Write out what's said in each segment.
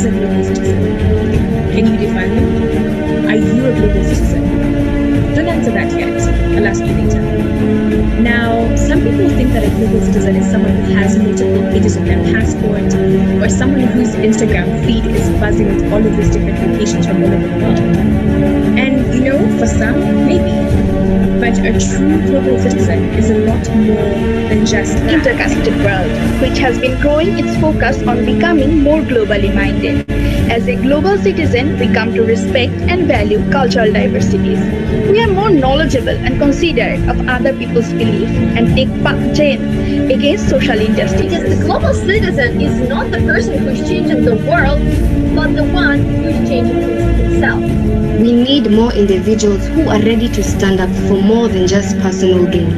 is a global citizen? Can you define them? Are you a global citizen? Don't answer that yet. I'll ask you later. Now, some people think that a global citizen is someone who has multiple pages on their passport, or someone whose Instagram feed is buzzing with all of these different locations from all over the world. And for some, maybe. But a true global citizen is a lot more than just that. Interconnected world, which has been growing its focus on becoming more globally minded. As a global citizen, we come to respect and value cultural diversities. We are more knowledgeable and considerate of other people's beliefs and take part against social injustice. Because the global citizen is not the person who's changing the world, but the one who's changing himself. We need more individuals who are ready to stand up for more than just personal gain.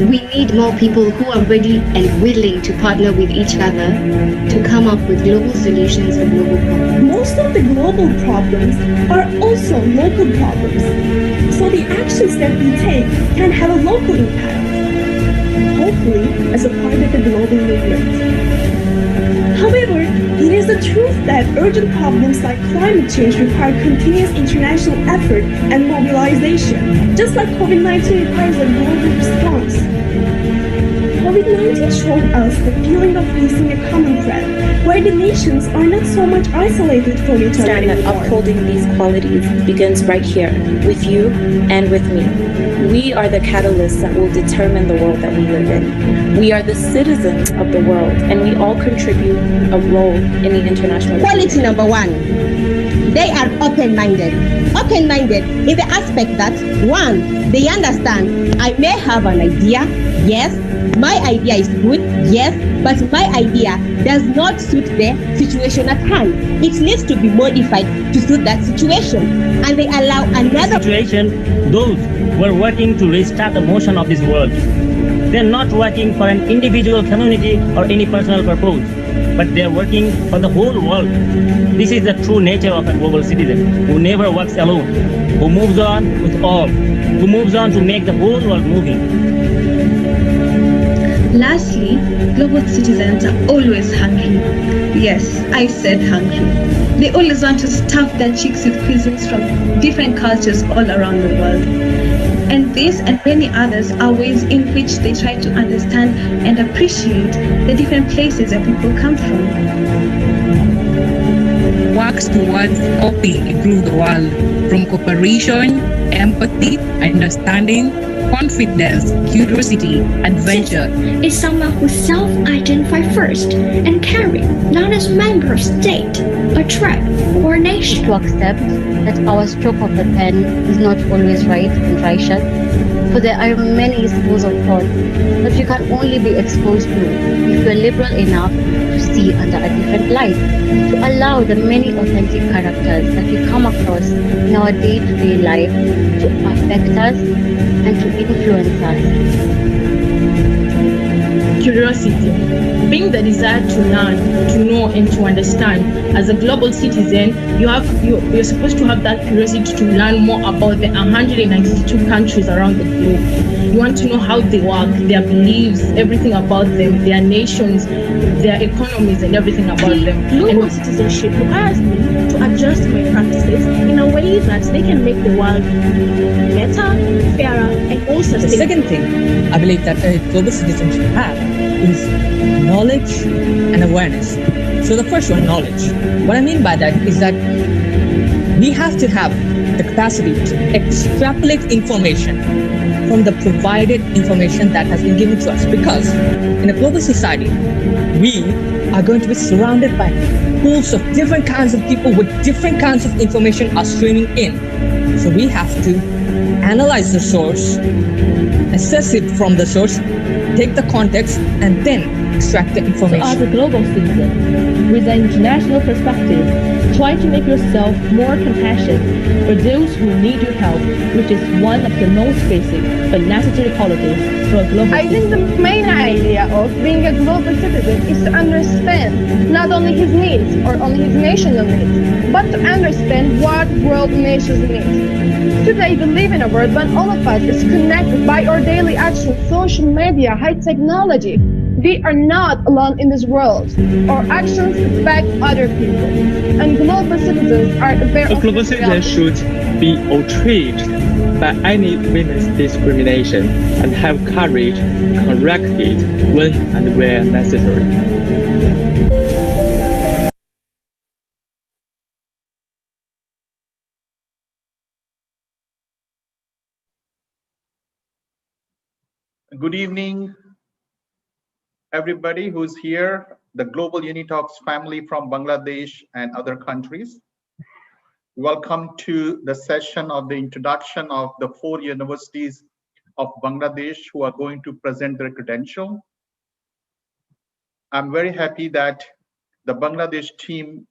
We need more people who are ready and willing to partner with each other to come up with global solutions for global problems. Most of the global problems are also local problems, so the actions that we take can have a local impact, hopefully as a part of the global movement. However, it is the truth that urgent problems like climate change require continuous international effort and mobilization, just like COVID-19 requires a global response. COVID-19 showed us the feeling of facing a common threat, where the nations are not so much isolated from each other Understand that upholding these qualities begins right here, with you and with me. We are the catalysts that will determine the world that we live in. We are the citizens of the world, and we all contribute a role in the international Quality number one, they are open-minded. Open-minded in the aspect that, one, they understand I may have an idea, yes, my idea is good, yes, but my idea does not suit the situation at hand. It needs to be modified to suit that situation. And they allow another situation, those who are working to restart the motion of this world. They're not working for an individual community or any personal purpose, but they're working for the whole world. This is the true nature of a global citizen, who never works alone, who moves on with all, who moves on to make the whole world moving. Lastly, global citizens are always hungry. Yes, I said hungry. They always want to stuff their cheeks with cuisines from different cultures all around the world. And this and many others are ways in which they try to understand and appreciate the different places that people come from. Works towards helping improve the world from cooperation, empathy, understanding, confidence, curiosity, adventure. Is someone who self-identify first and carry, not as member of state, a tribe, or nation. To accept that our stroke of the pen is not always right and righteous, for there are many schools of thought that you can only be exposed to if you are liberal enough to see under a different light, to allow the many authentic characters that we come across in our day-to-day life to affect us and to influence us. Curiosity, being the desire to learn, to know, and to understand. As a global citizen, you're supposed to have that curiosity to learn more about the 192 countries around the globe. You want to know how they work, their beliefs, everything about them, their nations, their economies, and everything about them. Global citizenship requires me to adjust my practices in a way that they can make the world better, fairer, and also sustainable. The second thing I believe that a global citizen should have is knowledge and awareness. So the first one, knowledge. What I mean by that is that we have to have the capacity to extrapolate information from the provided information that has been given to us, because in a global society, we are going to be surrounded by pools of different kinds of people with different kinds of information are streaming in. So we have to analyze the source, assess it from the source, take the context, and then extract the information. So as a global citizen, with an international perspective, try to make yourself more compassionate for those who need your help, which is one of the most basic but necessary qualities for a global citizen. I think the main idea of being a global citizen is to understand not only his needs or only his national needs, but to understand what world nations need. Today we live in a world when all of us is connected by our daily actions, social media, high technology. We are not alone in this world. Our actions affect other people, and global citizens are aware A of global this citizen reality. should be outraged by any women's discrimination and have courage to correct it when and where necessary. Good evening, everybody who's here, the global UNITALKS family from Bangladesh and other countries. Welcome to the session of the introduction of the 4 universities of Bangladesh who are going to present their credential. I'm very happy that the Bangladesh team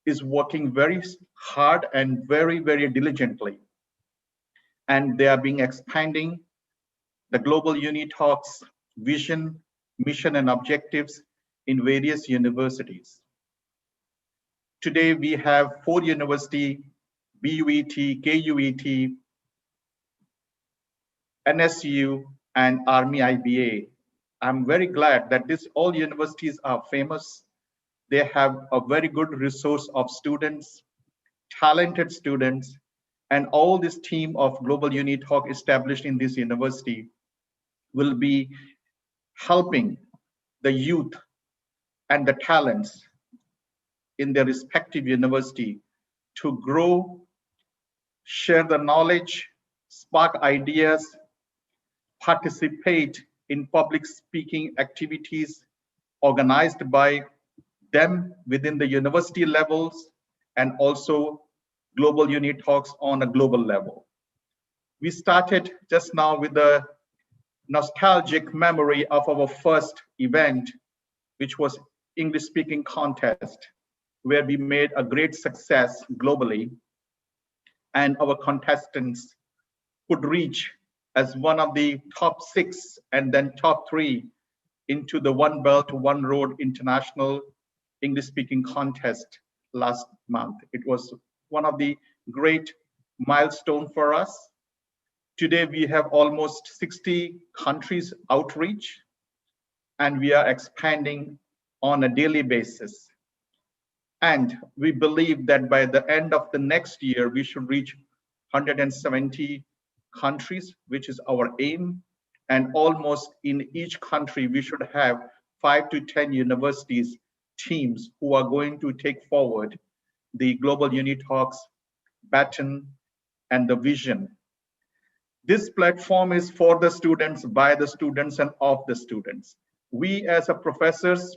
is working very hard and very, very diligently. And they are being expanding the global UNITALKS vision, mission, and objectives in various universities. Today, we have 4 universities, BUET, KUET, NSU, and ARMY-IBA. I'm very glad that all universities are famous. They have a very good resource of students, talented students, and all this team of Global UNITALK established in this university will be helping the youth and the talents in their respective university to grow, share the knowledge, spark ideas, participate in public speaking activities organized by them within the university levels and also global UNITALKS on a global level. We started just now with a nostalgic memory of our first event, which was English speaking contest, where we made a great success globally, and our contestants could reach as one of the top 6 and then top 3 into the One Belt, One Road International English speaking contest last month. It was one of the great milestones for us. Today, we have almost 60 countries outreach, and we are expanding on a daily basis. And we believe that by the end of the next year, we should reach 170 countries, which is our aim. And almost in each country, we should have 5 to 10 universities teams who are going to take forward the global UNITALKS baton and the vision. This platform is for the students, by the students, and of the students. We as a professors,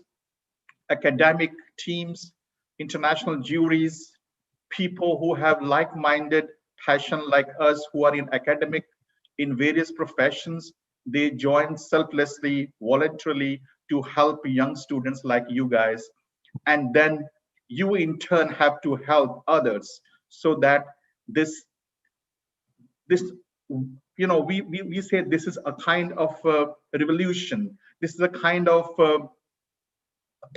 academic teams, international juries, people who have like-minded passion like us who are in academic, in various professions, they join selflessly, voluntarily to help young students like you guys. And then you in turn have to help others so that this we say this is a kind of revolution. This is a kind of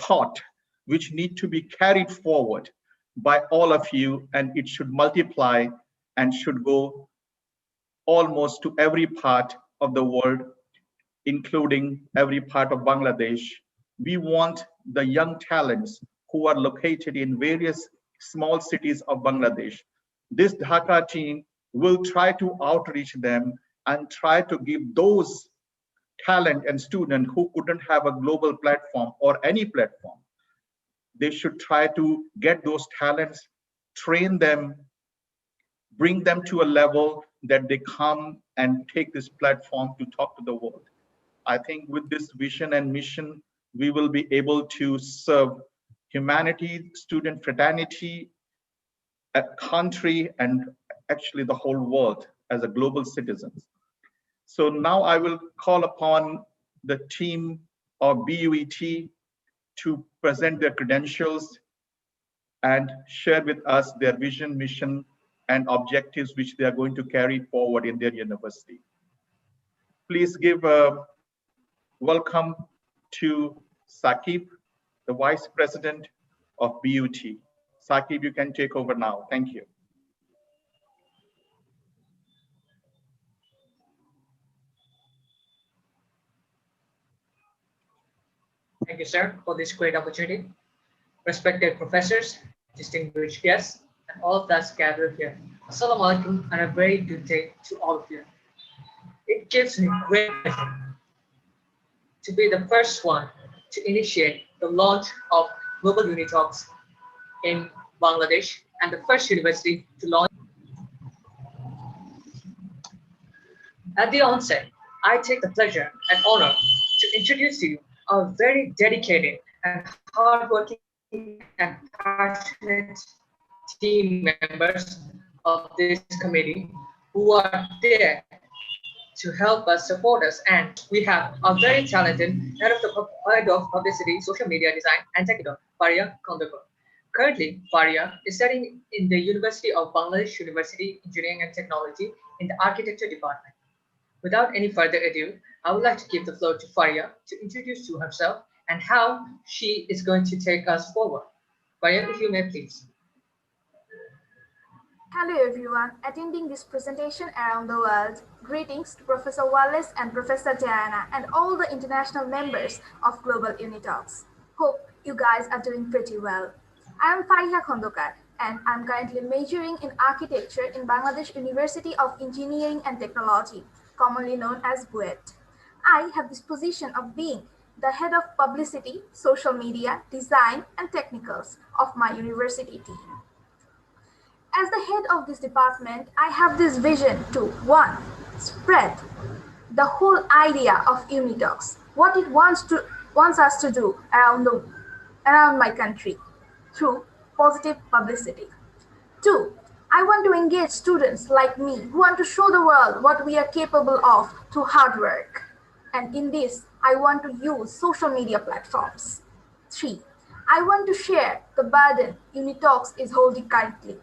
thought which need to be carried forward by all of you, and it should multiply and should go almost to every part of the world, including every part of Bangladesh. We want the young talents who are located in various small cities of Bangladesh. This Dhaka team will try to outreach them and try to give those talent and students who couldn't have a global platform or any platform. They should try to get those talents, train them, bring them to a level that they come and take this platform to talk to the world. I think with this vision and mission, we will be able to serve humanity, student fraternity, a country, and actually the whole world as a global citizens. So now I will call upon the team of BUET to present their credentials and share with us their vision, mission, and objectives which they are going to carry forward in their university. Please give a welcome to Saqib, the Vice President of BUT. Saqib, you can take over now. Thank you. Thank you, sir, for this great opportunity. Respected professors, distinguished guests, and all of us gathered here. Assalamu alaikum and a very good day to all of you. It gives me great pleasure to be the first one to initiate the launch of Global UNITALKS in Bangladesh and the first university to launch. At the onset, I take the pleasure and honor to introduce to you our very dedicated and hardworking and passionate team members of this committee who are there to help us, support us, and we have a very talented head of publicity, social media design, and technical, Faria Kondakar. Currently, Faria is studying in the University of Bangladesh University Engineering and Technology in the Architecture Department. Without any further ado, I would like to give the floor to Faria to introduce to herself and how she is going to take us forward. Faria, if you may please. Hello everyone attending this presentation around the world. Greetings to Professor Wallace and Professor Diana and all the international members of Global UNITALKS. Hope you guys are doing pretty well. I am Faria Kondakar and I'm currently majoring in architecture in Bangladesh University of Engineering and Technology, commonly known as BUET. I have this position of being the head of publicity, social media, design and technicals of my university team. As the head of this department, I have this vision to 1. Spread the whole idea of UNITALKS, what it wants us to do around my country through positive publicity. 2. I want to engage students like me who want to show the world what we are capable of through hard work. And in this, I want to use social media platforms. 3. I want to share the burden UNITALKS is holding currently,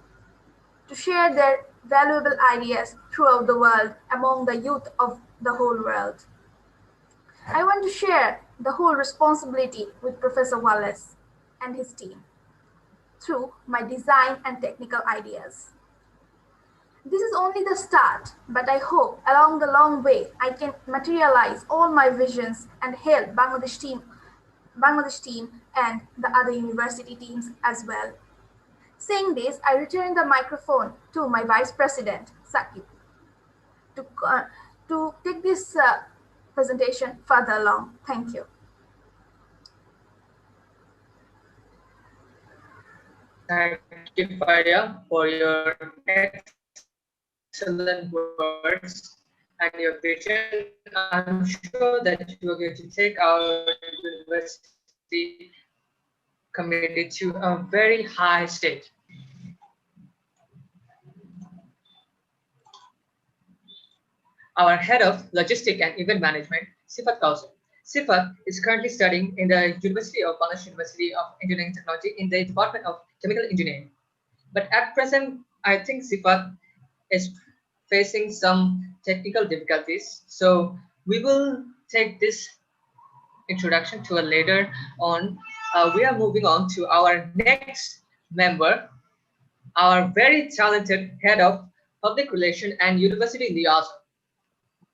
to share their valuable ideas throughout the world among the youth of the whole world. I want to share the whole responsibility with Professor Wallace and his team through my design and technical ideas. This is only the start, but I hope along the long way I can materialize all my visions and help Bangladesh team and the other university teams as well. Saying this, I return the microphone to my Vice President, Sakib, to take this presentation further along. Thank you. Thank you, Faria, for your excellent words and your vision. I'm sure that you are going to take our university committee to a very high stage. Our head of logistics and event management, Sifat Kausar. Sifat is currently studying in the University of Bangladesh University of Engineering and Technology in the Department of Chemical Engineering. But at present, I think Sifat is facing some technical difficulties. So we will take this introduction to a later on. We are moving on to our next member, our very talented head of public relations and university liaison,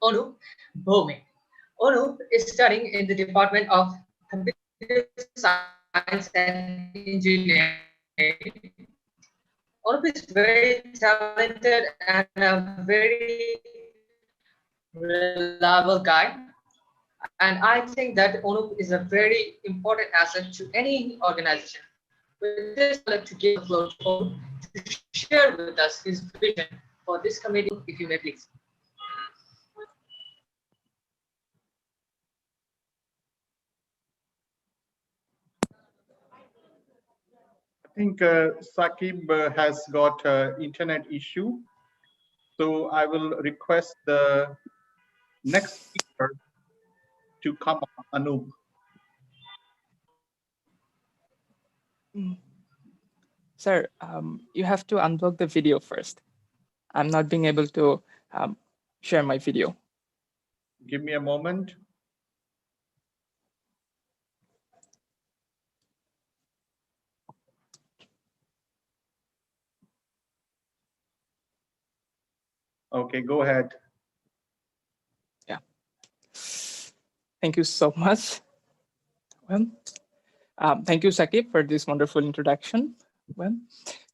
Anup Bhome. Anup is studying in the Department of Computer Science and Engineering. Anup is very talented and a very reliable guy. And I think that Anup is a very important asset to any organization. With this, I'd like to give the floor to Anup to share with us his vision for this committee, if you may please. I think Sakib has got an internet issue. So I will request the next speaker to come up, Anup. Sir, you have to unblock the video first. I'm not being able to share my video. Give me a moment. Okay, go ahead. Yeah. Thank you so much. Well, thank you, Sakib, for this wonderful introduction. Well,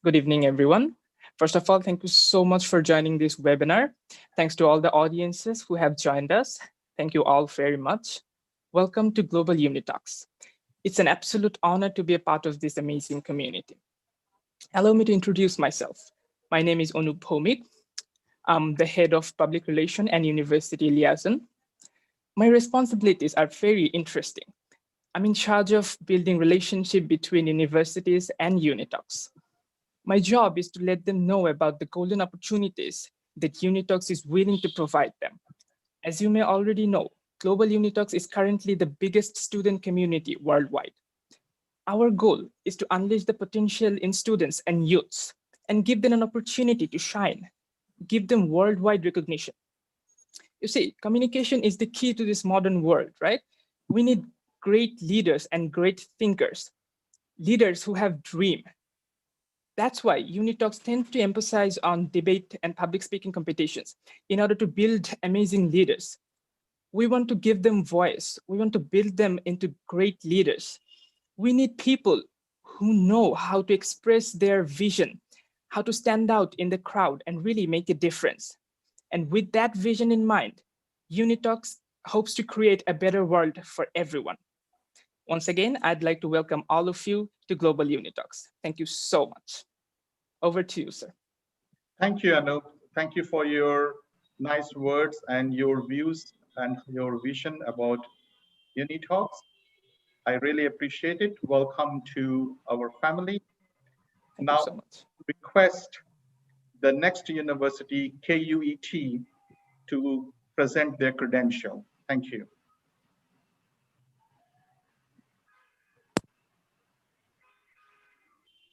good evening, everyone. First of all, thank you so much for joining this webinar. Thanks to all the audiences who have joined us. Thank you all very much. Welcome to Global UniTalks. It's an absolute honor to be a part of this amazing community. Allow me to introduce myself. My name is Anup Bhomik. I'm the head of public relation and university liaison. My responsibilities are very interesting. I'm in charge of building relationship between universities and UniTalks. My job is to let them know about the golden opportunities that UniTalks is willing to provide them. As you may already know, Global UniTalks is currently the biggest student community worldwide. Our goal is to unleash the potential in students and youths and give them an opportunity to shine, give them worldwide recognition. You see, communication is the key to this modern world, right? We need great leaders and great thinkers, leaders who have dream. That's why UniTalks tend to emphasize on debate and public speaking competitions in order to build amazing leaders. We want to give them voice. We want to build them into great leaders. We need people who know how to express their vision, how to stand out in the crowd and really make a difference. And with that vision in mind, UniTalks hopes to create a better world for everyone. Once again, I'd like to welcome all of you to Global UniTalks. Thank you so much. Over to you, sir. Thank you, Anup. Thank you for your nice words and your views and your vision about UniTalks. I really appreciate it. Welcome to our family. Thank now, you so much. Request the next university, KUET, to present their credential. Thank you.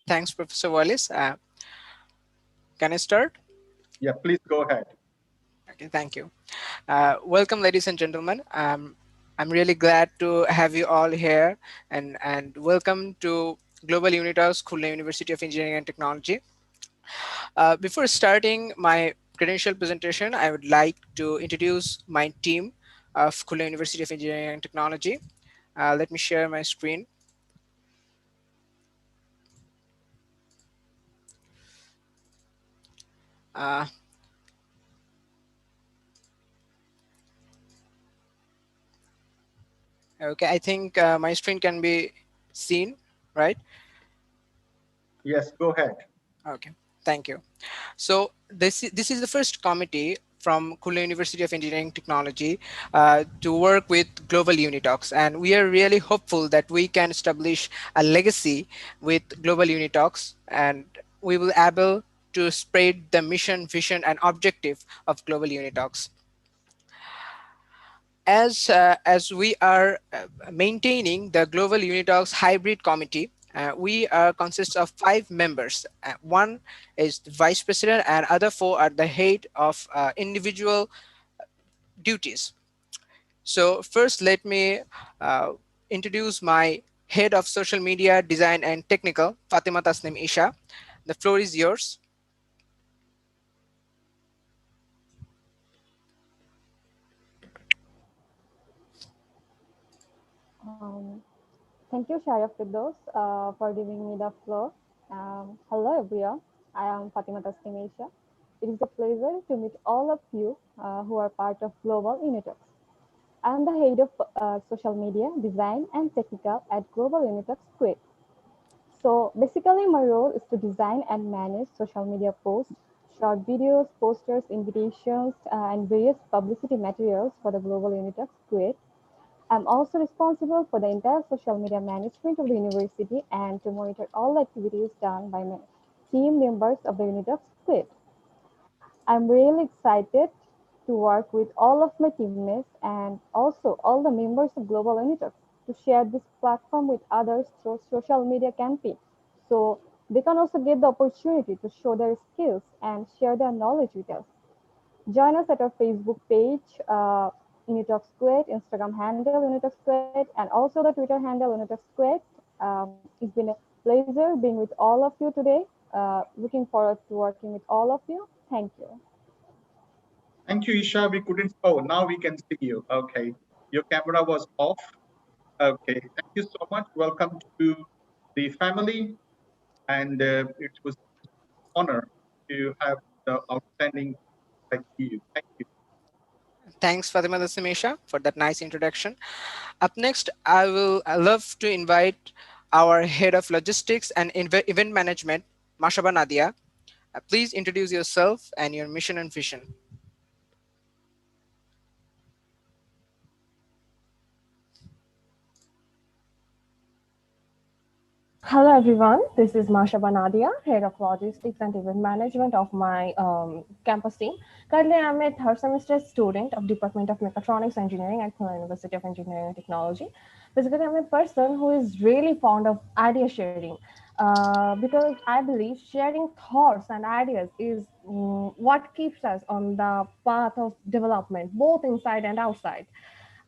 Thanks, Professor Wallace. Can I start? Yeah, please go ahead. Okay, thank you. Welcome, ladies and gentlemen. I'm really glad to have you all here, and welcome to Global UniTalks, Khulna University of Engineering and Technology. Before starting my credential presentation, I would like to introduce my team of Khulna University of Engineering and Technology. Let me share my screen. Okay, I think my screen can be seen, right? Yes, go ahead. Okay, thank you. So this is the first committee from Khulna University of Engineering Technology to work with Global UniTalks, and we are really hopeful that we can establish a legacy with Global UniTalks, and we will able to spread the mission, vision, and objective of Global UniTalks. As we are maintaining the Global UniTalks hybrid committee, we consists of 5 members. One is the vice president, and other 4 are the head of individual duties. So first, let me introduce my head of social media design and technical, Fatima Tasnim Isha. The floor is yours. Thank you, Sharif Firdaus, for giving me the floor. Hello, everyone. I am Fatima Tasnim Isha. It is a pleasure to meet all of you who are part of Global UniTalks. I am the head of social media, design, and technical at Global UniTalks KUET. So basically, my role is to design and manage social media posts, short videos, posters, invitations, and various publicity materials for the Global UniTalks KUET. I'm also responsible for the entire social media management of the university and to monitor all activities done by my team members of the UniTalks KUET. I'm really excited to work with all of my teammates and also all the members of Global UniTalks to share this platform with others through social media campaigns. So they can also get the opportunity to show their skills and share their knowledge with us. Join us at our Facebook page, UniTalks KUET, Instagram handle UniTalks KUET, and also the Twitter handle UniTalks KUET. It's been a pleasure being with all of you today. Looking forward to working with all of you. Thank you. Thank you, Isha. We couldn't. Oh, now we can see you. Okay. Your camera was off. Okay, thank you so much. Welcome to the family, and it was an honor to have the outstanding like you. Thank you. Thanks, Fatima Dasimesha, for that nice introduction. Up next, I love to invite our head of logistics and event management, Mashaba Nadia. Please introduce yourself and your mission and vision. Hello everyone, this is Masha Banadia, Head of Logistics and Event Management of my campus team. Currently, I'm a third semester student of Department of Mechatronics Engineering at Khulna University of Engineering and Technology. Basically, I'm a person who is really fond of idea sharing because I believe sharing thoughts and ideas is what keeps us on the path of development, both inside and outside.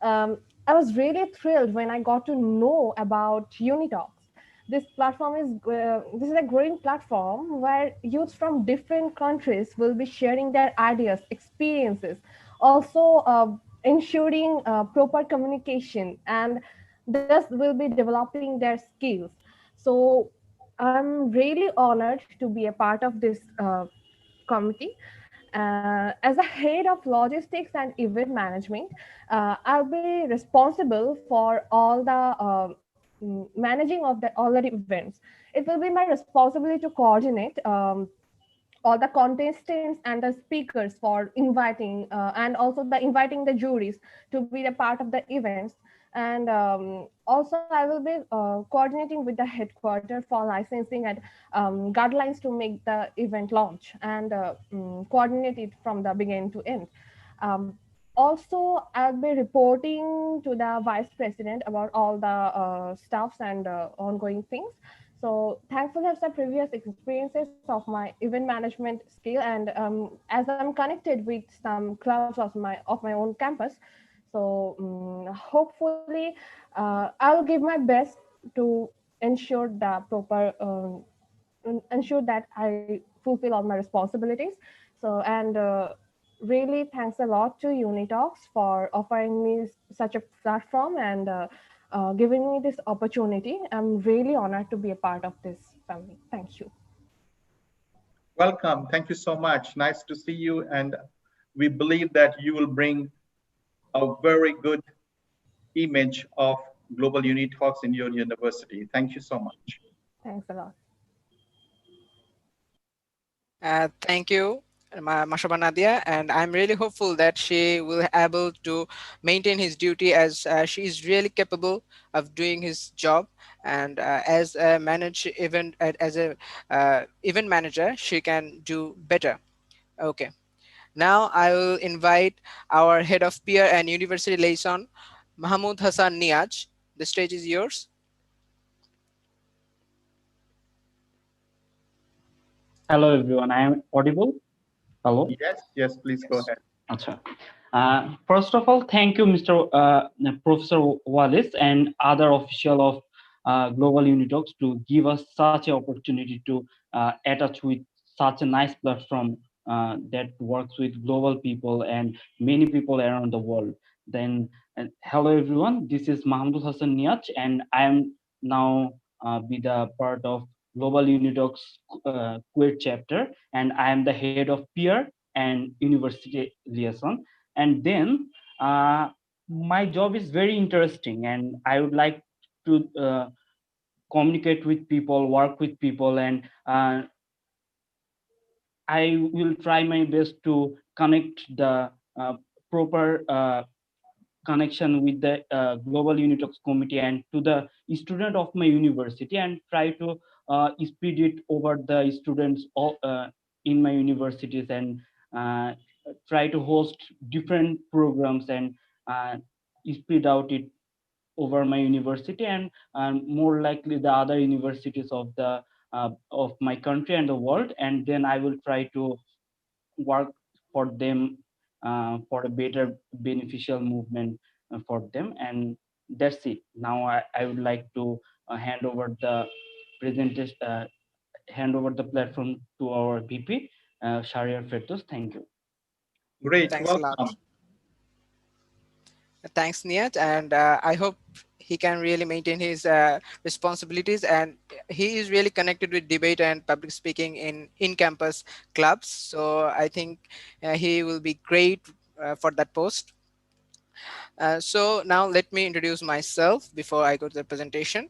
I was really thrilled when I got to know about UniTalks. This is a growing platform where youth from different countries will be sharing their ideas, experiences, also ensuring proper communication, and thus will be developing their skills. So I'm really honored to be a part of this committee. As a head of logistics and event management, I'll be responsible for all the managing of all the events. It will be my responsibility to coordinate all the contestants and the speakers for inviting and also the inviting the juries to be a part of the events. And also I will be coordinating with the headquarter for licensing and guidelines to make the event launch and coordinate it from the beginning to end. um, Also, I'll be reporting to the vice president about all the stuffs and ongoing things. So thankfully, I've some previous experiences of my event management skill, and as I'm connected with some clubs of my own campus, so hopefully, I'll give my best to ensure the proper ensure that I fulfill all my responsibilities. So and really thanks a lot to UniTalks for offering me such a platform and giving me this opportunity. I'm really honored to be a part of this family. Thank you. Welcome. Thank you so much. Nice to see you, and we believe that you will bring a very good image of Global Unit Talks in your university. Thank you so much. Thanks a lot. Thank you, Mashaba Nadia, and I'm really hopeful that she will be able to maintain his duty as she is really capable of doing his job. And as a event manager, she can do better. Okay, now I will invite our head of peer and university liaison, Mahmoud Hassan Niaj. The stage is yours. Hello everyone, I am audible. Hello. Yes, yes, please go ahead. Acha. First of all, thank you, Mr. Professor Wallace and other official of Global UniTalks to give us such an opportunity to attach with such a nice platform that works with global people and many people around the world. Then, hello everyone, this is Mahmoud Hassan Niach, and I am now be the part of Global UniTalks KUET chapter, and I am the head of peer and university liaison. And then my job is very interesting, and I would like to communicate with people, work with people, and I will try my best to connect the proper connection with the Global UniTalks committee and to the student of my university, and try to spread it over the students in my universities, and uh, try to host different programs and uh, spread out it over my university, and more likely the other universities of my country and the world. And then I will try to work for them for a better beneficial movement for them. And that's it. Now I would like to hand over the presentation, hand over the platform to our VP, Shariar Ferdos. Thank you. Great, Thanks a lot. welcome. Thanks, Niyat, and I hope he can really maintain his responsibilities, and he is really connected with debate and public speaking in campus clubs. So I think he will be great for that post. So now let me introduce myself before I go to the presentation.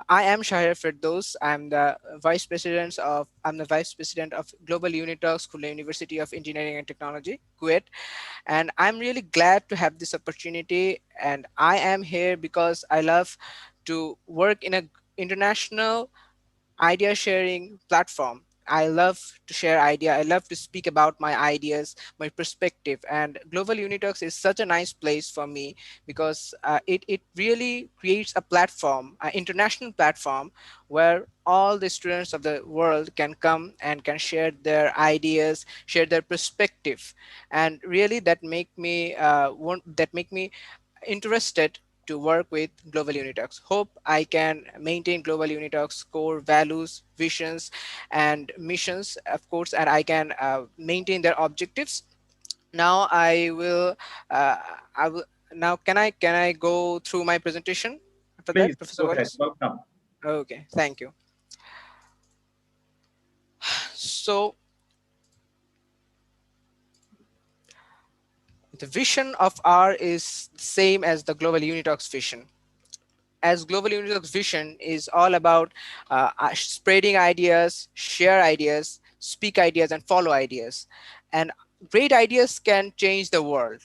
I am Shahir Firdaus. I'm the vice president of Global UNITALKS Khula University of Engineering and Technology, KUET, and I'm really glad to have this opportunity. And I am here because I love to work in a international idea sharing platform. I love to share idea. I love to speak about my ideas, my perspective, and Global Unitalks is such a nice place for me because it really creates a platform, an international platform where all the students of the world can come and can share their ideas, share their perspective, and really that make me interested to work with Global UNITALKS. Hope I can maintain Global UNITALKS core values, visions, and missions, of course, and I can maintain their objectives. Now uh, I will, now can I go through my presentation after Please that, Professor go ahead. Wallace? Welcome. Okay, thank you. So the vision of R is same as the Global UNITALKS vision. As Global Unitalks vision is all about spreading ideas, share ideas, speak ideas, and follow ideas. And great ideas can change the world.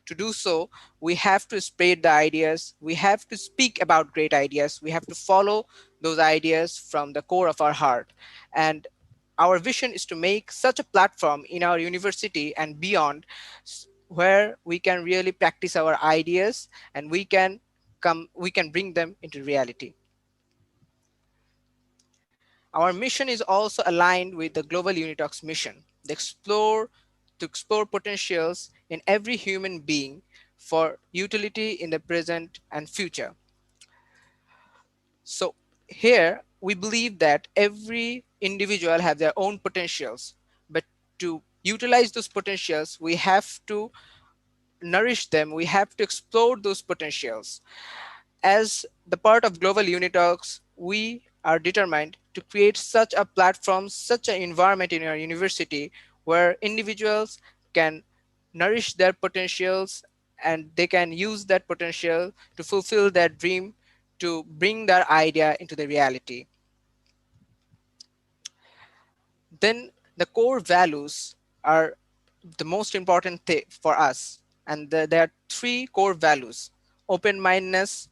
To do so, we have to spread the ideas, we have to speak about great ideas, we have to follow those ideas from the core of our heart. And our vision is to make such a platform in our university and beyond where we can really practice our ideas and we can bring them into reality. Our mission is also aligned with the Global UNITALKS mission, to explore potentials in every human being for utility in the present and future. So here we believe that every individual have their own potentials, but to utilize those potentials, we have to nourish them, we have to explore those potentials. As the part of Global UNITALKS, we are determined to create such a platform, such an environment in our university where individuals can nourish their potentials and they can use that potential to fulfill their dream, to bring their idea into the reality. Then the core values are the most important thing for us. And there are three core values: open-mindedness,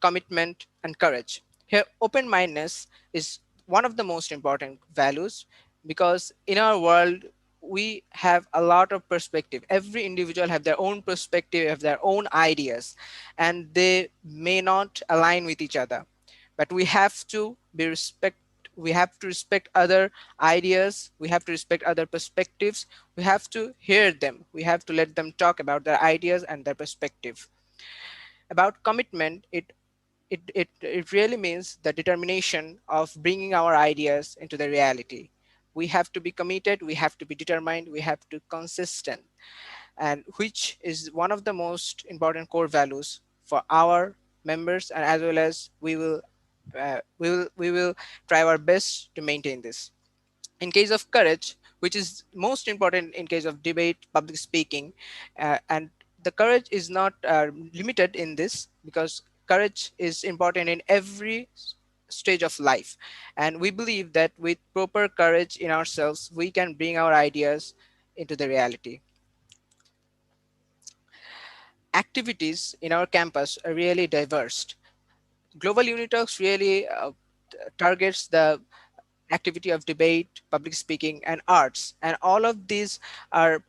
commitment, and courage. Here, open-mindedness is one of the most important values because in our world, we have a lot of perspective. Every individual have their own perspective, have their own ideas, and they may not align with each other. But we have to respect other ideas, we have to respect other perspectives, we have to hear them, we have to let them talk about their ideas and their perspective. About commitment, it really means the determination of bringing our ideas into the reality. We have to be committed, we have to be determined, we have to consistent, and which is one of the most important core values for our members, and as well as we will try our best to maintain this. In case of courage, which is most important in case of debate, public speaking, and the courage is not limited in this because courage is important in every stage of life. And we believe that with proper courage in ourselves, we can bring our ideas into the reality. Activities in our campus are really diverse. Global UNITALKS really targets the activity of debate, public speaking, and arts. And all of these are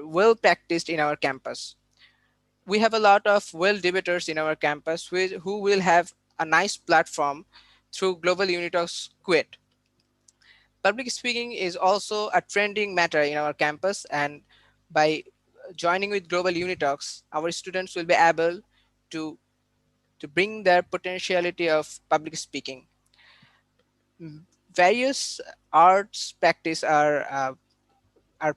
well practiced in our campus. We have a lot of well debaters in our campus who will have a nice platform through Global UNITALKS KUET. Public speaking is also a trending matter in our campus, and by joining with Global UNITALKS, our students will be able to, to bring their potentiality of public speaking. Various arts practice are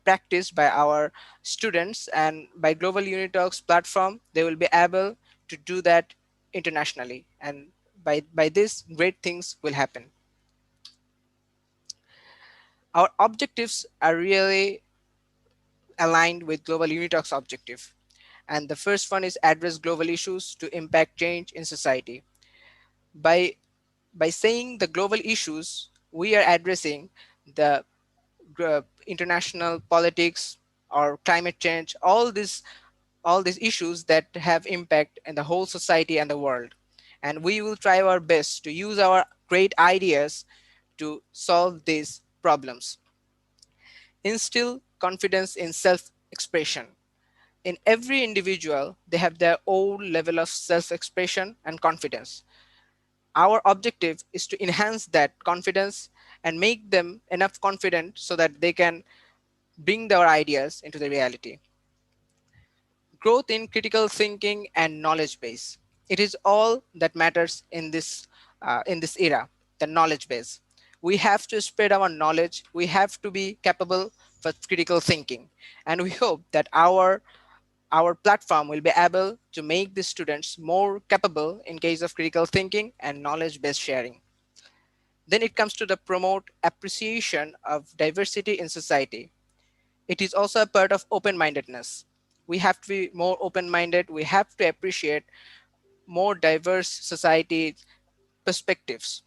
practiced by our students, and by Global UNITALKS platform, they will be able to do that internationally, and by this, great things will happen. Our objectives are really aligned with Global UNITALKS objective. And the first one is address global issues to impact change in society. By saying the global issues, we are addressing the international politics or climate change, all these issues that have impact in the whole society and the world. And we will try our best to use our great ideas to solve these problems. Instill confidence in self-expression. In every individual, they have their own level of self-expression and confidence. Our objective is to enhance that confidence and make them enough confident so that they can bring their ideas into the reality. Growth in critical thinking and knowledge base. It is all that matters in this era, the knowledge base. We have to spread our knowledge. We have to be capable for critical thinking, and we hope that our platform will be able to make the students more capable in case of critical thinking and knowledge-based sharing. Then it comes to the promote appreciation of diversity in society. It is also a part of open-mindedness. We have to be more open-minded. We have to appreciate more diverse society perspectives.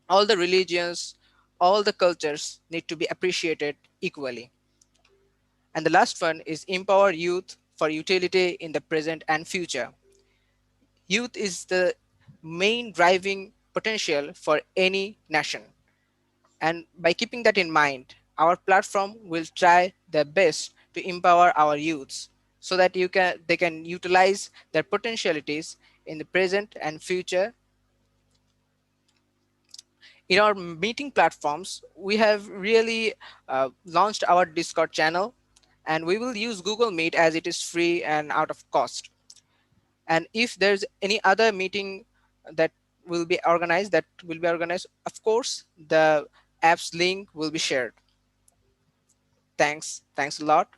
All the religions, all the cultures need to be appreciated equally. And the last one is empower youth for utility in the present and future. Youth is the main driving potential for any nation. And by keeping that in mind, our platform will try their best to empower our youths so that they can utilize their potentialities in the present and future. In our meeting platforms, we have really launched our Discord channel, and we will use Google Meet as it is free and out of cost. And if there's any other meeting that will be organized, of course, the app's link will be shared. Thanks a lot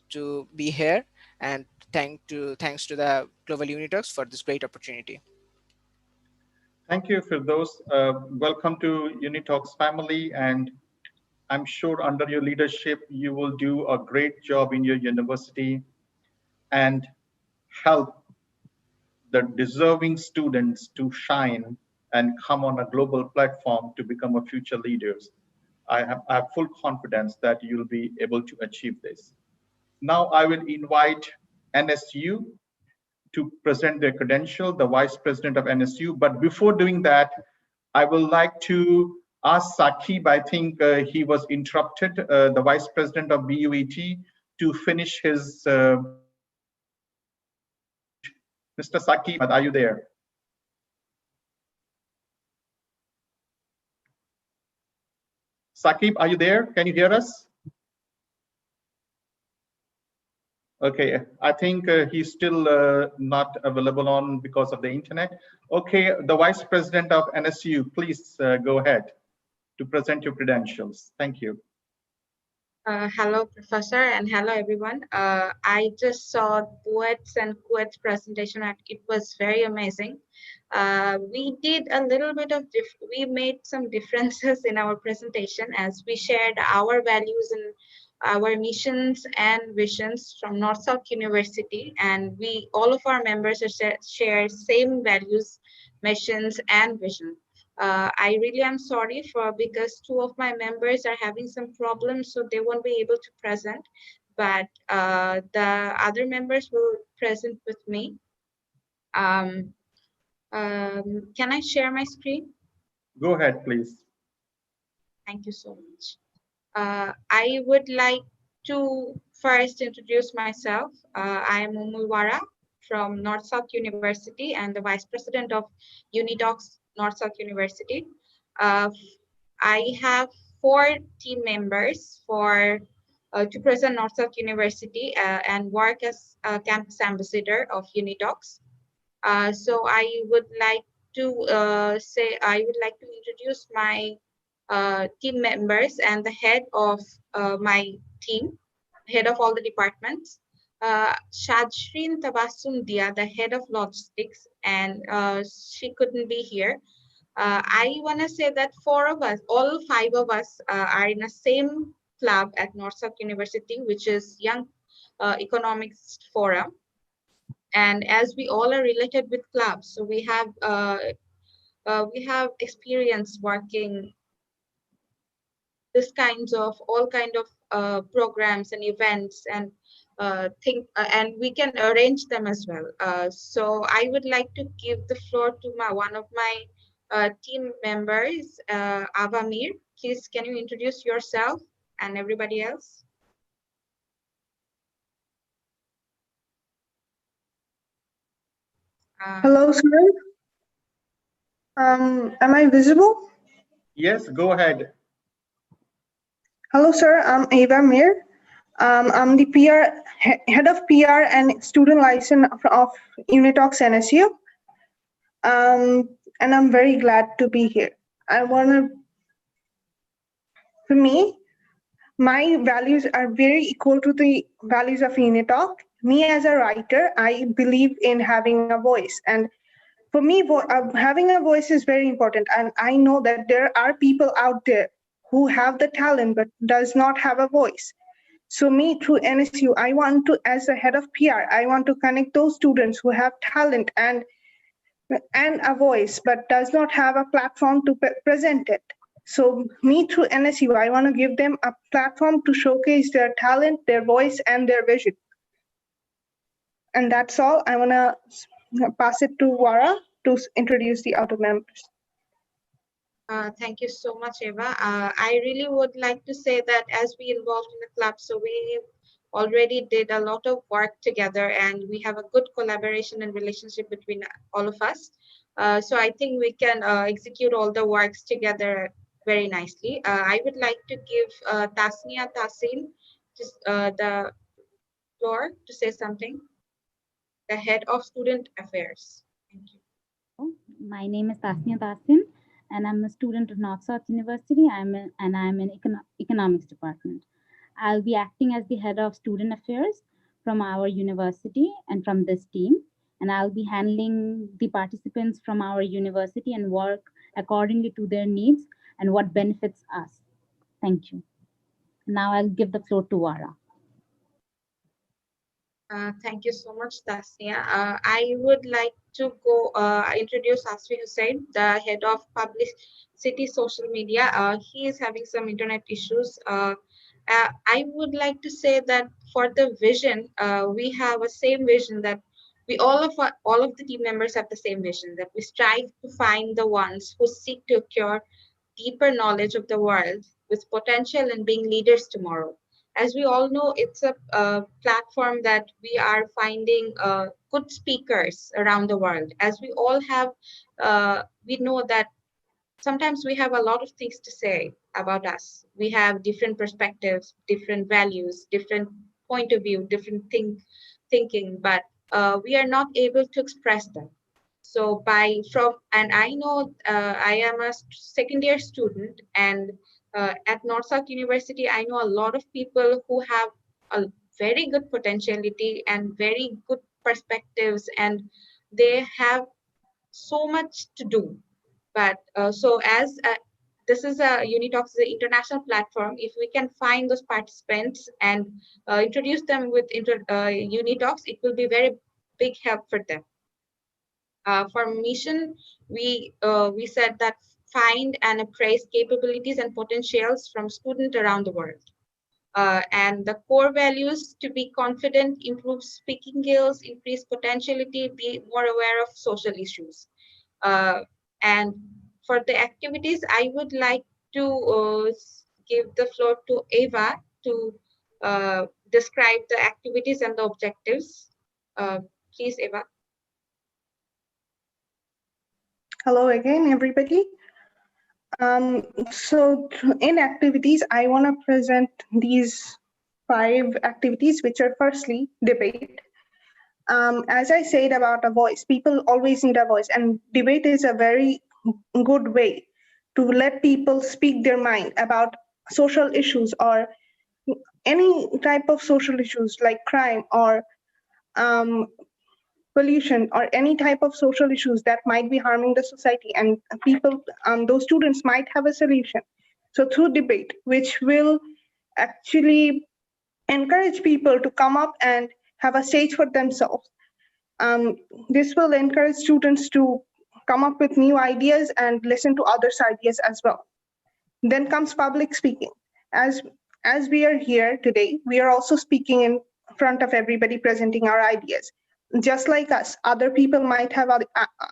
to be here, and thanks to the Global UNITALKS for this great opportunity. Thank you, Firdaus. Welcome to UNITALKS family, and I'm sure under your leadership, you will do a great job in your university and help the deserving students to shine and come on a global platform to become a future leaders. I have full confidence that you'll be able to achieve this. Now I will invite NSU to present their credential, the Vice President of NSU. But before doing that, I would like to ask Saqib, I think he was interrupted, the Vice President of BUET, to finish his speech. Mr. Saqib, are you there? Saqib, are you there? Can you hear us? Okay, I think he's still not available on because of the internet. Okay, the Vice President of NSU, please go ahead to present your credentials. Thank you. Hello, Professor, and hello, everyone. I just saw BUET's and KUET's presentation, and it was very amazing. We did a little bit of, we made some differences in our presentation as we shared our values and our missions and visions from North-South University, and all of our members share same values, missions, and vision. I really am sorry because two of my members are having some problems, so they won't be able to present, but the other members will present with me. Can I share my screen? Go ahead, please. Thank you so much. I would like to first introduce myself. I am Umulwara from North-South University and the Vice President of UNITALKS North-South University. I have 4 team members to present North-South University and work as a campus ambassador of UNITALKS. So I would like to introduce my team members and the head of my team, head of all the departments. Shajrin Tabassum Dia, the head of logistics, and she couldn't be here. I want to say that four of us, all five of us, are in the same club at North South University, which is Young Economics Forum. And as we all are related with clubs, so we have experience working this kinds of all kind of programs and events and and we can arrange them as well. So I would like to give the floor to one of my team members, Avamir. Please, can you introduce yourself and everybody else? Hello, sir. Am I visible? Yes, go ahead. Hello, sir. I'm Ava Mir. I'm the head of PR and student liaison of UNITALKS NSU. And I'm very glad to be here. For me, my values are very equal to the values of UNITALK. Me as a writer, I believe in having a voice. And for me, having a voice is very important. And I know that there are people out there who have the talent but does not have a voice. So me, through NSU, I want to, as a head of PR, I want to connect those students who have talent and a voice but does not have a platform to present it. So me, through NSU, I want to give them a platform to showcase their talent, their voice, and their vision. And that's all. I want to pass it to Wara to introduce the other members. Thank you so much, Eva. I really would like to say that as we involved in the club, so we already did a lot of work together and we have a good collaboration and relationship between all of us. So I think we can execute all the works together very nicely. I would like to give Tasnia Tasin just the floor to say something, the head of student affairs. Thank you. My name is Tasnia Tasin, and I'm a student of North South University. I'm in economics department. I'll be acting as the head of student affairs from our university and from this team, and I'll be handling the participants from our university and work accordingly to their needs and what benefits us. Thank you. Now I'll give the floor to Wara. Thank you so much, Tasnia. I would like to go introduce Asfi Hussain, the head of publicity social media. He is having some internet issues. I would like to say that for the vision, we have a same vision that we all of the team members have the same vision, that we strive to find the ones who seek to acquire deeper knowledge of the world with potential and being leaders tomorrow. As we all know, it's a platform that we are finding good speakers around the world. As we all have, we know that sometimes we have a lot of things to say about us. We have different perspectives, different values, different point of view, different thinking, but we are not able to express them. So and I know I am a second year student, and at North South University, I know a lot of people who have a very good potentiality and very good perspectives, and they have so much to do. But so as this is a UNITALKS is an international platform, if we can find those participants and introduce them with UNITALKS, it will be very big help for them. For mission, we said that find and appraise capabilities and potentials from students around the world. And the core values to be confident, improve speaking skills, increase potentiality, be more aware of social issues. And for the activities, I would like to give the floor to Eva to describe the activities and the objectives. Please, Eva. Hello again, everybody. So in activities, I want to present these 5 activities, which are firstly, debate. As I said about a voice, people always need a voice, and debate is a very good way to let people speak their mind about social issues or any type of social issues like crime or pollution or any type of social issues that might be harming the society, and people, those students might have a solution. So through debate, which will actually encourage people to come up and have a stage for themselves. This will encourage students to come up with new ideas and listen to others' ideas as well. Then comes public speaking. As we are here today, we are also speaking in front of everybody, presenting our ideas. Just like us, other people might have other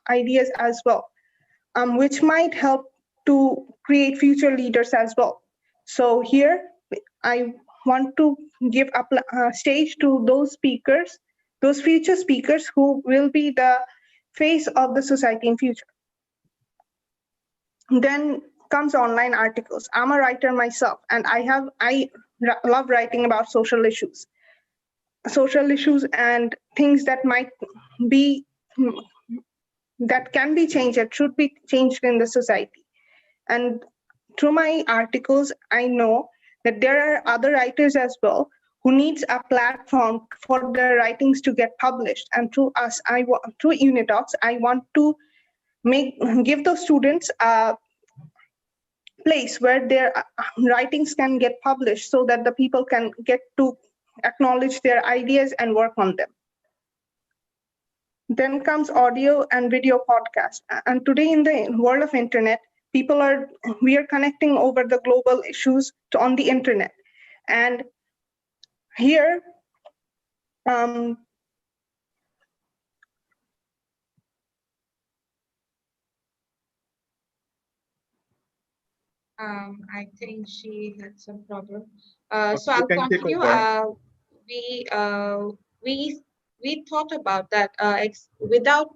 ideas as well, which might help to create future leaders as well. So here, I want to give a stage to those speakers, those future speakers who will be the face of the society in future. Then comes online articles. I'm a writer myself, and I love writing about social issues and things that might be, that can be changed, that should be changed in the society. And through my articles, I know that there are other writers as well who needs a platform for their writings to get published. And through us, through UNITALKS, I want to give those students a place where their writings can get published, so that the people can get to acknowledge their ideas and work on them. Then comes audio and video podcast. And today in the world of internet, we are connecting over the global issues on the internet. And here, I think she had some problem. Okay, So I'll you can take continue. over. We we thought about that. Without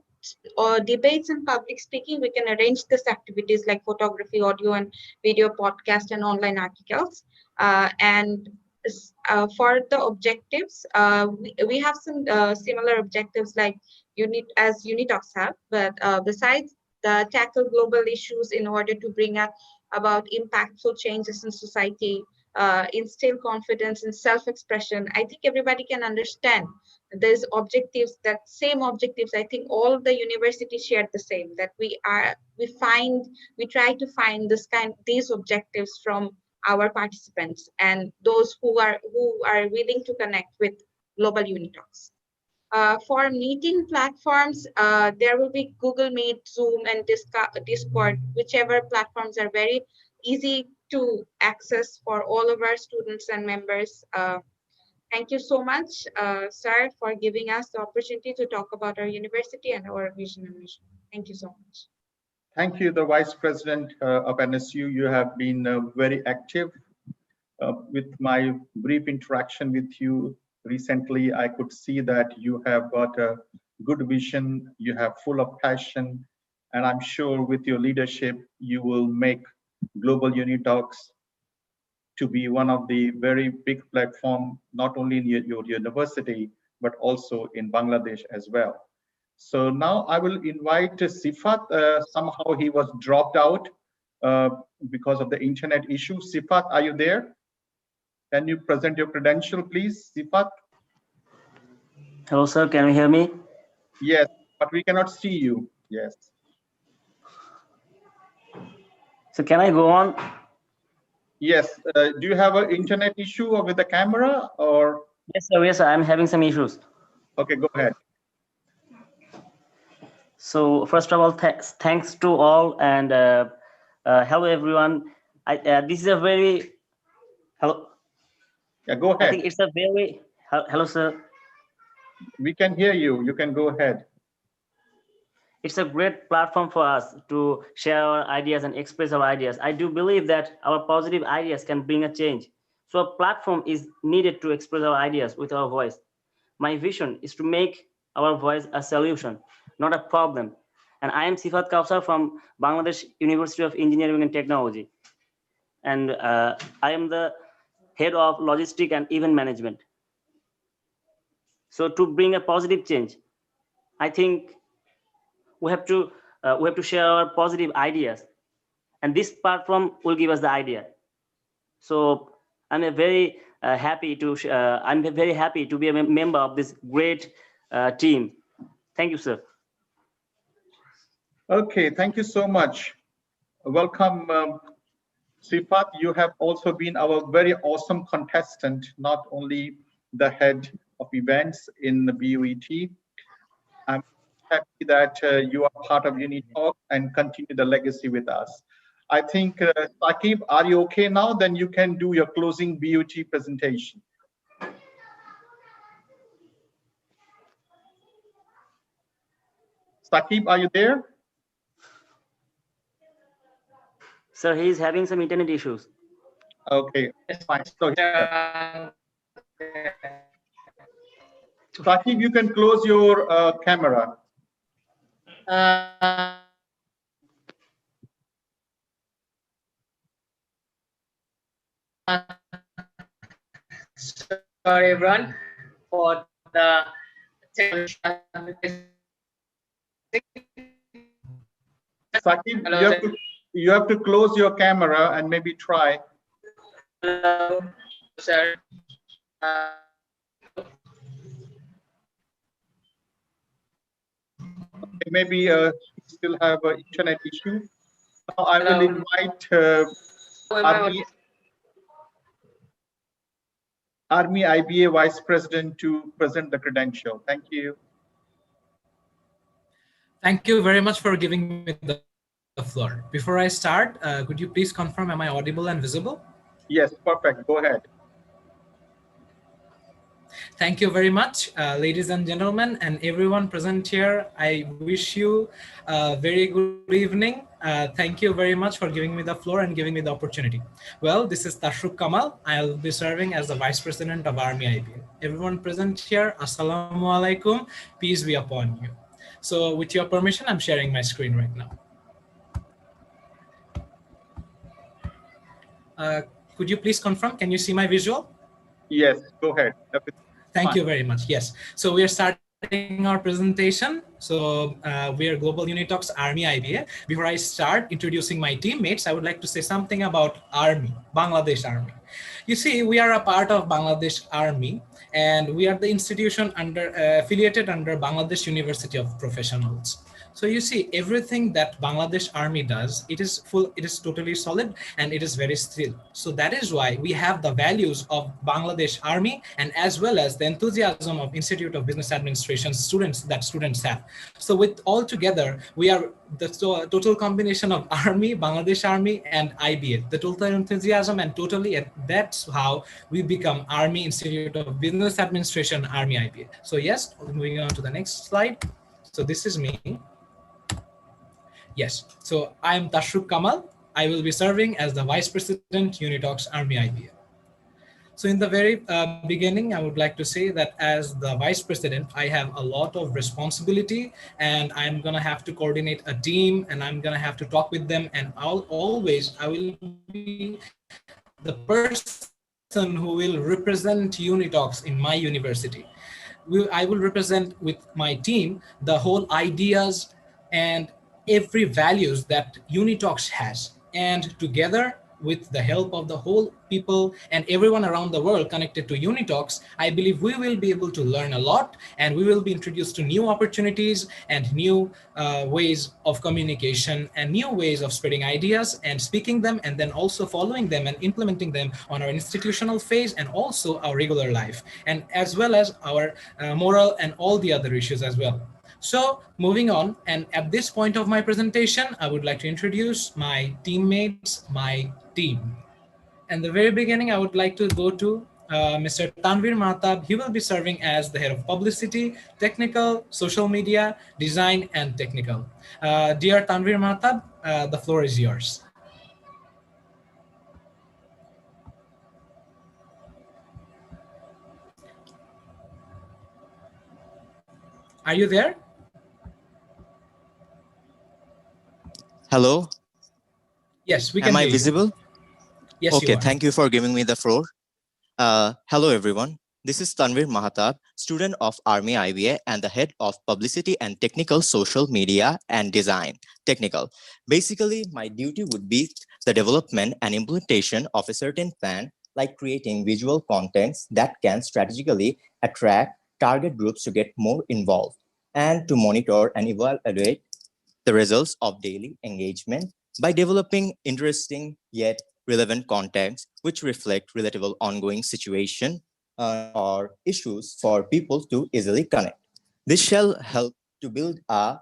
debates and public speaking, we can arrange these activities like photography, audio and video podcast, and online articles. For the objectives, we have some similar objectives like UNITALKS have, but besides the tackle global issues in order to bring about impactful changes in society, instill confidence in self-expression. I think everybody can understand these objectives, that same objectives. I think all the universities share the same, that we try to find these objectives from our participants and those who are willing to connect with global UNITALKS. For meeting platforms, there will be Google Meet, Zoom, and Discord, whichever platforms are very easy to access for all of our students and members. Thank you so much, sir, for giving us the opportunity to talk about our university and our vision and mission. Thank you so much. Thank you, the Vice President of NSU. You have been very active. With my brief interaction with you recently, I could see that you have got a good vision, you have full of passion, and I'm sure with your leadership, you will make Global UNITALKS to be one of the very big platform, not only in your university, but also in Bangladesh as well. So now I will invite Sifat. Somehow he was dropped out because of the internet issue. Sifat, are you there? Can you present your credential, please, Sifat? Hello, sir. Can you hear me? Yes, but we cannot see you. Yes. So can I go on? Yes. Do you have an internet issue with the camera or? Yes, sir. Yes, sir. I'm having some issues. Okay, go ahead. So first of all, thanks to all, and hello everyone. This is a very hello. Yeah, go ahead. I think it's a very hello, sir. We can hear you. You can go ahead. It's a great platform for us to share our ideas and express our ideas. I do believe that our positive ideas can bring a change. So a platform is needed to express our ideas with our voice. My vision is to make our voice a solution, not a problem. And I am Sifat Kausar from Bangladesh University of Engineering and Technology. And I am the head of logistics and event management. So to bring a positive change, I think we have to share our positive ideas, and this platform will give us the idea. So I'm a very I'm very happy to be a member of this great team. Thank you, sir. Okay, thank you so much. Welcome, Sifat. You have also been our very awesome contestant, not only the head of events in the BUET. I'm happy that you are part of UNITALKS and continue the legacy with us. I think, Saqib, are you okay now? Then you can do your closing BUT presentation. Saqib, are you there? Sir, he is having some internet issues. Okay, fine. So, Saqib, you can close your camera. Sorry, everyone, for the Saqib, Hello, you have to close your camera and maybe try. Hello, sir. Maybe you still have an internet issue. Now I will invite ARMY-IBA Vice President to present the credential. Thank you. Thank you very much for giving me the floor. Before I start, could you please confirm, am I audible and visible? Yes, perfect. Go ahead. Thank you very much, ladies and gentlemen, and everyone present here. I wish you a very good evening. Thank you very much for giving me the floor and giving me the opportunity. Well, this is Tashruk Kamal. I'll be serving as the Vice President of ARMY-IBA. Everyone present here, Assalamu alaikum, peace be upon you. So with your permission, I'm sharing my screen right now. Could you please confirm? Can you see my visual? Yes, go ahead. Thank you very much. Yes. So we are starting our presentation. So we are Global UNI TALKS ARMY-IBA. Before I start introducing my teammates, I would like to say something about Army, Bangladesh Army. You see, we are a part of Bangladesh Army, and we are the institution affiliated under Bangladesh University of Professionals. So you see, everything that Bangladesh Army does, it is totally solid, and it is very still. So that is why we have the values of Bangladesh Army, and as well as the enthusiasm of Institute of Business Administration students have. So with all together, we are the total combination of Army, Bangladesh Army, and IBA, the total enthusiasm, and that's how we become Army Institute of Business Administration, Army-IBA. So yes, moving on to the next slide. So this is me. Yes, so I'm Tashruk Kamal. I will be serving as the Vice President, UNITALKS ARMY-IBA. So in the very beginning, I would like to say that as the Vice President, I have a lot of responsibility, and I'm gonna have to coordinate a team, and I'm gonna have to talk with them, and I will be the person who will represent UNITALKS in my university. I will represent with my team the whole ideas and every values that UNITALKS has, and together with the help of the whole people and everyone around the world connected to UNITALKS, I believe we will be able to learn a lot, and we will be introduced to new opportunities and new ways of communication and new ways of spreading ideas and speaking them, and then also following them and implementing them on our institutional phase and also our regular life, and as well as our moral and all the other issues as well. So moving on, and at this point of my presentation, I would like to introduce my teammates, my team. In the very beginning, I would like to go to Mr. Tanvir Mahtab. He will be serving as the head of publicity, technical, social media, design, and technical. Dear Tanvir Mahtab, the floor is yours. Are you there? Hello. Yes, we can hear you. Am I visible? Yes, okay, you are. Thank you for giving me the floor. Hello, everyone. This is Tanvir Mahatab, student of ARMY-IBA and the head of publicity and technical, social media and design, technical. Basically, my duty would be the development and implementation of a certain plan like creating visual contents that can strategically attract target groups to get more involved, and to monitor and evaluate the results of daily engagement by developing interesting yet relevant contents which reflect relatable ongoing situation or issues for people to easily connect. This shall help to build a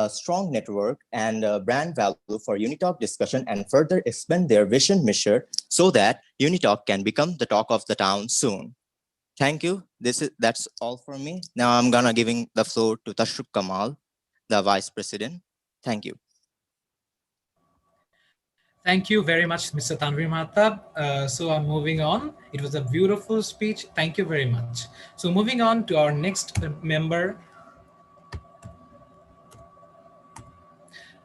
strong network and brand value for UniTalk discussion and further expand their vision mission so that UniTalk can become the talk of the town soon. Thank you. That's all for me. Now I'm gonna giving the floor to Tashruk Kamal, the Vice President. Thank you. Thank you very much, Mr. Tanvir Mahatab. So I'm moving on. It was a beautiful speech. Thank you very much. So moving on to our next member,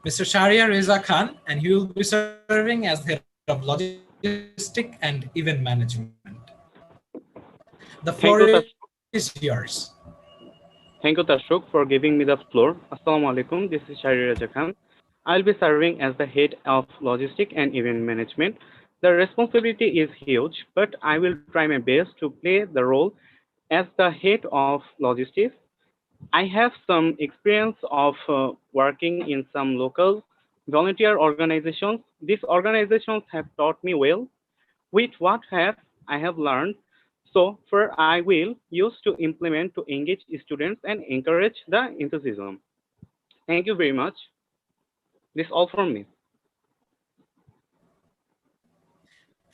Mr. Sharia Reza Khan, and he will be serving as the head of logistic and event management. The floor is yours. Thank you, Tashruk, for giving me the floor. Assalamu alaikum. This is Shari Raja Khan. I'll be serving as the head of logistics and event management. The responsibility is huge, but I will try my best to play the role as the head of logistics. I have some experience of working in some local volunteer organizations. These organizations have taught me well with what I have learned. So for I will use to implement to engage students and encourage the enthusiasm. Thank you very much. This is all from me.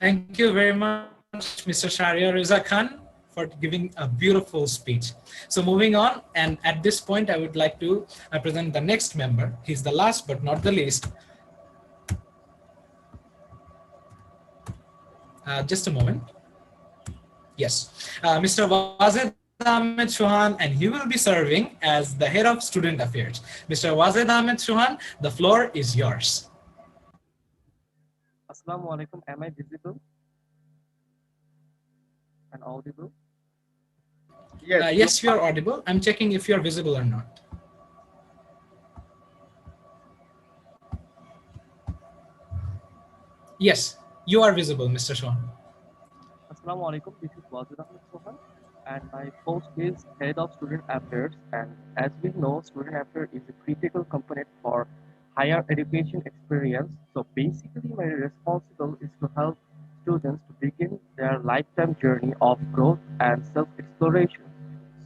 Thank you very much, Mr. Sharia Reza Khan, for giving a beautiful speech. So moving on, and at this point, I would like to present the next member. He's the last but not the least. Just a moment. Yes, Mr. Wazed Ahmed Chauhan, and he will be serving as the head of student affairs. Mr. Wazed Ahmed Chauhan, the floor is yours. Assalamu alaikum. Am I visible and audible? Yes, you are audible. I'm checking if you are visible or not. Yes, you are visible, Mr. Chauhan. Assalamu alaikum. This is Wazir Ahmed Chauhan, and my post is Head of Student Affairs. And as we know, Student Affairs is a critical component for higher education experience. So basically, my responsibility is to help students to begin their lifetime journey of growth and self-exploration.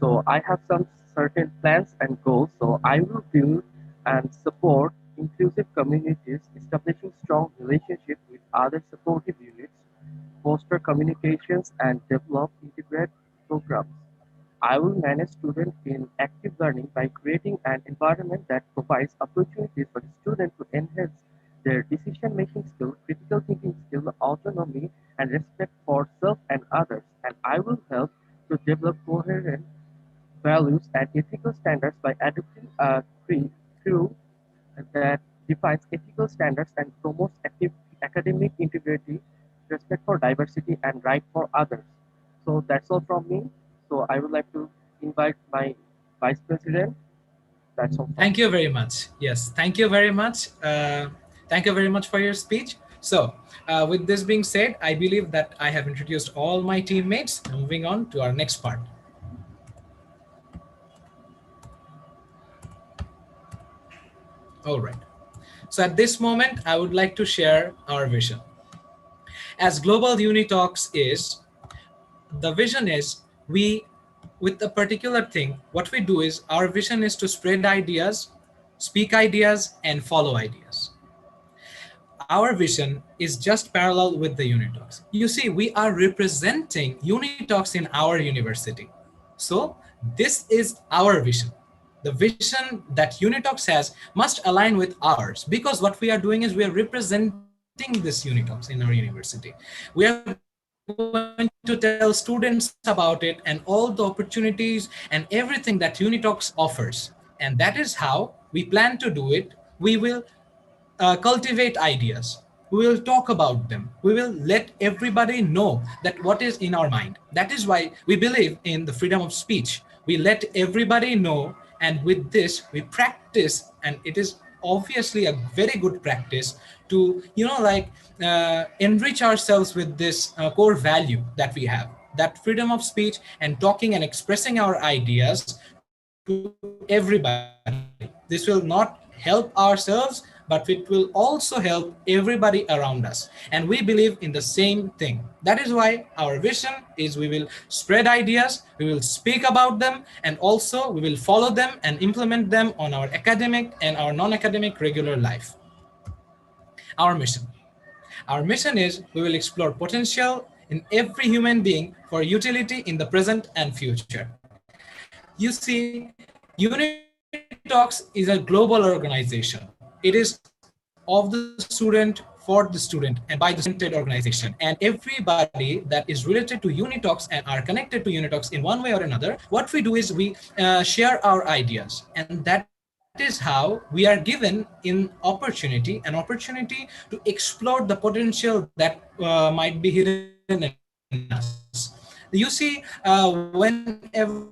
So I have some certain plans and goals. So I will build and support inclusive communities, establishing strong relationships with other supportive units, foster communications, and develop integrated programs. I will manage students in active learning by creating an environment that provides opportunities for the student to enhance their decision-making skill, critical thinking skill, autonomy, and respect for self and others. And I will help to develop coherent values and ethical standards by adopting a crew that defines ethical standards and promotes academic integrity, respect for diversity, and right for others. So that's all from me. So I would like to invite my Vice President. That's all. Thank you very much. Yes, thank you very much. Thank you very much for your speech. So with this being said, I believe that I have introduced all my teammates. Moving on to our next part. All right. So at this moment, I would like to share our vision. As Global UNI Talks is, the vision is with a particular thing, what we do is our vision is to spread ideas, speak ideas, and follow ideas. Our vision is just parallel with the UNI Talks. You see, we are representing UNI Talks in our university. So this is our vision. The vision that UNI Talks has must align with ours, because what we are doing is we are representing this UNI Talks in our university. We are going to tell students about it and all the opportunities and everything that UNI Talks offers. And that is how we plan to do it. We will cultivate ideas. We will talk about them. We will let everybody know that what is in our mind. That is why we believe in the freedom of speech. We let everybody know, and with this we practice, and it is obviously a very good practice to, enrich ourselves with this core value that we have, that freedom of speech and talking and expressing our ideas to everybody. This will not help ourselves, but it will also help everybody around us. And we believe in the same thing. That is why our vision is we will spread ideas, we will speak about them, and also we will follow them and implement them on our academic and our non-academic regular life. Our mission. Our mission is we will explore potential in every human being for utility in the present and future. You see, UNITALKS is a global organization. It is of the student, for the student, and by the student oriented organization. And everybody that is related to UNITALKS and are connected to UNITALKS in one way or another, what we do is we share our ideas. And that is how we are given an opportunity to explore the potential that might be hidden in us. You see, whenever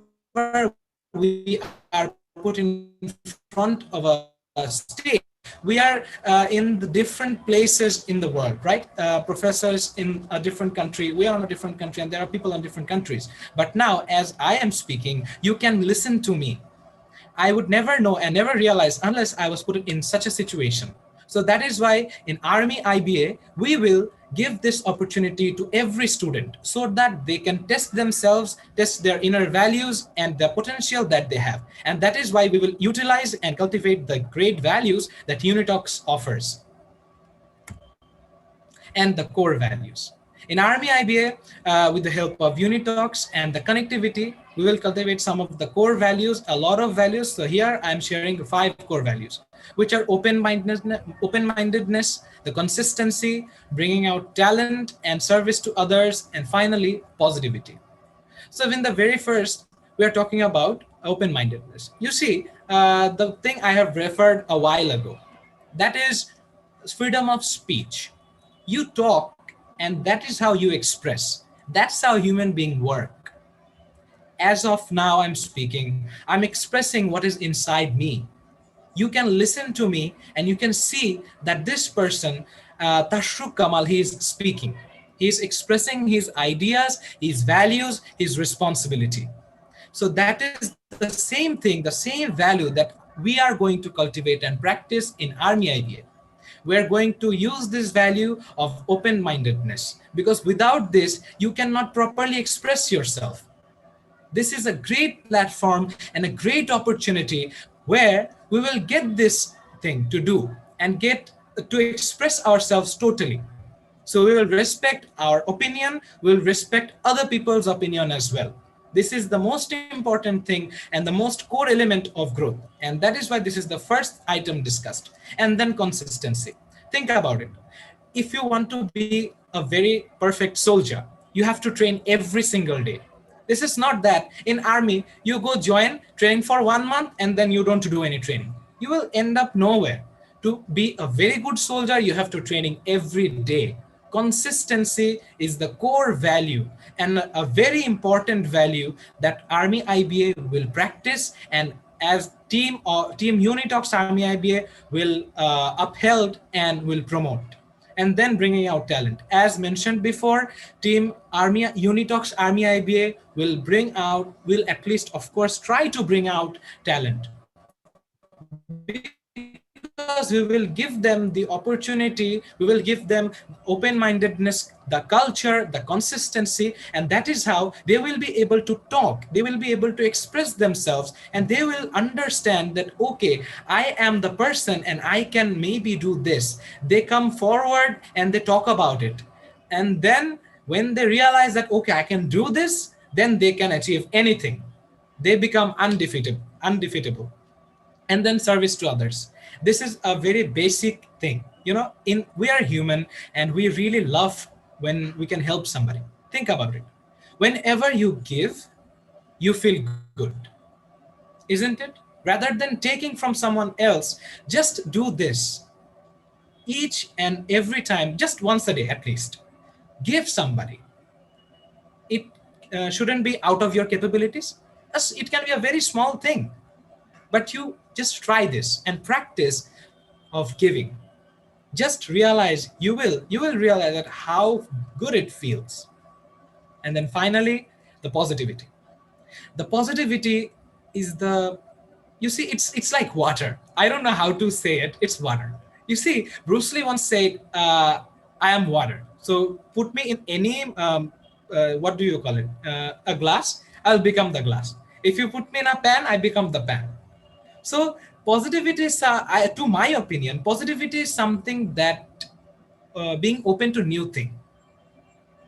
we are put in front of a stage, we are in the different places in the world, right? Professors in a different country, we are in a different country, and there are people in different countries. But now, as I am speaking, you can listen to me. I would never know and never realize unless I was put in such a situation. So that is why in ARMY-IBA, we will give this opportunity to every student so that they can test themselves, test their inner values and the potential that they have. And that is why we will utilize and cultivate the great values that UNITALKS offers. And the core values. In ARMY-IBA, with the help of UNITALKS and the connectivity, we will cultivate some of the core values, a lot of values. So here I'm sharing 5 core values, which are open-mindedness, the consistency, bringing out talent and service to others, and finally, positivity. So in the very first, we are talking about open-mindedness. You see, the thing I have referred a while ago, that is freedom of speech. You talk, and that is how you express. That's how human beings work. As of now, I'm speaking, I'm expressing what is inside me. You can listen to me, and you can see that this person, Tashruk Kamal, he is speaking. He is expressing his ideas, his values, his responsibility. So that is the same thing, the same value that we are going to cultivate and practice in ARMY-IBA. We're going to use this value of open-mindedness, because without this, you cannot properly express yourself. This is a great platform and a great opportunity where we will get this thing to do and get to express ourselves totally. So we will respect our opinion, we'll respect other people's opinion as well. This is the most important thing and the most core element of growth. And that is why this is the first item discussed. And then consistency. Think about it. If you want to be a very perfect soldier, you have to train every single day. This is not that in army, you go join, train for 1 month, and then you don't do any training. You will end up nowhere. To be a very good soldier, you have to training every day. Consistency is the core value and a very important value that ARMY-IBA will practice, and as team UNITALKS ARMY-IBA will upheld and will promote. And then bringing out talent. As mentioned before, team UNITALKS ARMY-IBA will at least, of course, try to bring out talent. Because we will give them the opportunity, we will give them open-mindedness, the culture, the consistency, and that is how they will be able to talk, they will be able to express themselves, and they will understand that, okay, I am the person and I can maybe do this. They come forward and they talk about it. And then when they realize that, okay, I can do this, then they can achieve anything. They become undefeatable. And then service to others. This is a very basic thing. We are human and we really love when we can help somebody. Think about it. Whenever you give, you feel good, isn't it? Rather than taking from someone else, just do this each and every time, just once a day at least. Give somebody. It shouldn't be out of your capabilities. It can be a very small thing. But you just try this and practice of giving, just realize, you will realize that how good it feels. And then finally, the positivity. The positivity is the, you see, it's like water. I don't know how to say it. It's water. You see, Bruce Lee once said, I am water. So put me in any, what do you call it? A glass, I'll become the glass. If you put me in a pan, I become the pan. So positivity is, to my opinion, positivity is something that being open to new thing,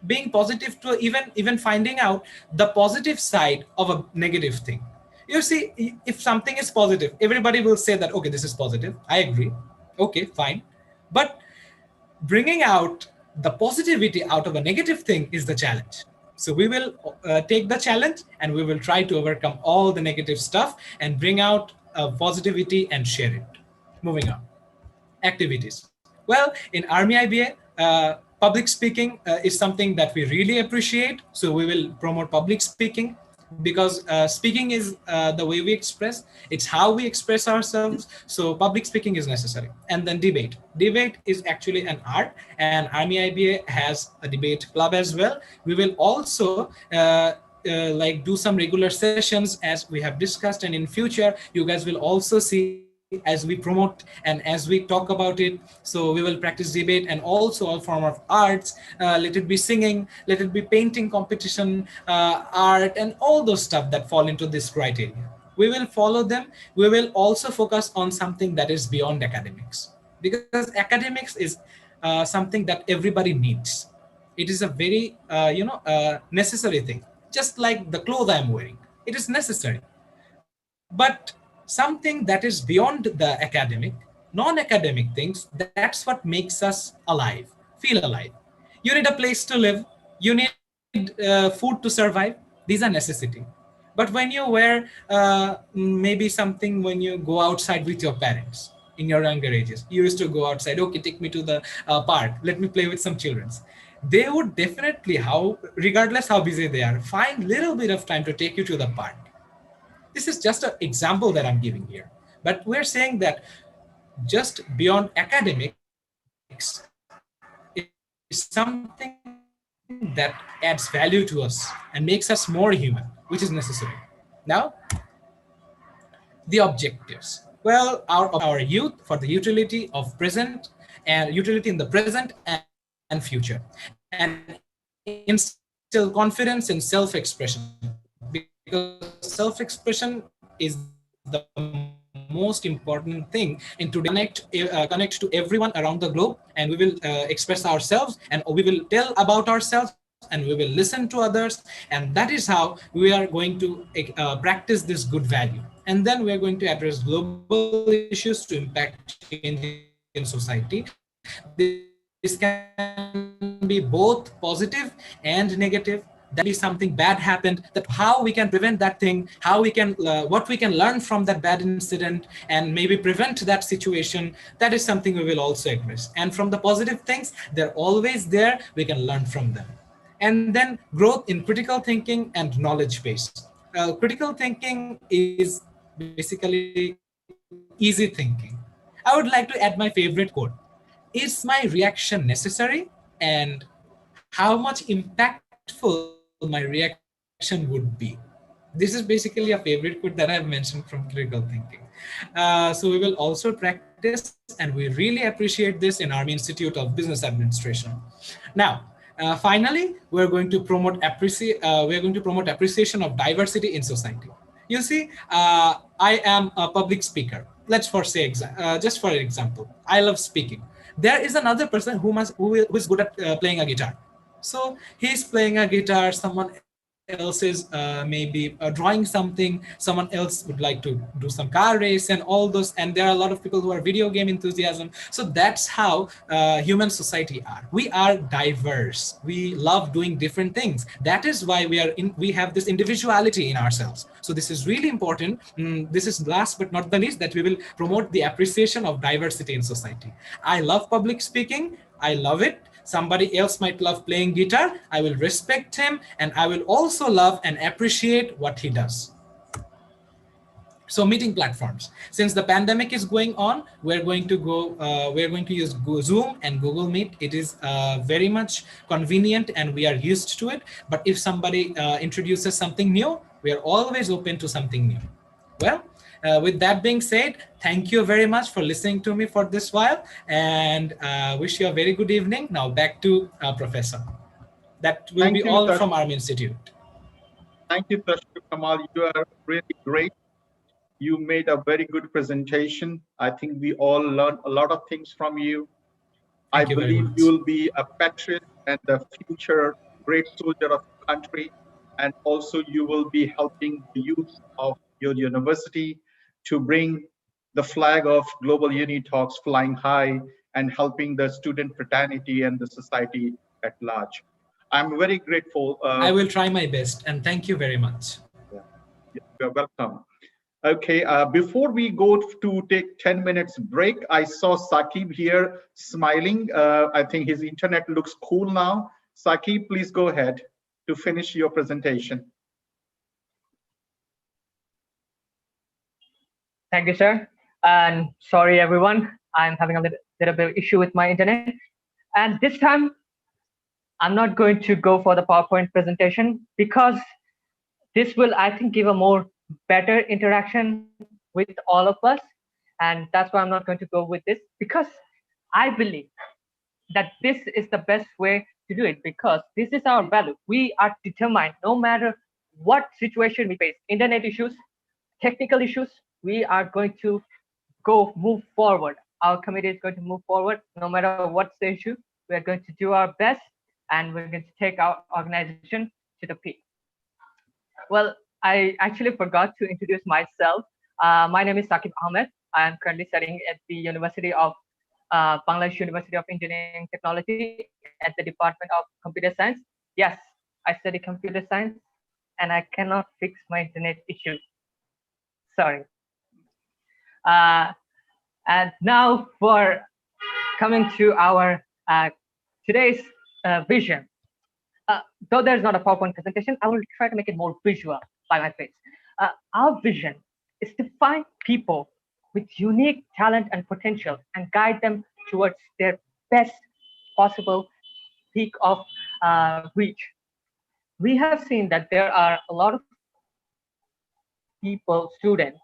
being positive to even finding out the positive side of a negative thing. You see, if something is positive, everybody will say that, okay, this is positive. I agree. Okay, fine. But bringing out the positivity out of a negative thing is the challenge. So we will take the challenge and we will try to overcome all the negative stuff and bring out positivity and share it. Moving on. Activities. Well, in ARMY-IBA, public speaking is something that we really appreciate. So we will promote public speaking, because speaking is the way we express. It's how we express ourselves. So public speaking is necessary. And then debate. Debate is actually an art, and ARMY-IBA has a debate club as well. We will also like do some regular sessions as we have discussed, and in future you guys will also see as we promote and as we talk about it. So we will practice debate and also all form of arts, let it be singing, let it be painting competition, art, and all those stuff that fall into this criteria. We will follow them. We will also focus on something that is beyond academics, because academics is something that everybody needs. It is a very necessary thing, just like the clothes I'm wearing. It is necessary. But something that is beyond the academic, non-academic things, that's what makes us alive, feel alive. You need a place to live. You need food to survive. These are necessity. But when you wear maybe something, when you go outside with your parents in your younger ages, you used to go outside, okay, take me to the park, let me play with some children. They would definitely, regardless how busy they are, find little bit of time to take you to the park. This is just an example that I'm giving here. But we're saying that just beyond academics is something that adds value to us and makes us more human, which is necessary. Now, the objectives. Well, our youth for the utility of present and utility in the present and future, and instill confidence and self-expression, because self-expression is the most important thing in today's generation. We will connect to everyone around the globe, and we will express ourselves, and we will tell about ourselves, and we will listen to others, and that is how we are going to practice this good value. And then we are going to address global issues to impact change in society. This can be both positive and negative. That can be something bad happened, that how we can prevent that thing, how we can what we can learn from that bad incident, and maybe prevent that situation. That is something we will also address. And from the positive things, they're always there, we can learn from them. And then growth in critical thinking and knowledge base. Critical thinking is basically easy thinking. I would like to add my favorite quote. Is my reaction necessary? And how much impactful my reaction would be? This is basically a favorite quote that I have mentioned from critical thinking. So we will also practice, and we really appreciate this in Army Institute of Business Administration. Now, finally, we're going to promote we're going to promote appreciation of diversity in society. You see, I am a public speaker. Let's for say, just for example, I love speaking. There is another person who is good at playing a guitar. So he's playing a guitar. Someone else is maybe drawing something. Someone else would like to do some car race and all those. And there are a lot of people who are video game enthusiasm. So that's how human society are. We are diverse. We love doing different things. That is why we have this individuality in ourselves. So this is really important. This is last but not the least, that we will promote the appreciation of diversity in society. I love public speaking. I love it. Somebody else might love playing guitar. I will respect him, and I will also love and appreciate what he does. So meeting platforms. Since the pandemic is going on, we're going to use Zoom and Google Meet. It is very much convenient and we are used to it. But if somebody introduces something new, we are always open to something new. Well, with that being said, thank you very much for listening to me for this while, and wish you a very good evening. Now back to Professor. That will be Thank you, all from ARMY Institute. Thank you, Tashkir Kamal. You are really great. You made a very good presentation. I think we all learned a lot of things from you. I Thank you very believe much. you will be a patriot and a future great soldier of the country. And also you will be helping the youth of your university to bring the flag of Global Uni Talks flying high and helping the student fraternity and the society at large. I'm very grateful. I will try my best, and thank you very much. You're welcome. Okay, before we go to take 10 minutes break, I saw Saqib here smiling. I think his internet looks cool now. Saqib, please go ahead to finish your presentation. Thank you, sir. And sorry, everyone. I'm having a little bit of issue with my internet. And this time, I'm not going to go for the PowerPoint presentation because this will, I think, give a more better interaction with all of us. And that's why I'm not going to go with this, because I believe that this is the best way to do it, because this is our value. We are determined, no matter what situation we face, internet issues, technical issues, we are going to move forward. Our committee is going to move forward no matter what's the issue. We are going to do our best, and we're going to take our organization to the peak. Well, I actually forgot to introduce myself. My name is Saqib Ahmed. I am currently studying at the University of Bangladesh University of Engineering Technology at the Department of Computer Science. Yes, I study computer science, and I cannot fix my internet issue. Sorry. And now for coming to our today's vision. Though there's not a PowerPoint presentation, I will try to make it more visual by my face. Our vision is to find people with unique talent and potential and guide them towards their best possible peak of reach. We have seen that there are a lot of people, students,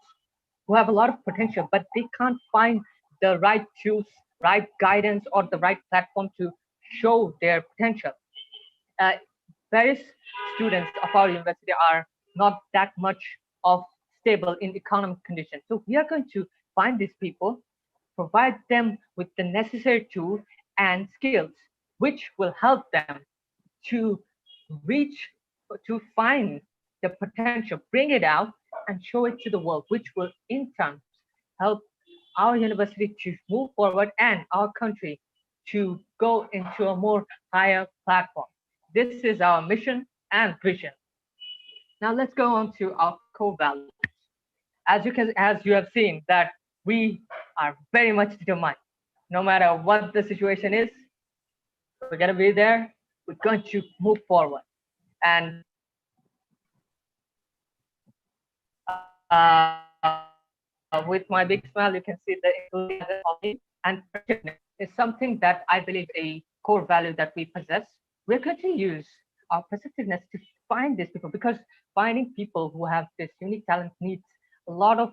who have a lot of potential, but they can't find the right tools, right guidance, or the right platform to show their potential. Various students of our university are not that much of stable in economic conditions. So we are going to find these people, provide them with the necessary tools and skills, which will help them to reach, to find the potential, bring it out, and show it to the world, which will in turn help our university to move forward and our country to go into a more higher platform. This is our mission and vision. Now let's go on to our core values. As you have seen, that we are very much determined. No matter what the situation is, we're gonna be there. We're going to move forward. And with my big smile, you can see the inclusion and is something that I believe a core value that we possess. We're going to use our perceptiveness to find these people, because finding people who have this unique talent needs a lot of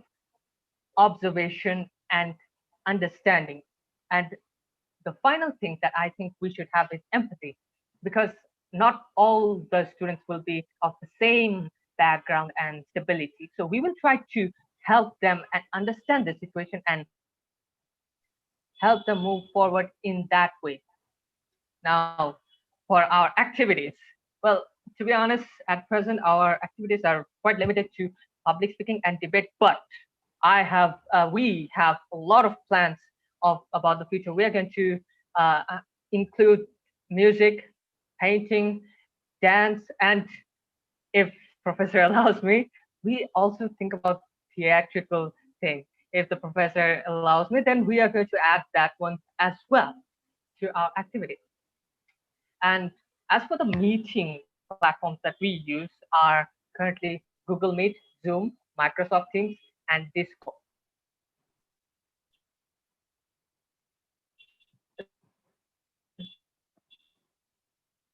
observation and understanding. And the final thing that I think we should have is empathy, because not all the students will be of the same background and stability. So we will try to help them and understand the situation and help them move forward in that way. Now, for our activities, well, to be honest, at present, our activities are quite limited to public speaking and debate, but we have a lot of plans about the future. We are going to include music, painting, dance, and if professor allows me, we also think about theatrical thing. If the professor allows me, then we are going to add that one as well to our activity. And as for the meeting platforms that we use are currently Google Meet, Zoom, Microsoft Teams, and this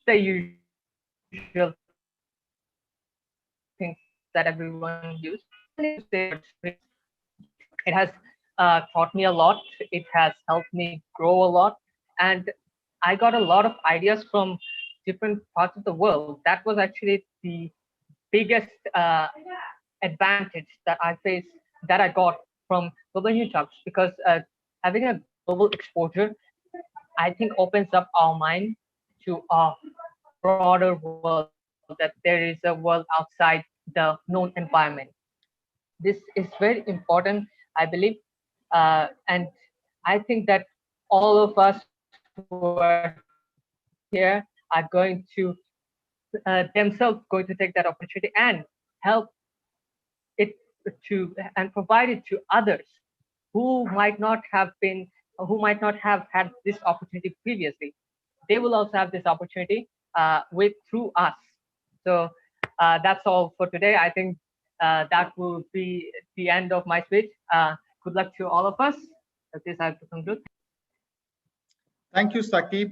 the usual things that everyone uses. It has taught me a lot. It has helped me grow a lot, and I got a lot of ideas from different parts of the world. That was actually the biggest advantage that I faced, that I got from Global UNITALKS, because having a global exposure, I think, opens up our mind to a broader world, that there is a world outside the known environment. This is very important, I believe, and I think that all of us who are here are going to themselves going to take that opportunity and help it to and provide it to others who might not have been, who might not have had this opportunity previously. They will also have this opportunity through us. So that's all for today. I think that will be the end of my speech. Good luck to all of us. With this, I have to conclude. Thank you, Saqib.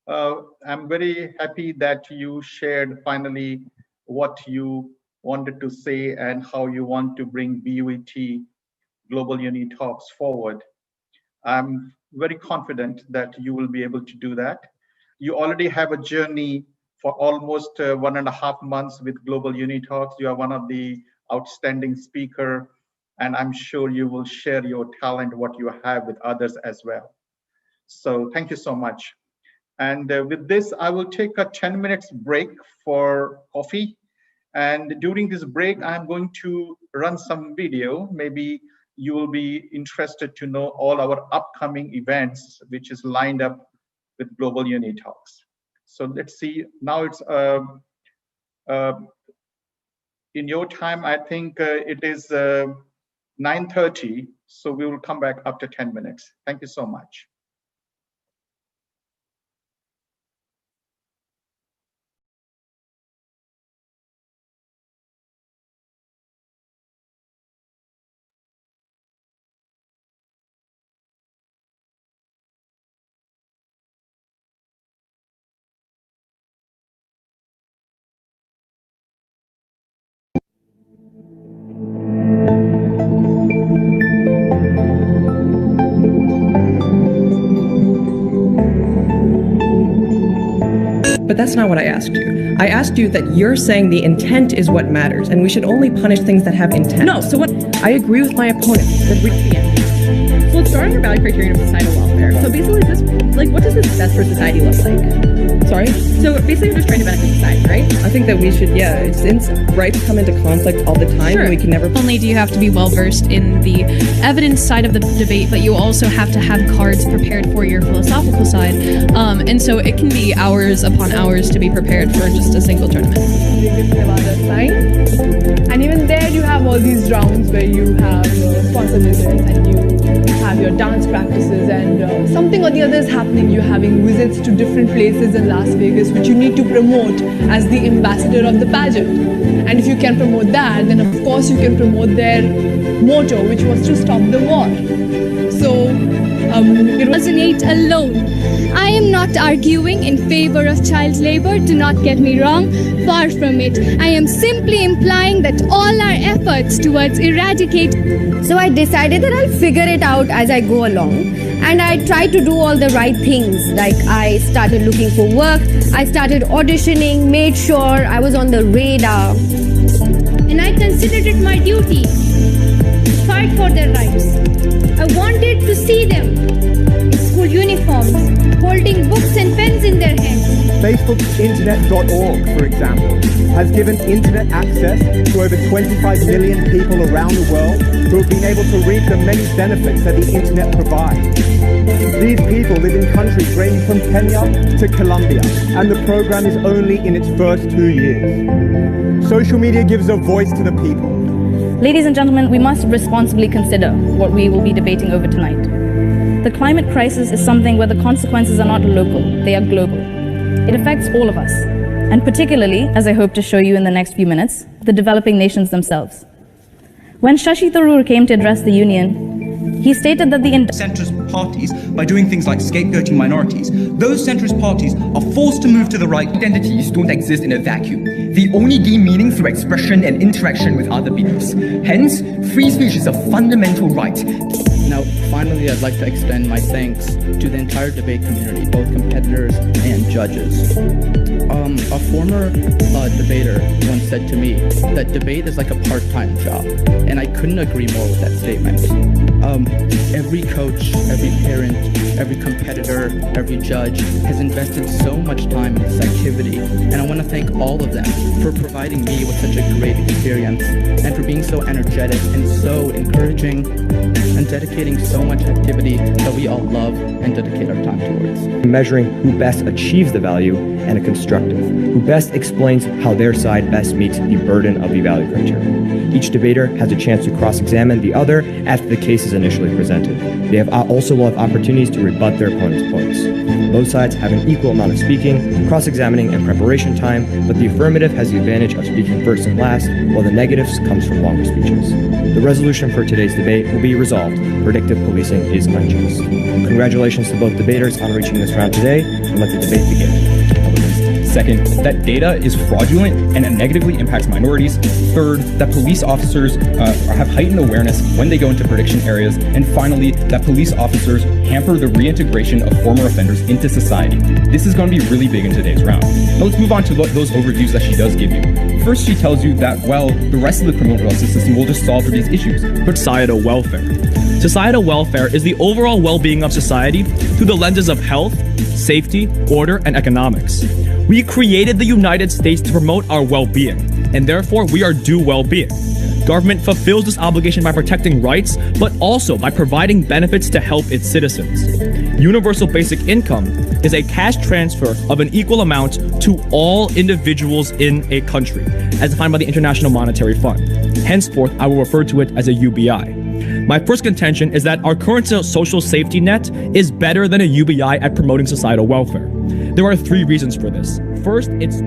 I'm very happy that you shared finally what you wanted to say and how you want to bring BUET Global UNI Talks forward. I'm very confident that you will be able to do that. You already have a journey for almost 1.5 months with Global UNI Talks. You are one of the outstanding speaker, and I'm sure you will share your talent, what you have, with others as well. So thank you so much. And with this, I will take a 10 minutes break for coffee. And during this break, I'm going to run some video. Maybe you will be interested to know all our upcoming events, which is lined up with Global UNI Talks. So let's see, now it's in your time, I think it is 9:30. So we will come back after 10 minutes. Thank you so much. But that's not what I asked you. I asked you that you're saying the intent is what matters, and we should only punish things that have intent. No, so what? I agree with my opponent that we can't. So let's start on your value criterion of societal welfare. So basically, this, like, what does this best for society look like? Sorry? So basically, we're just trying to benefit society, right? I think that we should, yeah, since rights come into conflict all the time, Sure. we can never. Not only do you have to be well versed in the evidence side of the debate, but you also have to have cards prepared for your philosophical side. And so it can be hours upon hours to be prepared for just a single tournament. And even there you have all these rounds where you have your sponsor visits and you have your dance practices, and something or the other is happening. You're having visits to different places in Las Vegas which you need to promote as the ambassador of the pageant. And if you can promote that, then of course you can promote their motto, which was to stop the war. So it resonate alone. I am not arguing in favor of child labor, do not get me wrong, far from it. I am simply implying that all our efforts towards eradicating. So I decided that I'll figure it out as I go along, and I tried to do all the right things. Like I started looking for work, I started auditioning, made sure I was on the radar. And I considered it my duty to fight for their rights. I wanted to see them in school uniforms, holding books and pens in their hands. Facebook's internet.org, for example, has given internet access to over 25 million people around the world who have been able to reap the many benefits that the internet provides. These people live in countries ranging from Kenya to Colombia, and the program is only in its first 2 years. Social media gives a voice to the people. Ladies and gentlemen, we must responsibly consider what we will be debating over tonight. The climate crisis is something where the consequences are not local, they are global. It affects all of us, and particularly, as I hope to show you in the next few minutes, the developing nations themselves. When Shashi Tharoor came to address the union, he stated that the centrist parties by doing things like scapegoating minorities. Those centrist parties are forced to move to the right. Identities don't exist in a vacuum. They only gain meaning through expression and interaction with other beliefs. Hence, free speech is a fundamental right. Now, finally, I'd like to extend my thanks to the entire debate community, both competitors and judges. A former debater once said to me that debate is like a part-time job, and I couldn't agree more with that statement. Every coach, every parent, every competitor, every judge has invested so much time in this activity, and I want to thank all of them for providing me with such a great experience and for being so energetic and so encouraging and dedicating so much activity that we all love and dedicate our time towards. Measuring who best achieves the value and a constructive, who best explains how their side best meets the burden of the value criteria. Each debater has a chance to cross-examine the other after the case is initially presented. They also will have opportunities to rebut their opponent's points. Both sides have an equal amount of speaking, cross-examining, and preparation time, but the affirmative has the advantage of speaking first and last, while the negatives comes from longer speeches. The resolution for today's debate will be resolved. Predictive policing is unjust. Congratulations to both debaters on reaching this round today, and let the debate begin. Second, that data is fraudulent and it negatively impacts minorities. Third, that police officers have heightened awareness when they go into prediction areas. And finally, that police officers hamper the reintegration of former offenders into society. This is going to be really big in today's round. Now let's move on to those overviews that she does give you. First, she tells you that, well, the rest of the criminal justice system will just solve for these issues. Societal welfare. Societal welfare is the overall well-being of society through the lenses of health, safety, order, and economics. We created the United States to promote our well-being, and therefore we are due well-being. Government fulfills this obligation by protecting rights, but also by providing benefits to help its citizens. Universal basic income is a cash transfer of an equal amount to all individuals in a country, as defined by the International Monetary Fund. Henceforth, I will refer to it as a UBI. My first contention is that our current social safety net is better than a UBI at promoting societal welfare. There are 3 reasons for this. First, it's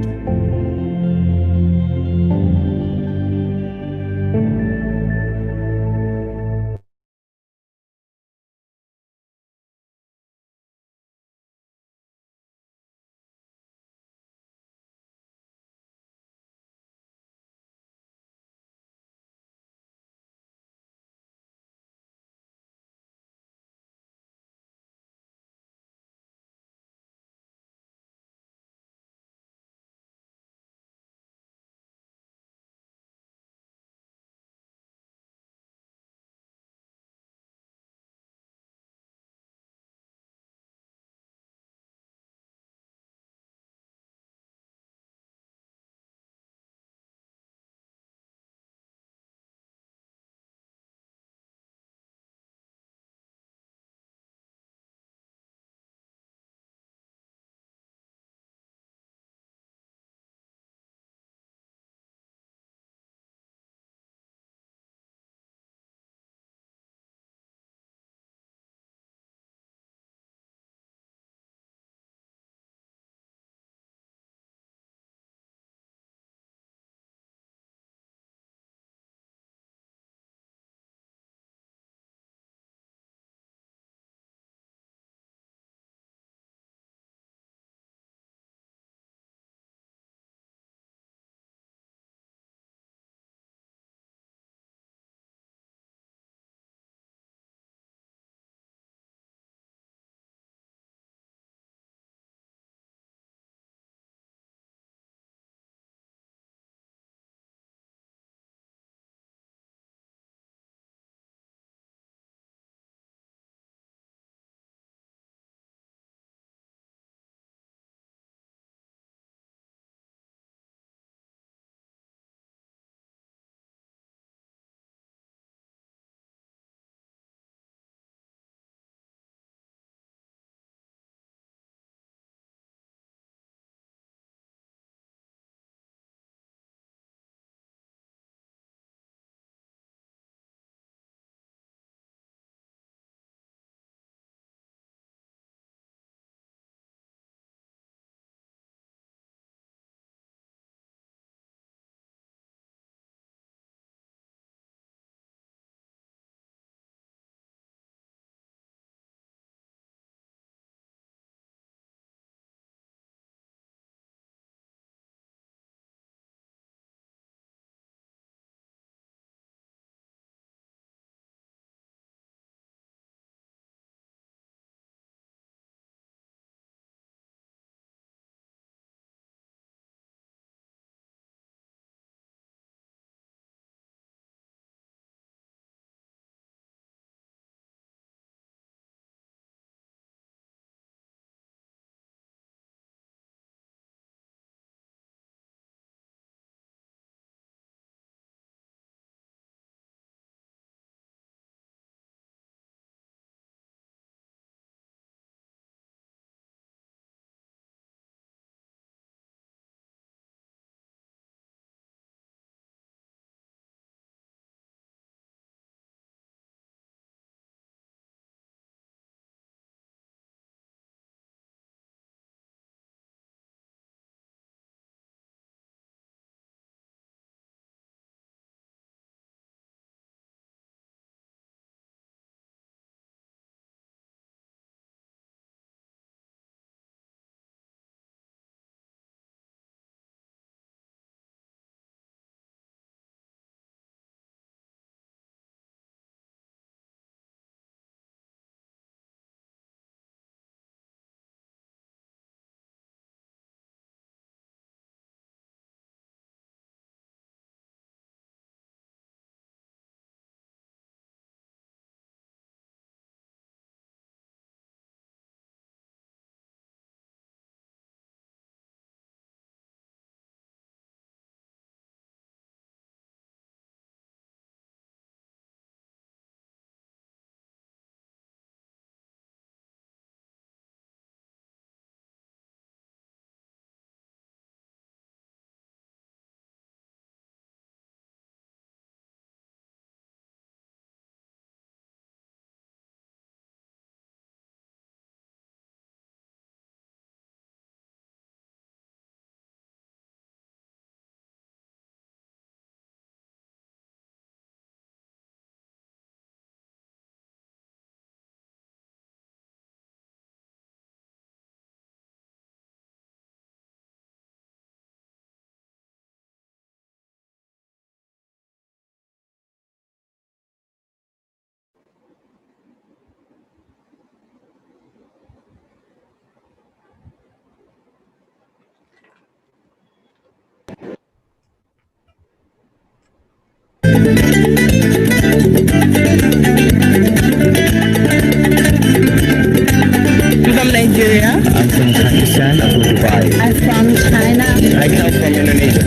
From Nigeria. I'm from Pakistan. I'm from Dubai. I'm from China. I come from Indonesia.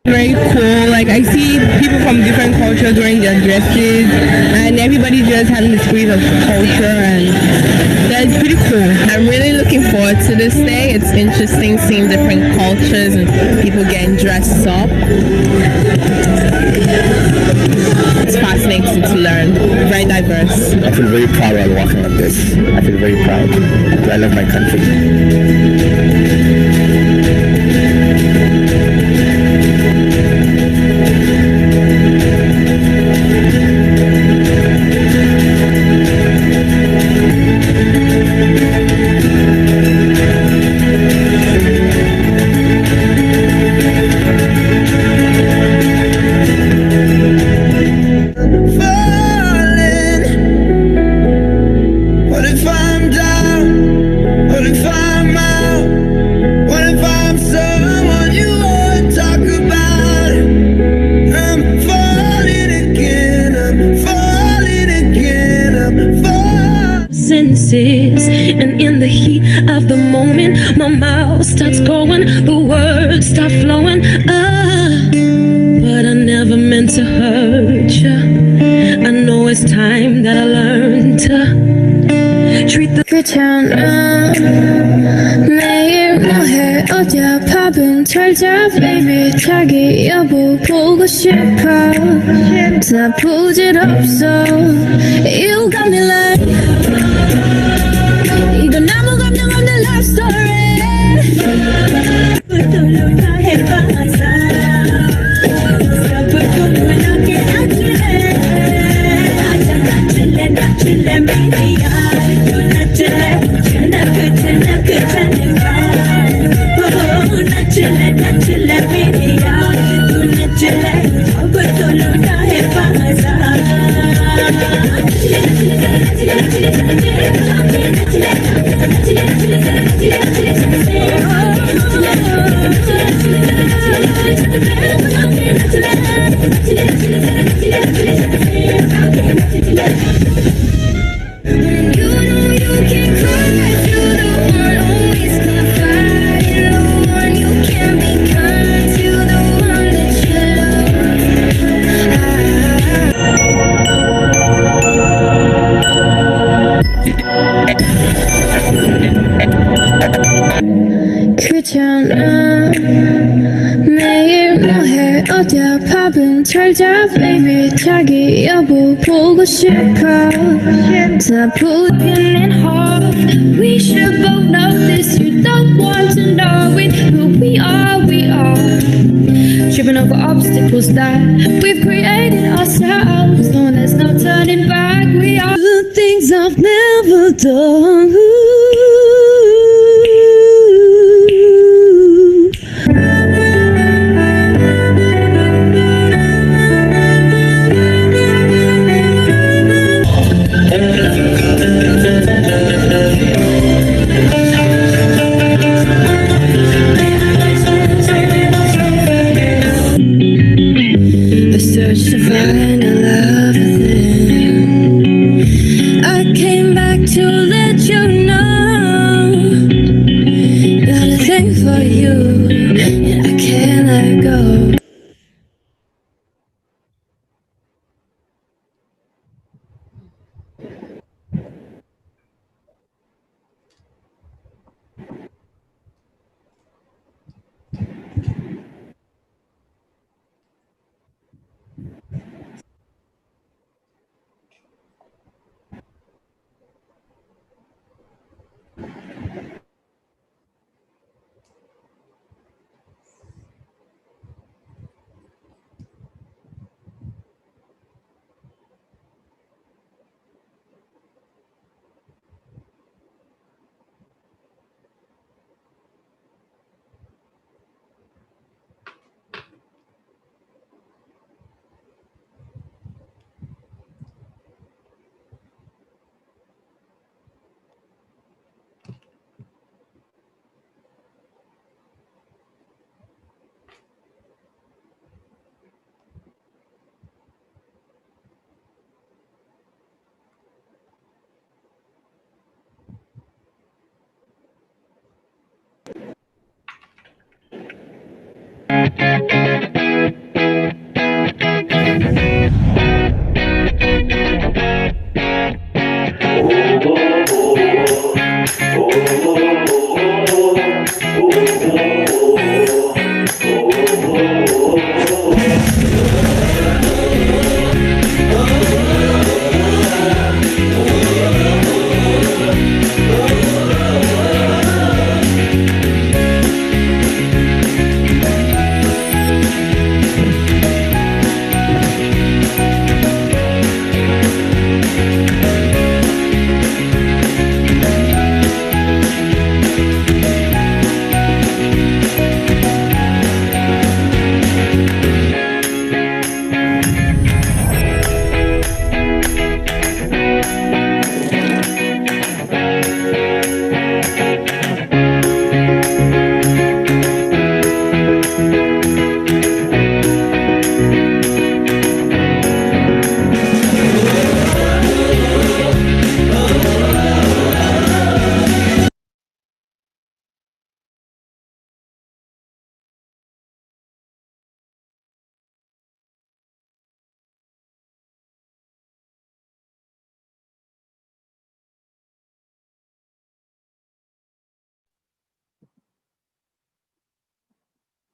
Very cool. Like I see people from different cultures wearing their dresses, and everybody just having the spirit of culture, and that's pretty cool. I'm really looking forward to this day. It's interesting seeing different cultures and people getting dressed up. It's fascinating to learn. Very diverse. I feel very proud while walking like this. I feel very proud. I love my country. What if I'm down? What if I'm out? What if I'm someone you won't talk about? I'm falling again, I'm falling again, I'm falling. Senses, and in the heat of the moment, my mouth starts going, the words start flowing. But I never meant to hurt you. I know it's time that I learn to treat the 그렇잖아 매일 뭐해 어젯밤은 잘자 baby 자기 여보 보고 싶어 다 부질없어 You got me like 이건 아무 감정 없는 love story 그렇잖아 매일 뭐해 어젯밤은 잘자 baby 자기 여보 보고 싶어 다 broken in half We should both know this You don't want to know it But we are tripping over obstacles that we've created ourselves No, there's no turning back We are the things I've never done The search to find a love within I came back to let you know Got a thing for you And I can't let go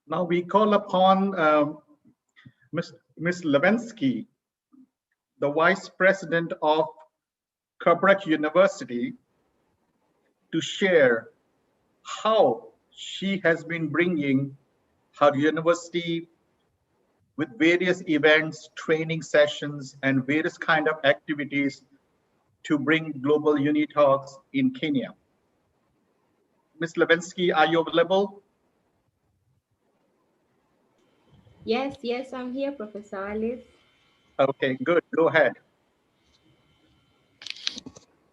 Now we call upon Ms. Levensky, the Vice President of Kabrak University, to share how she has been bringing her university with various events, training sessions, and various kind of activities to bring global UNITALKS in Kenya. Ms. Levensky, are you available? Yes, I'm here, Professor Alice. Okay, good. Go ahead.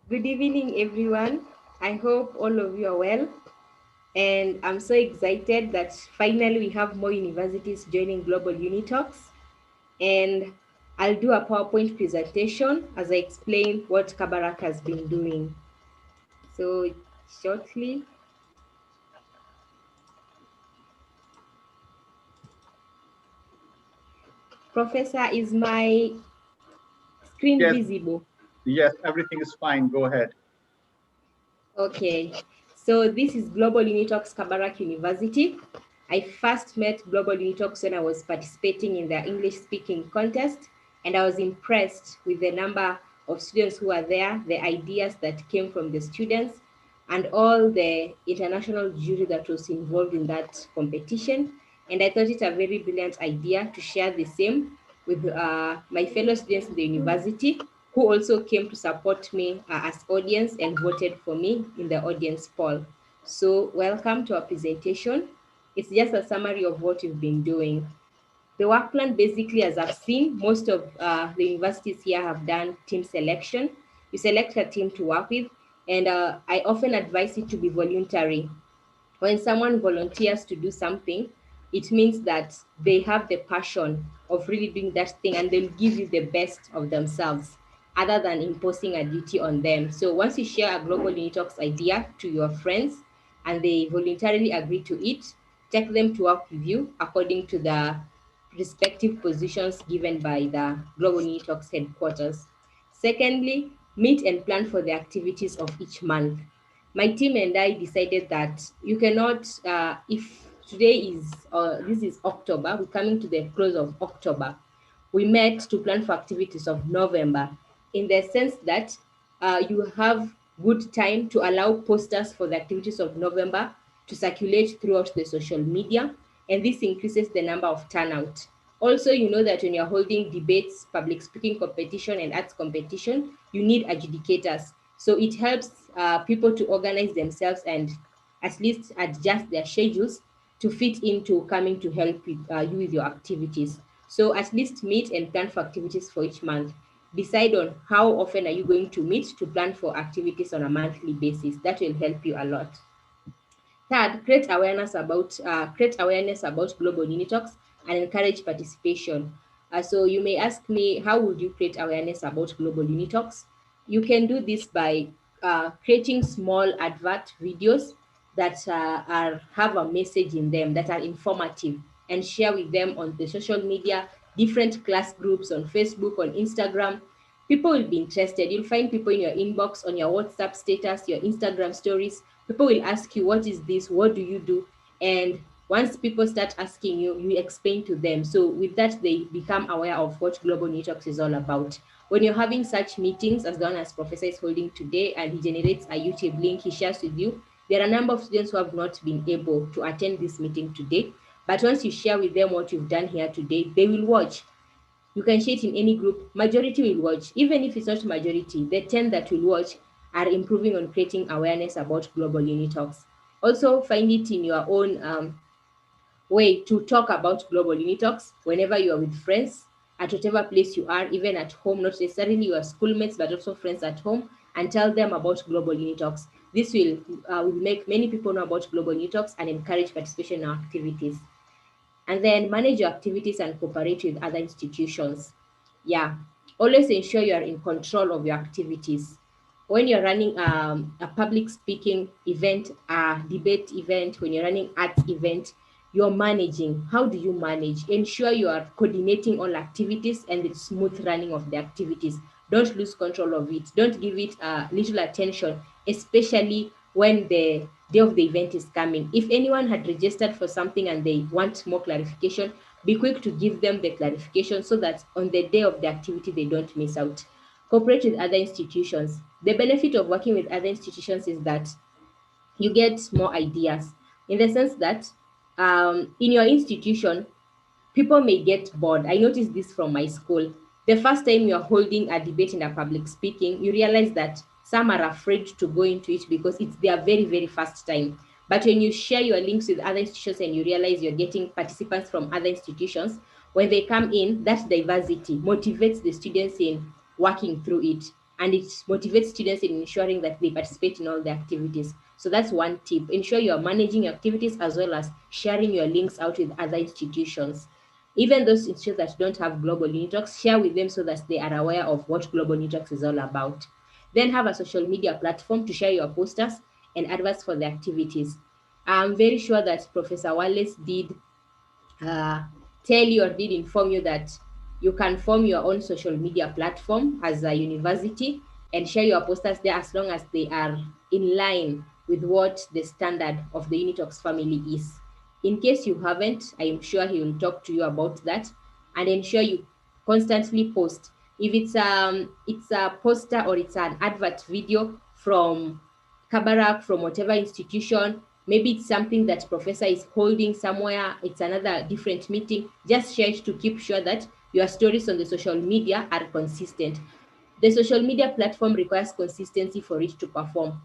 Good evening, everyone. I hope all of you are well. And I'm so excited that finally we have more universities joining Global UniTalks. And I'll do a PowerPoint presentation as I explain what Kabarak has been doing. So shortly. Professor, is my screen visible? Yes, everything is fine. Go ahead. Okay, so this is Global UniTalks Kabarak University. I first met Global UniTalks when I was participating in the English speaking contest, and I was impressed with the number of students who were there, the ideas that came from the students, and all the international jury that was involved in that competition. And I thought it a very brilliant idea to share the same with my fellow students in the university, who also came to support me as audience and voted for me in the audience poll. So welcome to our presentation. It's just a summary of what we've been doing. The work plan, basically, as I've seen, most of the universities here have done team selection. You select a team to work with, and I often advise it to be voluntary. When someone volunteers to do something, it means that they have the passion of really doing that thing, and they'll give you the best of themselves other than imposing a duty on them. So once you share a Global UniTalks idea to your friends and they voluntarily agree to it, take them to work with you according to the respective positions given by the Global UniTalks headquarters. Secondly, meet and plan for the activities of each month. My team and I decided that you cannot, if today is, this is October, we're coming to the close of October. We met to plan for activities of November, in the sense that you have good time to allow posters for the activities of November to circulate throughout the social media, and this increases the number of turnout. Also, you know that when you're holding debates, public speaking competition, and arts competition, you need adjudicators. So it helps people to organize themselves and at least adjust their schedules to fit into coming to help with, you with your activities. So at least meet and plan for activities for each month. Decide on how often are you going to meet to plan for activities on a monthly basis. That will help you a lot. Third, create awareness about Global UniTalks and encourage participation. So you may ask me, how would you create awareness about Global UniTalks? You can do this by creating small advert videos that have a message in them, that are informative and share with them on the social media, different class groups on Facebook, on Instagram. People will be interested. You'll find people in your inbox, on your WhatsApp status, your Instagram stories. People will ask you, what is this? What do you do? And once people start asking you, you explain to them. So with that, they become aware of what Global UNITALKS is all about. When you're having such meetings, as the one as Professor is holding today, and he generates a YouTube link he shares with you, there are a number of students who have not been able to attend this meeting today. But once you share with them what you've done here today, they will watch. You can share it in any group. Majority will watch. Even if it's not majority, the 10 that will watch are improving on creating awareness about Global UNITALKS. Also, find it in your own way to talk about Global UNITALKS whenever you are with friends, at whatever place you are, even at home, not necessarily your schoolmates, but also friends at home, and tell them about Global UNITALKS. This will make many people know about Global UNITALKS and encourage participation in our activities. And then manage your activities and cooperate with other institutions. Yeah, always ensure you are in control of your activities. When you're running a public speaking event, a debate event, when you're running arts event, you're managing. How do you manage? Ensure you are coordinating all activities and the smooth running of the activities. Don't lose control of it. Don't give it little attention, especially when the day of the event is coming. If anyone had registered for something and they want more clarification, be quick to give them the clarification so that on the day of the activity, they don't miss out. Cooperate with other institutions. The benefit of working with other institutions is that you get more ideas, in the sense that in your institution, people may get bored. I noticed this from my school. The first time you're holding a debate in a public speaking, you realize that some are afraid to go into it because it's their very, very first time. But when you share your links with other institutions and you realize you're getting participants from other institutions, when they come in, that diversity motivates the students in working through it. And it motivates students in ensuring that they participate in all the activities. So that's one tip. Ensure you're managing your activities as well as sharing your links out with other institutions. Even those institutions that don't have Global UNITALKS, share with them so that they are aware of what Global UNITALKS is all about. Then have a social media platform to share your posters and adverts for the activities. I'm very sure that Professor Wallace did tell you or did inform you that you can form your own social media platform as a university and share your posters there as long as they are in line with what the standard of the UNITALKS family is. In case you haven't, I am sure he will talk to you about that, and ensure you constantly post. If it's a poster or it's an advert video from Kabarak, from whatever institution, maybe it's something that professor is holding somewhere, it's another different meeting, just share it to keep sure that your stories on the social media are consistent. The social media platform requires consistency for it to perform.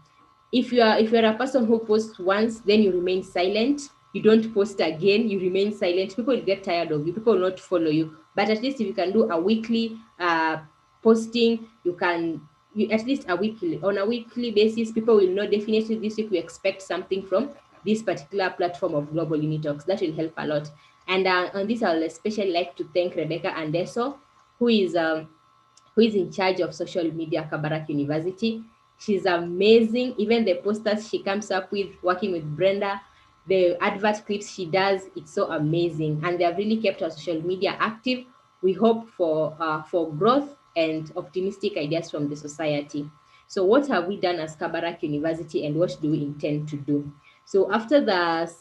If you're a person who posts once, then you remain silent, you don't post again, you remain silent, people will get tired of you, people will not follow you. But at least if you can do a weekly posting, at least on a weekly basis, people will know definitely this week we expect something from this particular platform of Global UNITALKS. That will help a lot. And on this, I'll especially like to thank Rebecca Andeso, who is in charge of social media, Kabarak University. She's amazing. Even the posters she comes up with, working with Brenda, the advert clips she does, it's so amazing. And they have really kept our social media active. We hope for growth and optimistic ideas from the society. So what have we done as Kabarak University and what do we intend to do? So after the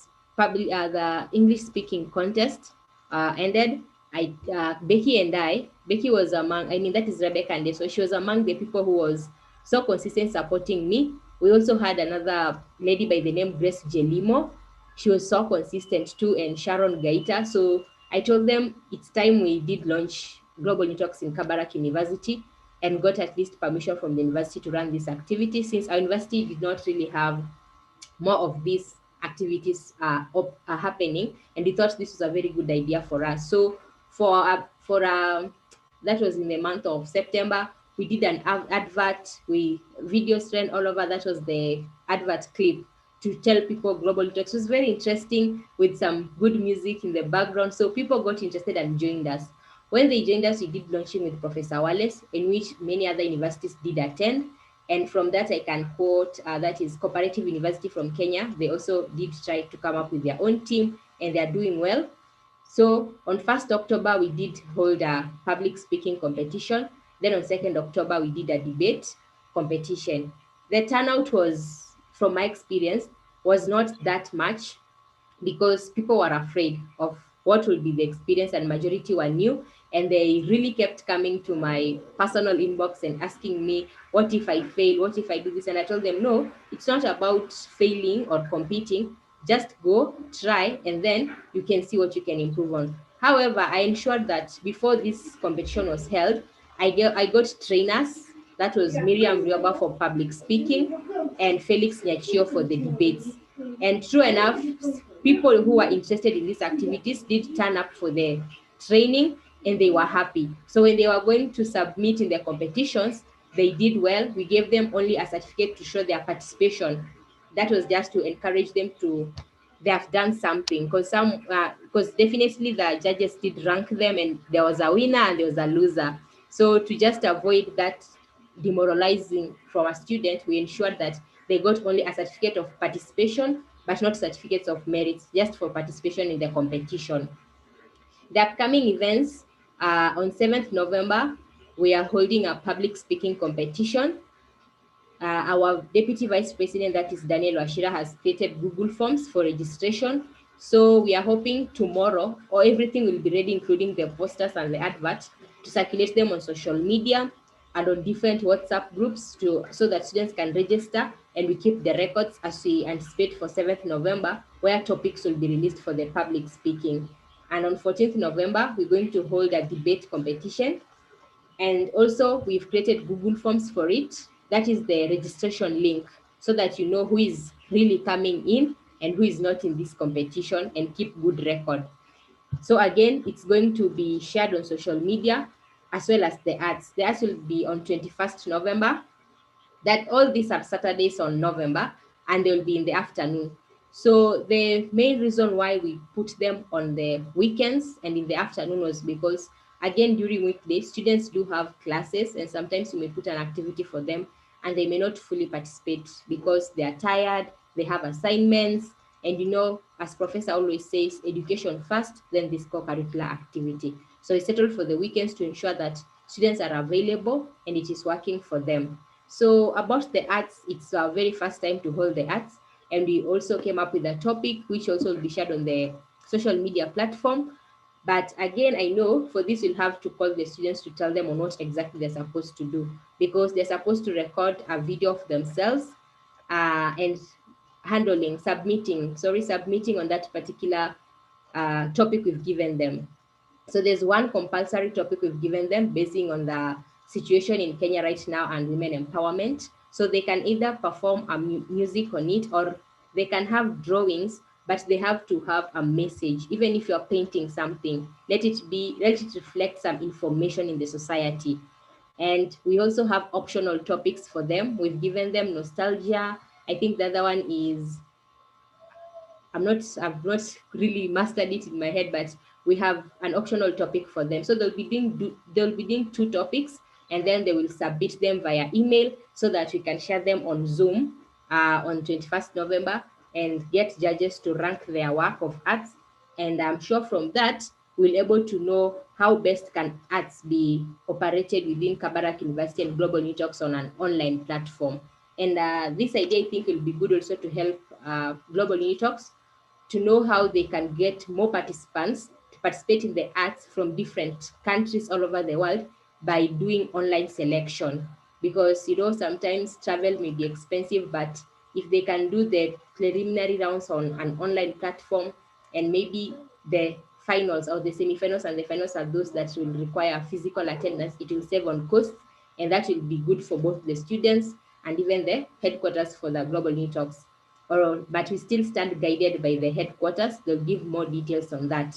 English speaking contest ended, Becky was among, that is Rebecca, and so she was among the people who was so consistent supporting me. We also had another lady by the name Grace Jelimo. She was so consistent too, and Sharon Gaita. So I told them it's time we did launch Global UNITALKS in Kabarak University and got at least permission from the university to run this activity, since our university did not really have more of these activities are happening, and we thought this was a very good idea for us. So that was in the month of September, we did an advert, we video trend all over. That was the advert clip to tell people Global UNITALKS. It was very interesting with some good music in the background, so people got interested and joined us. When they joined us, we did launching with Professor Wallace, in which many other universities did attend. And from that, I can quote, that is Cooperative University from Kenya. They also did try to come up with their own team, and they're doing well. So on 1st October, we did hold a public speaking competition. Then on 2nd October, we did a debate competition. The turnout was, from my experience, was not that much because people were afraid of what will be the experience, and majority were new, and they really kept coming to my personal inbox and asking me, what if I fail, what if I do this? And I told them, no, it's not about failing or competing. Just go try, and then you can see what you can improve on. However, I ensured that before this competition was held, I got trainers. That was Miriam Rioba for public speaking and Felix Nyachio for the debates. And true enough, people who were interested in these activities did turn up for the training, and they were happy. So when they were going to submit in the competitions, they did well. We gave them only a certificate to show their participation. That was just to encourage them to, they have done something, because definitely the judges did rank them, and there was a winner and there was a loser. So to just avoid that demoralizing from a student, we ensured that they got only a certificate of participation, but not certificates of merit, just for participation in the competition. The upcoming events, on 7th November, we are holding a public speaking competition. Our Deputy Vice President, that is Daniel Washira, has created Google Forms for registration. So we are hoping tomorrow, or everything will be ready, including the posters and the advert, to circulate them on social media and on different WhatsApp groups so that students can register, and we keep the records as we anticipate for 7th November, where topics will be released for the public speaking. And on 14th November, we're going to hold a debate competition. And also we've created Google Forms for it. That is the registration link, so that you know who is really coming in and who is not in this competition, and keep good record. So again, it's going to be shared on social media, as well as the ads. The ads will be on 21st November. That all these are Saturdays on November, and they will be in the afternoon. So the main reason why we put them on the weekends and in the afternoon was because, again, during weekdays, students do have classes, and sometimes you may put an activity for them and they may not fully participate because they are tired, they have assignments, and as Professor always says, education first, then this co-curricular activity. So we settled for the weekends to ensure that students are available and it is working for them. So about the arts, it's our very first time to hold the arts, and we also came up with a topic which also will be shared on the social media platform. But again, I know for this, you'll have to call the students to tell them on what exactly they're supposed to do, because they're supposed to record a video of themselves and submitting on that particular topic we've given them. So there's one compulsory topic we've given them basing on the situation in Kenya right now and women empowerment. So they can either perform a music on it, or they can have drawings, but they have to have a message. Even if you're painting something, let it reflect some information in the society. And we also have optional topics for them. We've given them nostalgia. I think the other one is, I've not really mastered it in my head, but we have an optional topic for them. So they'll be doing 2 topics, and then they will submit them via email so that we can share them on Zoom on 21st November and get judges to rank their work of arts. And I'm sure from that, we'll be able to know how best can arts be operated within Kabarak University and Global UNITALKS on an online platform. And this idea, I think, will be good also to help Global UNITALKS to know how they can get more participants to participate in the arts from different countries all over the world by doing online selection. Because, sometimes travel may be expensive, but if they can do the preliminary rounds on an online platform, and maybe the finals or the semifinals and the finals are those that will require physical attendance, it will save on costs, and that will be good for both the students and even the headquarters for the Global UNITALKS. But we still stand guided by the headquarters. They'll give more details on that.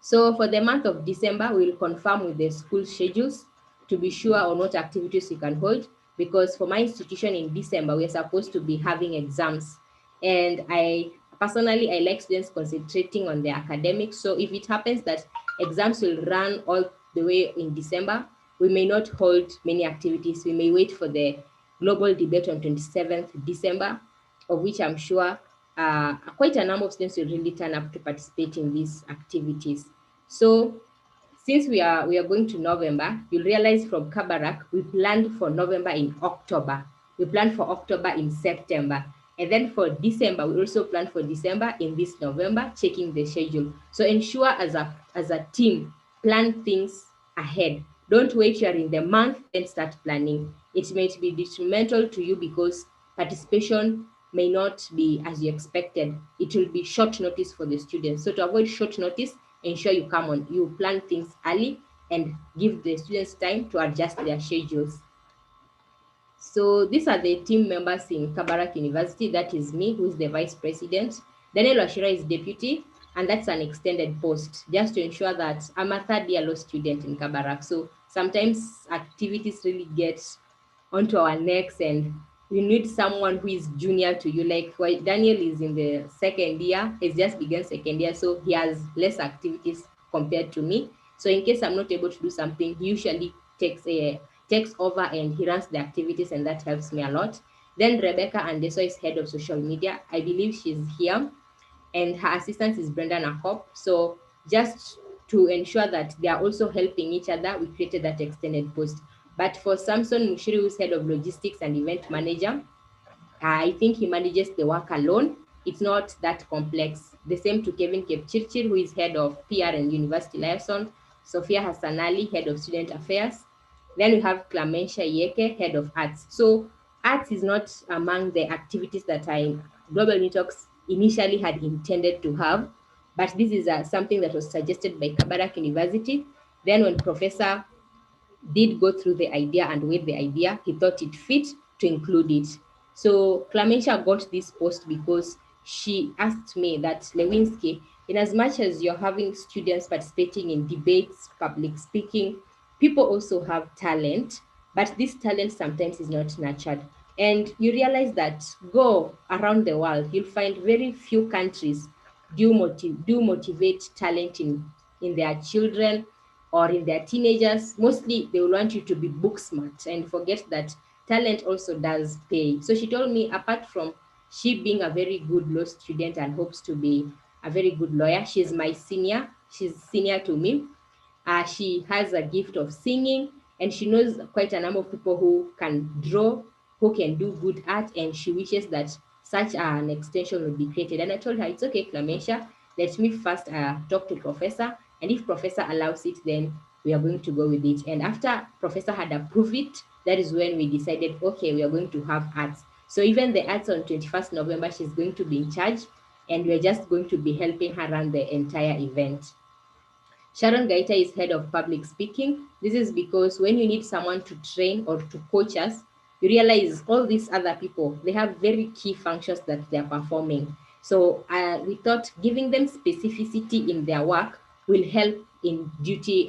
So for the month of December, we'll confirm with the school schedules to be sure on what activities we can hold, because for my institution in December, we're supposed to be having exams. And I like students concentrating on their academics. So if it happens that exams will run all the way in December, we may not hold many activities. We may wait for the global debate on 27th December, of which I'm sure quite a number of students will really turn up to participate in these activities. So since we are going to November, you'll realize from Kabarak, we planned for November in October. We planned for October in September. And then for December, we also plan for December in this November, checking the schedule. So ensure as a team, plan things ahead. Don't wait you're in the month and start planning. It may be detrimental to you because participation may not be as you expected. It will be short notice for the students. So to avoid short notice, ensure you plan things early and give the students time to adjust their schedules. So these are the team members in Kabarak University. That is me, who is the vice president. Daniel Washira is deputy, and that's an extended post, just to ensure that I'm a third year law student in Kabarak. So sometimes activities really get onto our necks, and we need someone who is junior to you. Like Daniel is in the second year, he's just begun second year, so he has less activities compared to me. So in case I'm not able to do something, he usually takes over and he runs the activities, and that helps me a lot. Then Rebecca Andeso is head of social media. I believe she's here, and her assistant is Brenda Nakop. So just to ensure that they are also helping each other, we created that extended post. But for Samson Mushiri, who's head of logistics and event manager, I think he manages the work alone. It's not that complex. The same to Kevin Kepchirchir, who is head of PR and university liaison, Sophia Hassanali, head of student affairs. Then we have Clementia Yeke, head of arts. So arts is not among the activities that Global UNITALKS initially had intended to have, but this is something that was suggested by Kabarak University. Then when Professor did go through the idea and with the idea, he thought it fit to include it. So Clementia got this post because she asked me that, Lewinsky, in as much as you're having students participating in debates, public speaking, people also have talent, but this talent sometimes is not nurtured. And you realize that go around the world, you'll find very few countries do motivate talent in their children or in their teenagers. Mostly they will want you to be book smart and forget that talent also does pay. So she told me, apart from she being a very good law student and hopes to be a very good lawyer, she's my senior. She's senior to me. She has a gift of singing, and she knows quite a number of people who can draw, who can do good art, and she wishes that such an extension would be created. And I told her, it's okay, Clementia, let me first talk to Professor, and if Professor allows it, then we are going to go with it. And after Professor had approved it, that is when we decided, okay, we are going to have arts. So even the arts on 21st November, she's going to be in charge, and we're just going to be helping her run the entire event. Sharon Gaita is head of public speaking. This is because when you need someone to train or to coach us, you realize all these other people, they have very key functions that they're performing. So we thought giving them specificity in their work will help in duty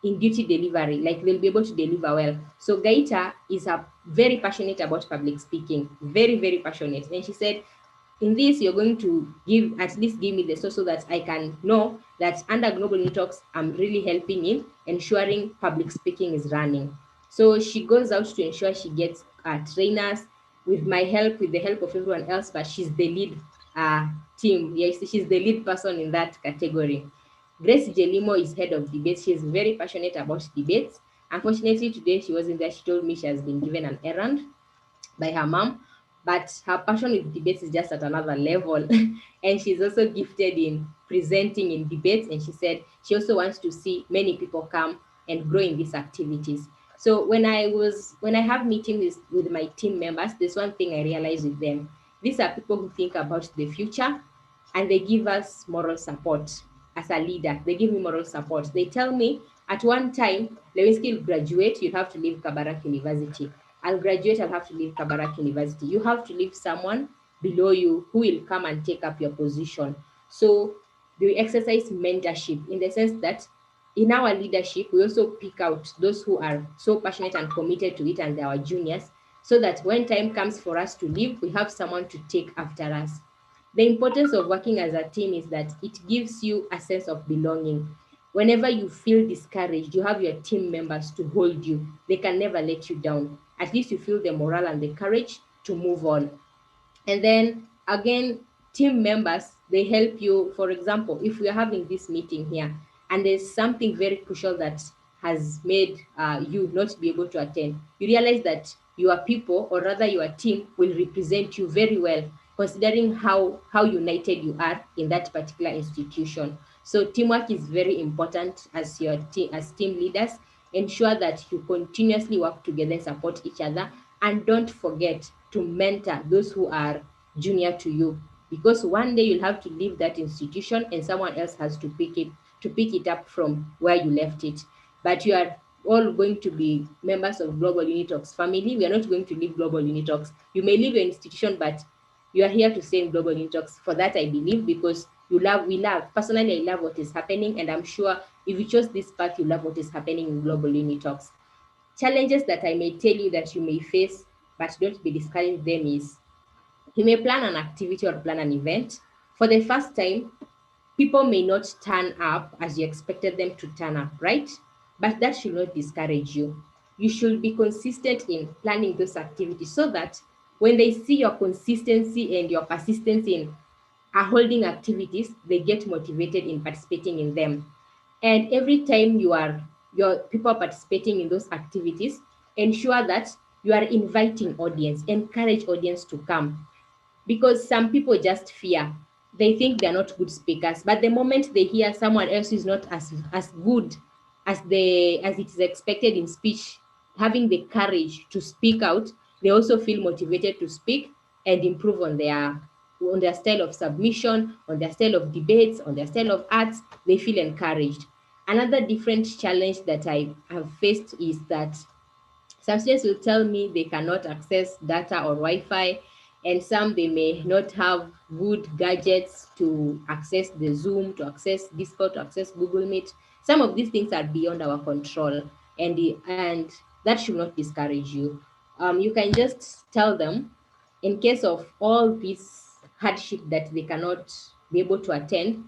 delivery, like they'll be able to deliver well. So Gaita is very passionate about public speaking, very, very passionate. And she said, in this, you're going to at least give me the source so that I can know that under Global UNITALKS, I'm really helping in ensuring public speaking is running. So she goes out to ensure she gets trainers with my help, with the help of everyone else, but she's the lead team. Yes, she's the lead person in that category. Grace Jelimo is head of debates. She's very passionate about debates. Unfortunately, today she wasn't there. She told me she has been given an errand by her mom, but her passion with debates is just at another level. And she's also gifted in presenting in debates. And she said she also wants to see many people come and grow in these activities. So when I have meetings with my team members, there's one thing I realize with them. These are people who think about the future, and they give us moral support. As a leader, they give me moral support. They tell me, at one time, Lewinsky will graduate, you'll have to leave Kabarak University. I'll graduate, I'll have to leave Kabarak University. You have to leave someone below you who will come and take up your position. So we exercise mentorship in the sense that in our leadership, we also pick out those who are so passionate and committed to it and our juniors, so that when time comes for us to leave, we have someone to take after us. The importance of working as a team is that it gives you a sense of belonging. Whenever you feel discouraged, you have your team members to hold you. They can never let you down. At least you feel the morale and the courage to move on. And then again, team members, they help you. For example, if we are having this meeting here and there's something very crucial that has made you not be able to attend, you realize that your people, or rather your team, will represent you very well, considering how united you are in that particular institution. So teamwork is very important as your team, as team leaders. Ensure that you continuously work together and support each other, and don't forget to mentor those who are junior to you, because one day you'll have to leave that institution and someone else has to pick it up from where you left it. But you are all going to be members of Global UNITALKS family. We are not going to leave Global UNITALKS. You may leave your institution, but you are here to stay in Global UNITALKS. For that, I believe, because we love. Personally, I love what is happening, and I'm sure if you chose this path, you love what is happening in Global UNITALKS. Challenges that I may tell you that you may face, but don't be discouraged them, is you may plan an activity or plan an event. For the first time, people may not turn up as you expected them to turn up, right? But that should not discourage you. You should be consistent in planning those activities so that when they see your consistency and your persistence in holding activities, they get motivated in participating in them. And every time your people participating in those activities, ensure that you are inviting audience, encourage audience to come, because some people just fear. They think they're not good speakers, but the moment they hear someone else is not as good as it is expected in speech, having the courage to speak out, they also feel motivated to speak and improve on their style of submission, on their style of debates, on their style of arts. They feel encouraged. Another different challenge that I have faced is that some students will tell me they cannot access data or Wi-Fi, and some they may not have good gadgets to access the Zoom, to access Discord, to access Google Meet. Some of these things are beyond our control, and that should not discourage you. You can just tell them, in case of all this hardship that they cannot be able to attend,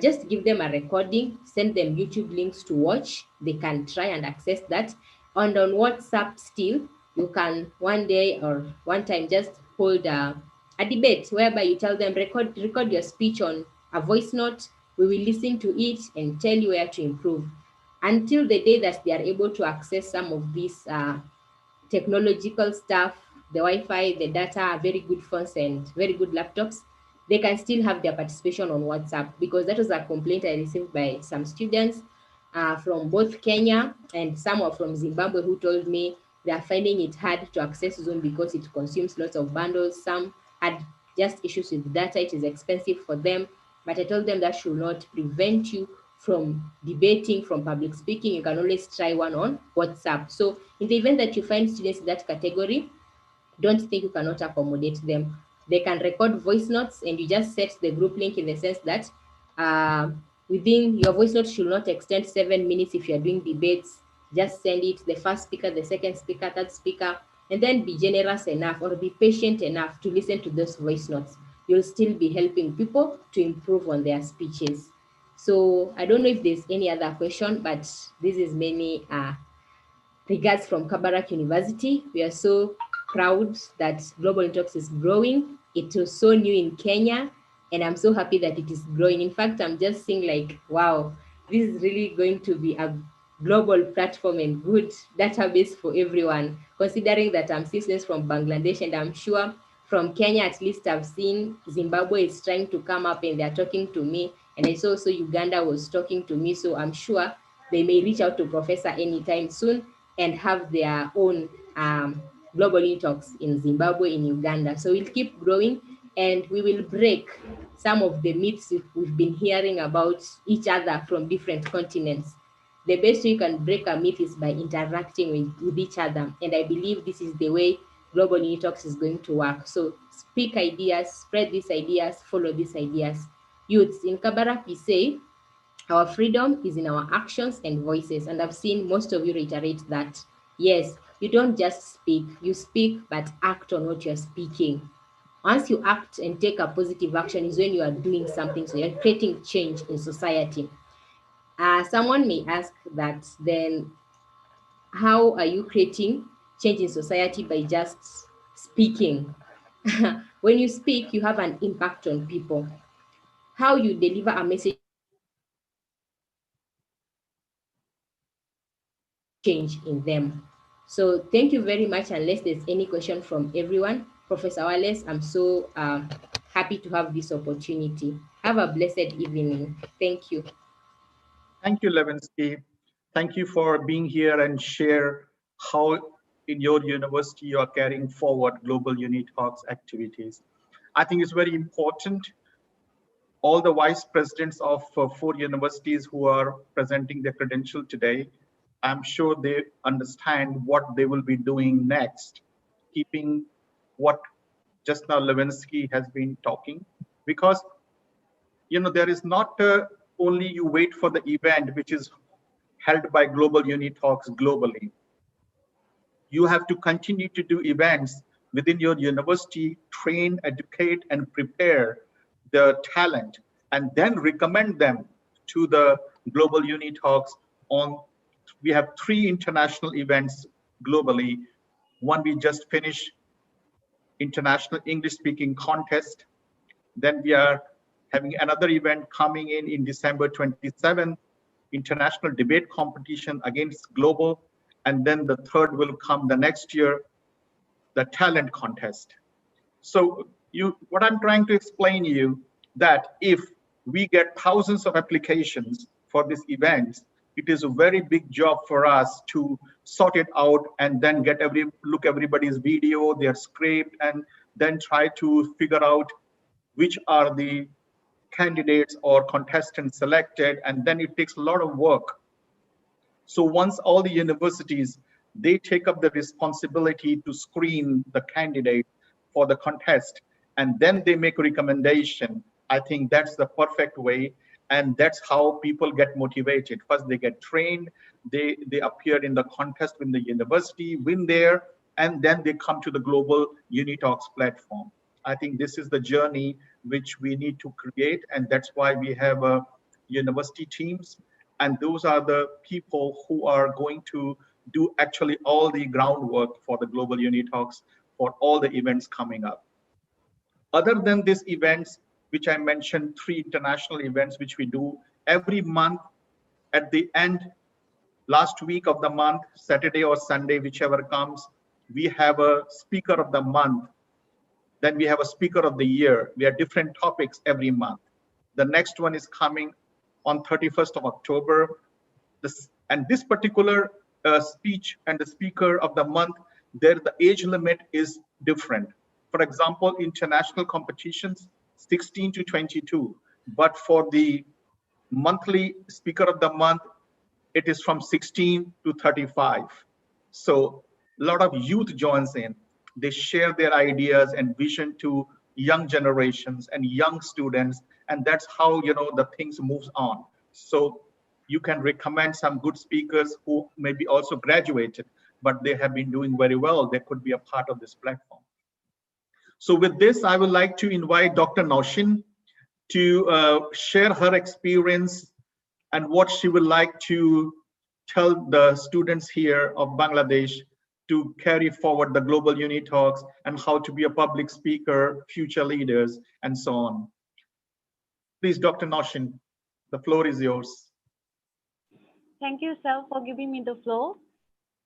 just give them a recording, send them YouTube links to watch. They can try and access that. And on WhatsApp still, you can one day or one time just hold a debate whereby you tell them, record your speech on a voice note. We will listen to it and tell you where to improve. Until the day that they are able to access some of these technological stuff, the Wi-Fi, the data, very good phones and very good laptops, they can still have their participation on WhatsApp, because that was a complaint I received by some students from both Kenya and some are from Zimbabwe, who told me they are finding it hard to access Zoom because it consumes lots of bundles. Some had just issues with data, it is expensive for them. But I told them that should not prevent you from debating, from public speaking. You can always try one on WhatsApp. So in the event that you find students in that category, don't think you cannot accommodate them. They can record voice notes, and you just set the group link in the sense that within your voice note should not extend 7 minutes. If you're doing debates, just send it, the first speaker, the second speaker, third speaker, and then be generous enough or be patient enough to listen to those voice notes. You'll still be helping people to improve on their speeches. So I don't know if there's any other question, but this is many regards from Kabarak University. We are so proud that Global UNITALKS is growing. It was so new in Kenya, and I'm so happy that it is growing. In fact, I'm just saying like, wow, this is really going to be a global platform and good database for everyone, considering that I'm students from Bangladesh, and I'm sure from Kenya, at least I've seen Zimbabwe is trying to come up and they're talking to me. And I saw also Uganda was talking to me. So I'm sure they may reach out to Professor anytime soon and have their own Global UNITALKS in Zimbabwe, in Uganda. So we'll keep growing, and we will break some of the myths we've been hearing about each other from different continents. The best way you can break a myth is by interacting with each other. And I believe this is the way Global UNITALKS is going to work. So speak ideas, spread these ideas, follow these ideas. Youths, in Kabarak, we say, our freedom is in our actions and voices. And I've seen most of you reiterate that. Yes, you don't just speak, you speak, but act on what you're speaking. Once you act and take a positive action is when you are doing something, so you're creating change in society. Someone may ask that, then how are you creating change in society by just speaking? When you speak, you have an impact on people. How you deliver a message change in them. So thank you very much. Unless there's any question from everyone, Professor Wallace, I'm so happy to have this opportunity. Have a blessed evening. Thank you. Thank you, Levinsky. Thank you for being here and share how in your university you are carrying forward global UNITALKS activities. I think it's very important. All the vice presidents of 4 universities who are presenting their credential today, I'm sure they understand what they will be doing next, keeping what just now Levinsky has been talking, because there is not only you wait for the event which is held by Global UNITALKS globally. You have to continue to do events within your university, train, educate, and prepare the talent, and then recommend them to the Global UNITALKS on. We have 3 international events globally. One we just finished, International English Speaking Contest. Then we are having another event coming in December 27, International Debate Competition against Global. And then the third will come the next year, the Talent Contest. So what I'm trying to explain to you, that if we get thousands of applications for this event, it is a very big job for us to sort it out and then look everybody's video, their script, and then try to figure out which are the candidates or contestants selected, and then it takes a lot of work. So once all the universities, they take up the responsibility to screen the candidate for the contest, and then they make a recommendation, I think that's the perfect way. And that's how people get motivated. First, they get trained, they appear in the contest in the university, win there, and then they come to the Global UNITALKS platform. I think this is the journey which we need to create, and that's why we have university teams, and those are the people who are going to do actually all the groundwork for the Global UNITALKS for all the events coming up. Other than these events, which I mentioned, 3 international events which we do every month at the end, last week of the month, Saturday or Sunday, whichever comes, we have a speaker of the month. Then we have a speaker of the year. We have different topics every month. The next one is coming on 31st of October. And this particular speech and the speaker of the month, there the age limit is different. For example, international competitions, 16 to 22. But for the monthly speaker of the month, it is from 16 to 35. So a lot of youth joins in. They share their ideas and vision to young generations and young students, and that's how the things moves on. So you can recommend some good speakers who maybe also graduated, but they have been doing very well. They could be a part of this platform. So with this, I would like to invite Dr. Naushin to share her experience and what she would like to tell the students here of Bangladesh to carry forward the Global UNITALKS and how to be a public speaker, future leaders, and so on. Please, Dr. Naushin, the floor is yours. Thank you, sir, for giving me the floor.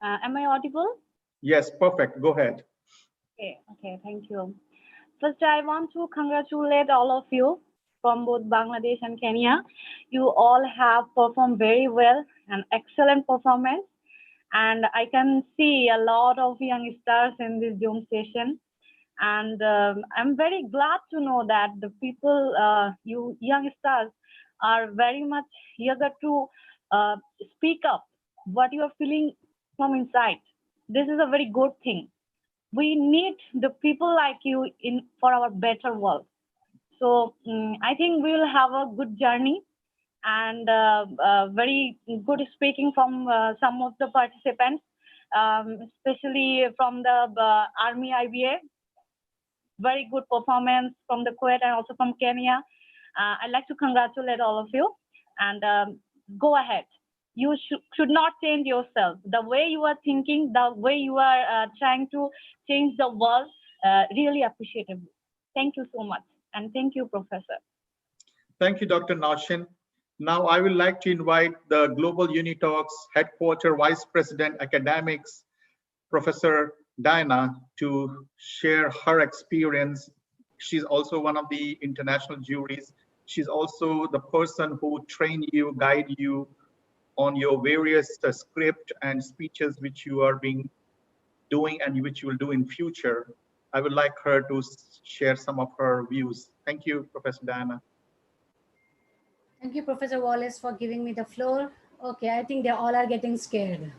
Am I audible? Yes, perfect. Go ahead. Okay, thank you. First, I want to congratulate all of you from both Bangladesh and Kenya. You all have performed very well, an excellent performance. And I can see a lot of young stars in this Zoom session. And I'm very glad to know that the people, you young stars, are very much eager to speak up what you are feeling from inside. This is a very good thing. We need the people like you for our better world. So I think we will have a good journey and very good speaking from some of the participants, especially from the ARMY-IBA. Very good performance from the KUET and also from Kenya. I'd like to congratulate all of you and go ahead. You should not change yourself. The way you are thinking, the way you are trying to change the world, really appreciable. Thank you so much. And thank you, Professor. Thank you, Dr. Naushin. Now I would like to invite the Global UniTalks Headquarter Vice President Academics, Professor Diana, to share her experience. She's also one of the international juries. She's also the person who train you, guide you on your various script and speeches which you are doing and which you will do in future. I would like her to share some of her views. Thank you, Professor Diana. Thank you, Professor Wallace, for giving me the floor. Okay, I think they all are getting scared.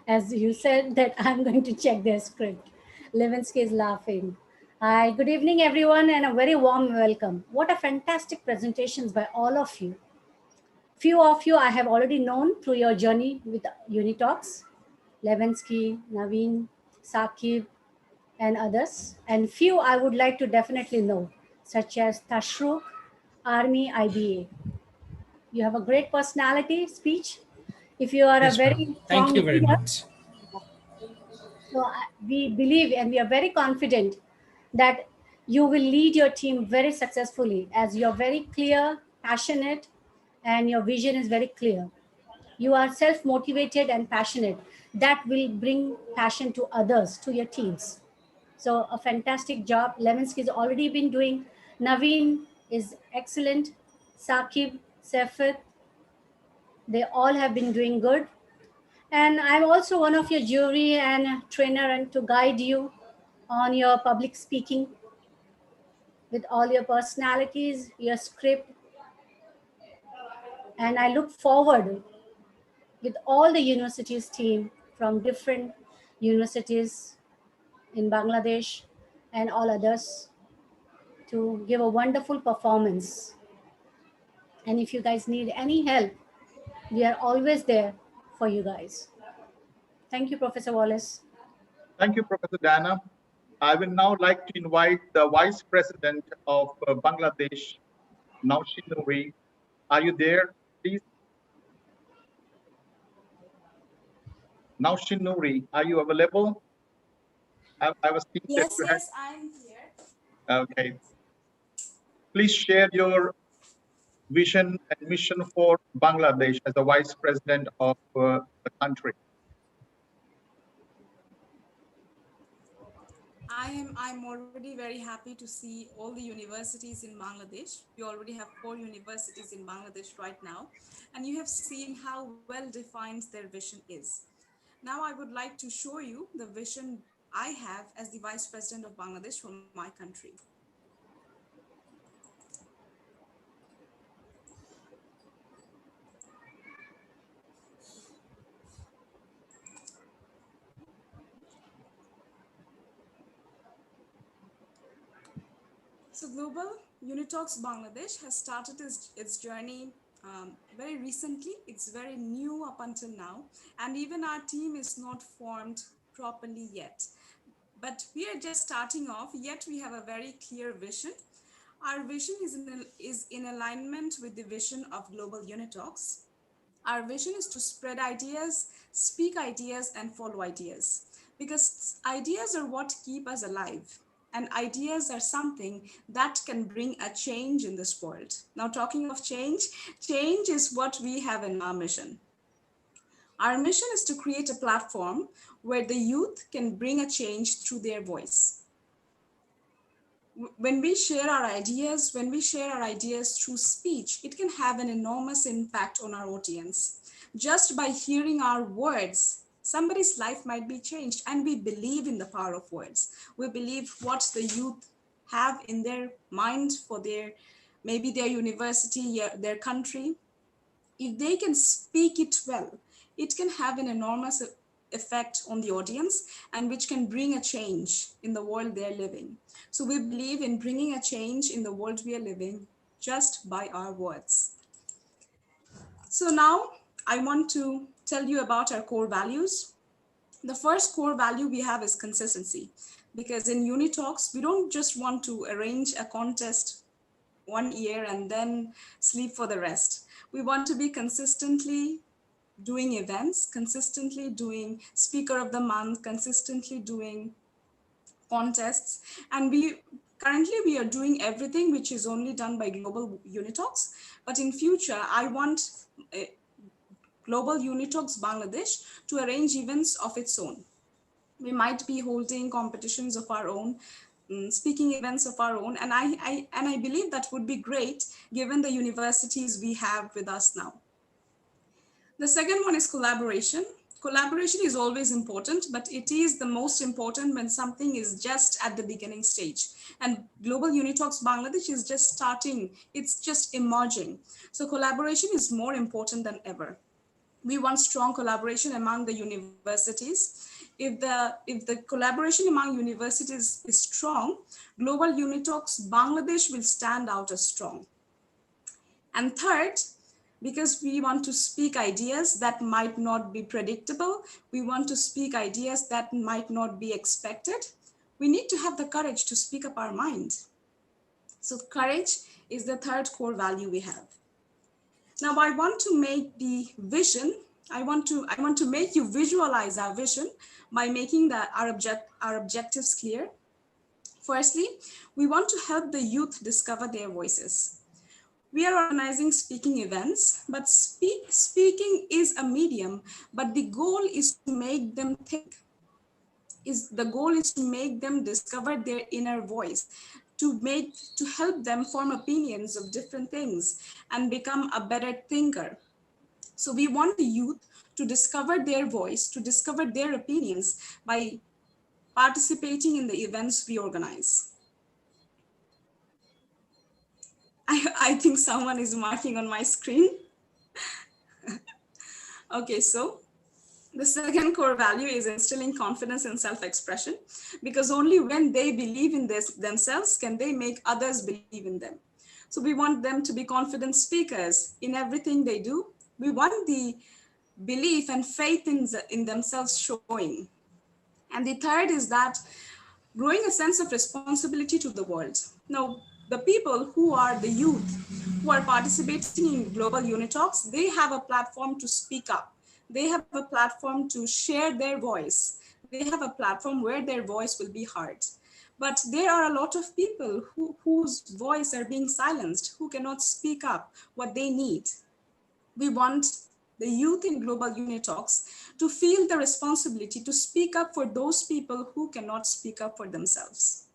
As you said that I'm going to check their script. Levinsky is laughing. Hi, good evening, everyone, and a very warm welcome. What a fantastic presentations by all of you. Few of you I have already known through your journey with UniTalks, Levinsky, Naveen, Saqib, and others. And few I would like to definitely know, such as Tashruk, ARMY-IBA. You have a great personality, speech. If you are Yes, a very thank strong you very leader, much. so we believe and we are very confident that you will lead your team very successfully as you're very clear, passionate, and your vision is very clear. You are self-motivated and passionate. That will bring passion to others, to your teams. So a fantastic job. Levinsky has already been doing. Naveen is excellent. Saqib, Sefit, they all have been doing good. And I'm also one of your jury and trainer and to guide you on your public speaking with all your personalities, your script. And I look forward with all the universities team from different universities in Bangladesh and all others to give a wonderful performance. And if you guys need any help, we are always there for you guys. Thank you, Professor Wallace. Thank you, Professor Diana. I will now like to invite the Vice President of Bangladesh, Naushin Noori. Are you there, please? Naushin Noori, are you available? I was thinking that you had... Yes, I'm here. Okay. Please share your vision and mission for Bangladesh as the Vice President of the country. I'm already very happy to see all the universities in Bangladesh. We already have 4 universities in Bangladesh right now, and you have seen how well defined their vision is. Now I would like to show you the vision I have as the Vice President of Bangladesh for my country. So Global UniTalks Bangladesh has started its journey very recently. It's very new up until now, and even our team is not formed properly yet. But we are just starting off, yet we have a very clear vision. Our vision is in alignment with the vision of Global UniTalks. Our vision is to spread ideas, speak ideas, and follow ideas, because ideas are what keep us alive. And ideas are something that can bring a change in this world. Now, talking of change, change is what we have in our mission. Our mission is to create a platform where the youth can bring a change through their voice. When we share our ideas through speech, it can have an enormous impact on our audience. Just by hearing our words, somebody's life might be changed, and we believe in the power of words. We believe what the youth have in their mind for maybe their university, their country. If they can speak it well, it can have an enormous effect on the audience, and which can bring a change in the world they're living. So we believe in bringing a change in the world we are living just by our words. So now I want to tell you about our core values. The first core value we have is consistency, because in UniTalks, we don't just want to arrange a contest one year and then sleep for the rest. We want to be consistently doing events, consistently doing Speaker of the Month, consistently doing contests, and currently we are doing everything which is only done by Global UNITALKS, but in future I want Global UNITALKS Bangladesh to arrange events of its own. We might be holding competitions of our own, speaking events of our own, and I believe that would be great given the universities we have with us now. The second one is collaboration. Collaboration is always important, but it is the most important when something is just at the beginning stage. And Global UNITALKS Bangladesh is just starting, it's just emerging. So collaboration is more important than ever. We want strong collaboration among the universities. If the collaboration among universities is strong, Global UNITALKS Bangladesh will stand out as strong. And third, because we want to speak ideas that might not be predictable, we want to speak ideas that might not be expected, we need to have the courage to speak up our mind. So courage is the third core value we have. Now I want to make the vision, I want to make you visualize our vision by making our objectives clear. Firstly, we want to help the youth discover their voices. We are organizing speaking events, but speaking is a medium, but the goal is to make them think. The goal is to make them discover their inner voice, to help them form opinions of different things and become a better thinker. So we want the youth to discover their voice, to discover their opinions by participating in the events we organize. I think someone is marking on my screen. Okay, so the second core value is instilling confidence in self-expression, because only when they believe in themselves can they make others believe in them. So we want them to be confident speakers in everything they do. We want the belief and faith in themselves showing. And the third is that growing a sense of responsibility to the world. Now, the people who are the youth who are participating in Global UNITALKS, they have a platform to speak up. They have a platform to share their voice. They have a platform where their voice will be heard. But there are a lot of people whose voice are being silenced, who cannot speak up what they need. We want the youth in Global UNITALKS to feel the responsibility to speak up for those people who cannot speak up for themselves.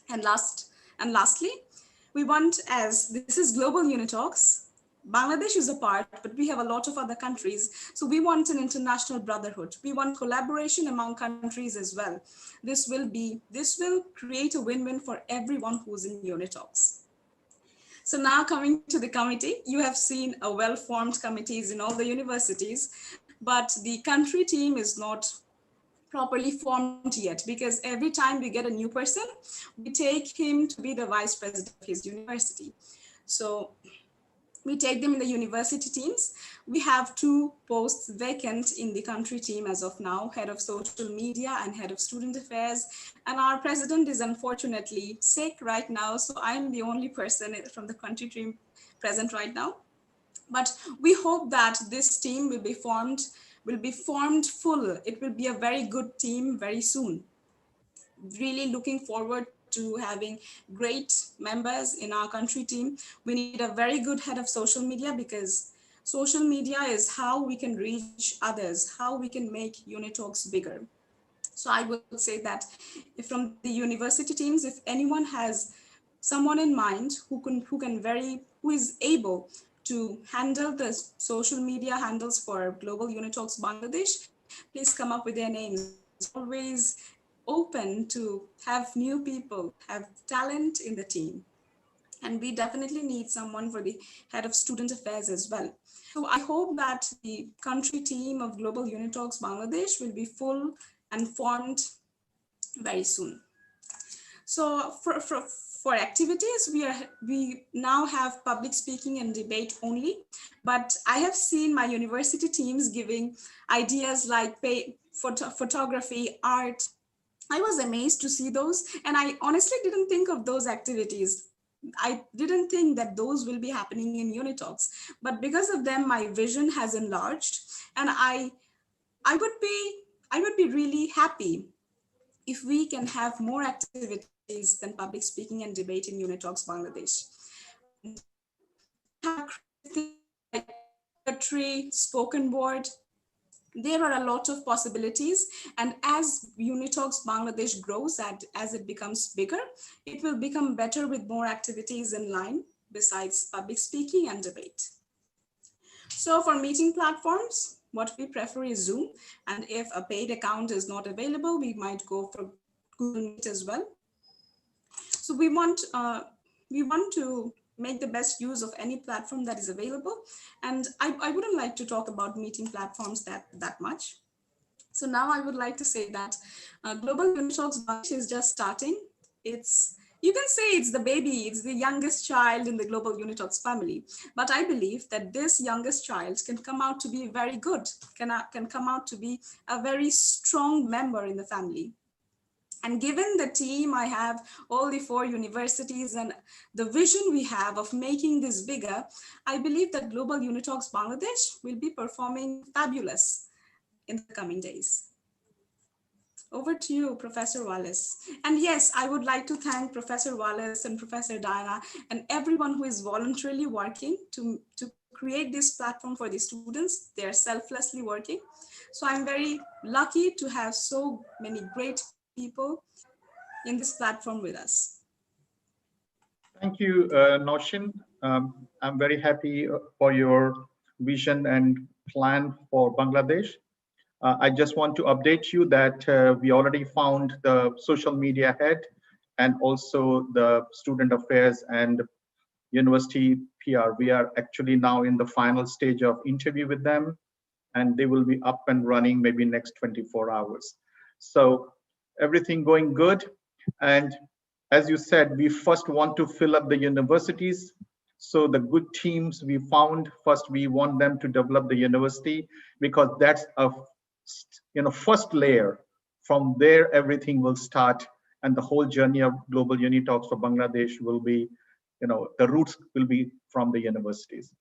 And lastly, we want, as this is Global UNITALKS, Bangladesh is a part, but we have a lot of other countries. So we want an international brotherhood. We want collaboration among countries as well. This will create a win-win for everyone who's in UNITALKS. So now coming to the committee, you have seen a well-formed committees in all the universities, but the country team is not properly formed yet, because every time we get a new person, we take him to be the vice president of his university. So we take them in the university teams. We have 2 posts vacant in the country team as of now, head of social media and head of student affairs. And our president is unfortunately sick right now, so I'm the only person from the country team present right now. But we hope that this team will be formed full. It will be a very good team very soon. Really looking forward to having great members in our country team. We need a very good head of social media, because social media is how we can reach others, how we can make UNITALKS bigger. So I would say that from the university teams, if anyone has someone in mind who is able to handle the social media handles for Global UNITALKS Bangladesh, please come up with their names. Always open to have new people, have talent in the team. And we definitely need someone for the head of student affairs as well. So I hope that the country team of Global UNITALKS Bangladesh will be full and formed very soon. So for activities, we now have public speaking and debate only, but I have seen my university teams giving ideas like photography, art. I was amazed to see those, and I honestly didn't think of those activities. I didn't think that those will be happening in UNITALKS, but because of them, my vision has enlarged, and I would be really happy if we can have more activities than public speaking and debate in UNI Talks Bangladesh. Poetry, spoken word, there are a lot of possibilities, and as UNI Talks Bangladesh grows and as it becomes bigger, it will become better with more activities in line besides public speaking and debate. So for meeting platforms, what we prefer is Zoom, and if a paid account is not available, we might go for Google Meet as well. So we want to make the best use of any platform that is available. And I wouldn't like to talk about meeting platforms that much. So now I would like to say that Global UNI Talks Bangladesh is just starting. You can say it's the baby, it's the youngest child in the Global UNI Talks family. But I believe that this youngest child can come out to be very good, can come out to be a very strong member in the family. And given the team I have, all the 4 universities and the vision we have of making this bigger, I believe that Global UNI Talks Bangladesh will be performing fabulous in the coming days. Over to you, Professor Wallace. And yes, I would like to thank Professor Wallace and Professor Diana and everyone who is voluntarily working to create this platform for the students. They are selflessly working. So I'm very lucky to have so many great people in this platform with us. Thank you, Noshin. I'm very happy for your vision and plan for Bangladesh. I just want to update you that we already found the social media head and also the student affairs and university PR. We are actually now in the final stage of interview with them, and they will be up and running maybe next 24 hours. So everything going good. And as you said, we first want to fill up the universities. So the good teams we found, first we want them to develop the university, because that's a first layer. From there, everything will start, and the whole journey of Global UNI Talks for Bangladesh will be, the roots will be from the universities.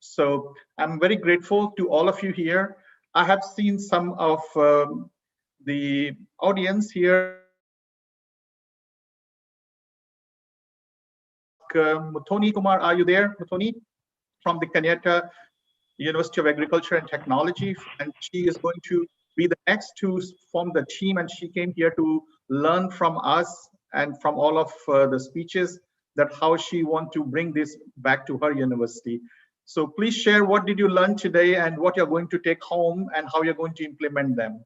So I'm very grateful to all of you here. I have seen some of the audience here. Muthoni Kumar, are you there? Muthoni from the Kenyatta University of Agriculture and Technology, and she is going to be the next to form the team, and she came here to learn from us and from all of the speeches that how she want to bring this back to her university. So please share what did you learn today and what you're going to take home and how you're going to implement them.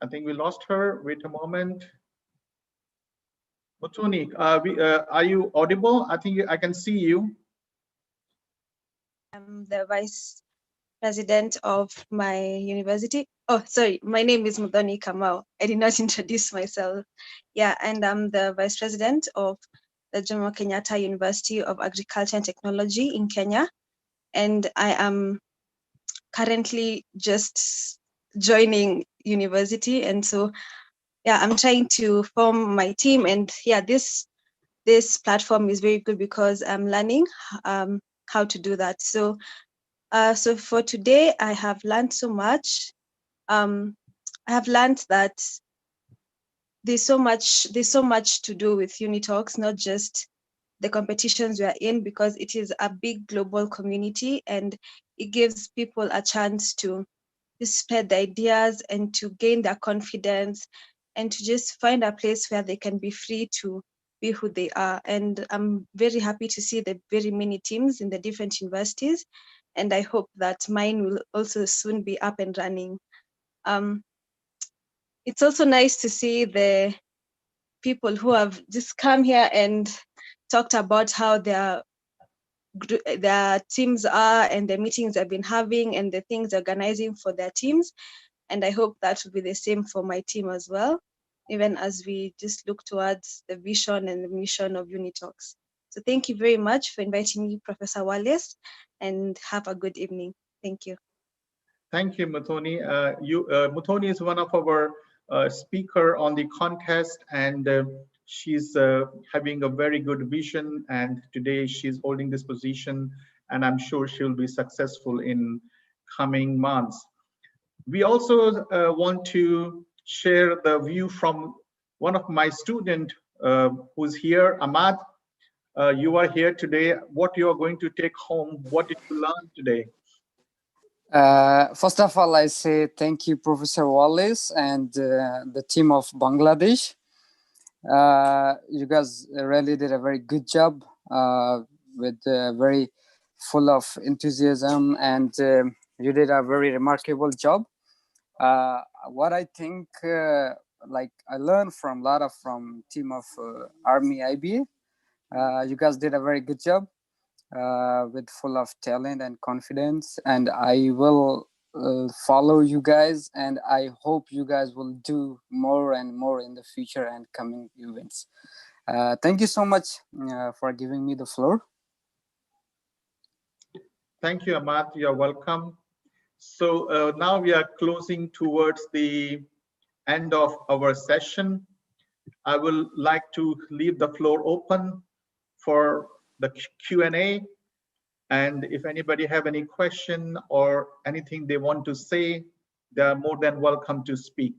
I think we lost her. Wait a moment. Muthoni, are you audible? I think I can see you. I'm the vice president of my university. Oh, sorry, my name is Muthoni Kamau. I did not introduce myself. Yeah, and I'm the vice president of the Jomo Kenyatta University of Agriculture and Technology in Kenya. And I am currently just joining university. And so, yeah, I'm trying to form my team. And yeah, this platform is very good because I'm learning how to do that. So, so for today, I have learned so much. I have learned that there's so much to do with UNI Talks, not just the competitions we are in, because it is a big global community and it gives people a chance to spread the ideas and to gain their confidence and to just find a place where they can be free to be who they are. And I'm very happy to see the very many teams in the different universities, and I hope that mine will also soon be up and running. It's also nice to see the people who have just come here and talked about how their teams are and the meetings they've been having and the things they're organizing for their teams. And I hope that will be the same for my team as well, even as we just look towards the vision and the mission of UNI Talks. So thank you very much for inviting me, Professor Wallace, and have a good evening. Thank you. Thank you, Muthoni. Muthoni is one of our speaker on the contest, and She's having a very good vision, and today she's holding this position, and I'm sure she'll be successful in coming months. We also want to share the view from one of my students who's here, Ahmad. You are here today. What you are going to take home? What did you learn today? First of all, I say thank you, Professor Wallace and the team of Bangladesh. You guys really did a very good job with very full of enthusiasm, and you did a very remarkable job. What I think, like I learned from a lot from team of ARMY-IBA. You guys did a very good job with full of talent and confidence, and I will follow you guys, and I hope you guys will do more and more in the future and coming events. Thank you so much for giving me the floor. Thank you, Ahmad. You're welcome. So now we are closing towards the end of our session. I will like to leave the floor open for the Q&A. And if anybody have any question or anything they want to say, they are more than welcome to speak.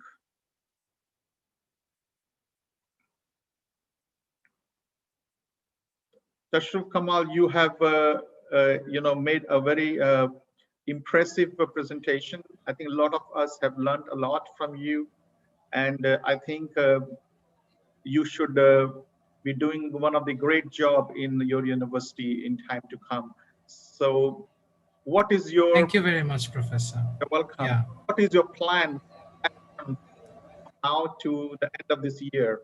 Tashrif Kamal, you have made a very impressive presentation. I think a lot of us have learned a lot from you, and I think you should be doing one of the great job in your university in time to come. So what is your— Thank you very much, Professor. You're welcome. Yeah. What is your plan from now to the end of this year?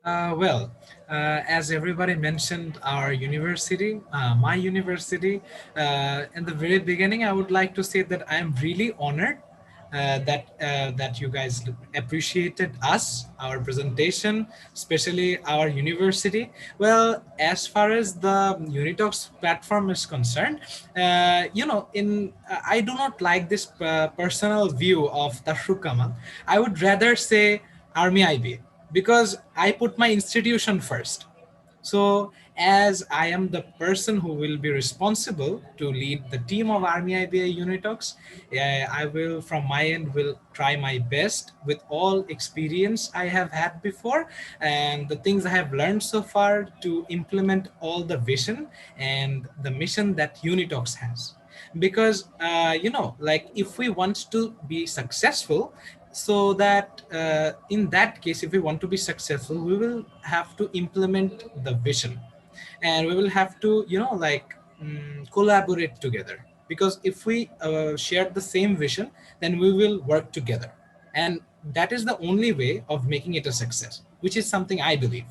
As everybody mentioned, our university, my university, in the very beginning, I would like to say that I am really honored that you guys appreciated us, our presentation, especially our university. Well, as far as the UNITALKS platform is concerned, I do not like this personal view of Tashrif Kamal. I would rather say ARMY-IBA, because I put my institution first. So as I am the person who will be responsible to lead the team of ARMY-IBA UNITALKS, I will, from my end, will try my best with all experience I have had before and the things I have learned so far to implement all the vision and the mission that UNITALKS has. Because, if we want to be successful, so that in that case, if we want to be successful, we will have to implement the vision, and we will have to, collaborate together. Because if we share the same vision, then we will work together. And that is the only way of making it a success, which is something I believe.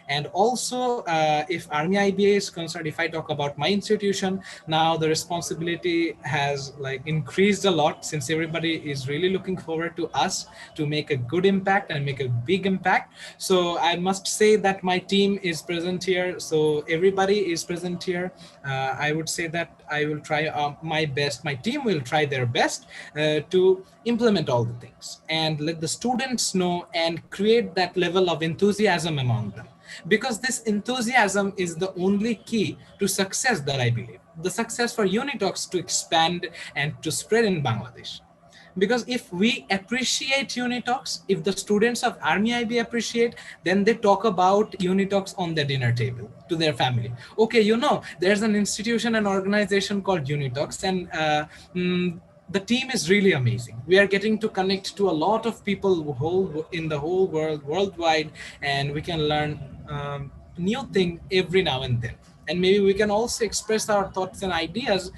And also, if ARMY-IBA is concerned, if I talk about my institution, now the responsibility has increased a lot, since everybody is really looking forward to us to make a good impact and make a big impact. So I must say that my team is present here. So everybody is present here. I would say that I will try my best. My team will try their best to implement all the things and let the students know and create that level of enthusiasm among them. Because this enthusiasm is the only key to success that I believe. The success for UNITALKS to expand and to spread in Bangladesh. Because if we appreciate UNITALKS, if the students of ARMY-IBA appreciate, then they talk about UNITALKS on their dinner table to their family. Okay, there's an institution, an organization called UNITALKS, and the team is really amazing. We are getting to connect to a lot of people in the whole world, worldwide, and we can learn new thing every now and then. And maybe we can also express our thoughts and ideas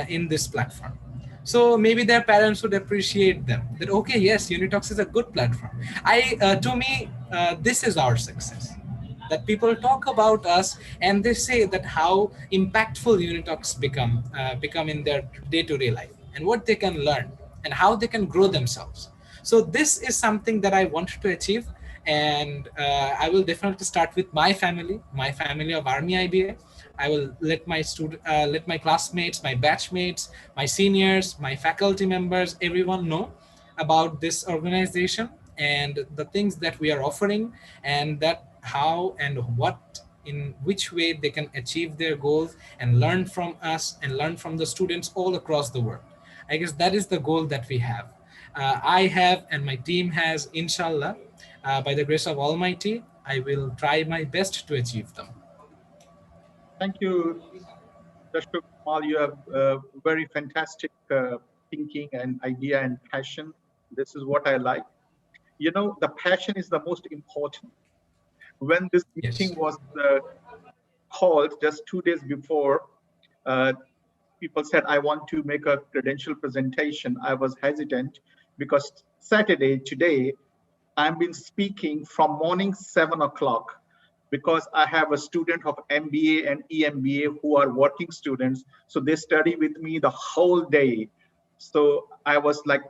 in this platform. So maybe their parents would appreciate them. That, okay, yes, UNITALKS is a good platform. To me, this is our success. That people talk about us and they say that how impactful UNITALKS become in their day-to-day life, and what they can learn and how they can grow themselves. So this is something that I want to achieve, and I will definitely start with my family of ARMY-IBA. I will let my classmates, my batchmates, my seniors, my faculty members, everyone know about this organization and the things that we are offering, and that how and what, in which way they can achieve their goals and learn from us and learn from the students all across the world. I guess that is the goal that we have. I have, and my team has, inshallah, by the grace of Almighty, I will try my best to achieve them. Thank you, Dr. Kamal. You have very fantastic thinking and idea and passion. This is what I like. You know, the passion is the most important. When this meeting was called just 2 days before, uh, people said, I want to make a credential presentation. I was hesitant because Saturday, today, I've been speaking from morning 7 o'clock because I have a student of MBA and EMBA who are working students. So they study with me the whole day. So I was like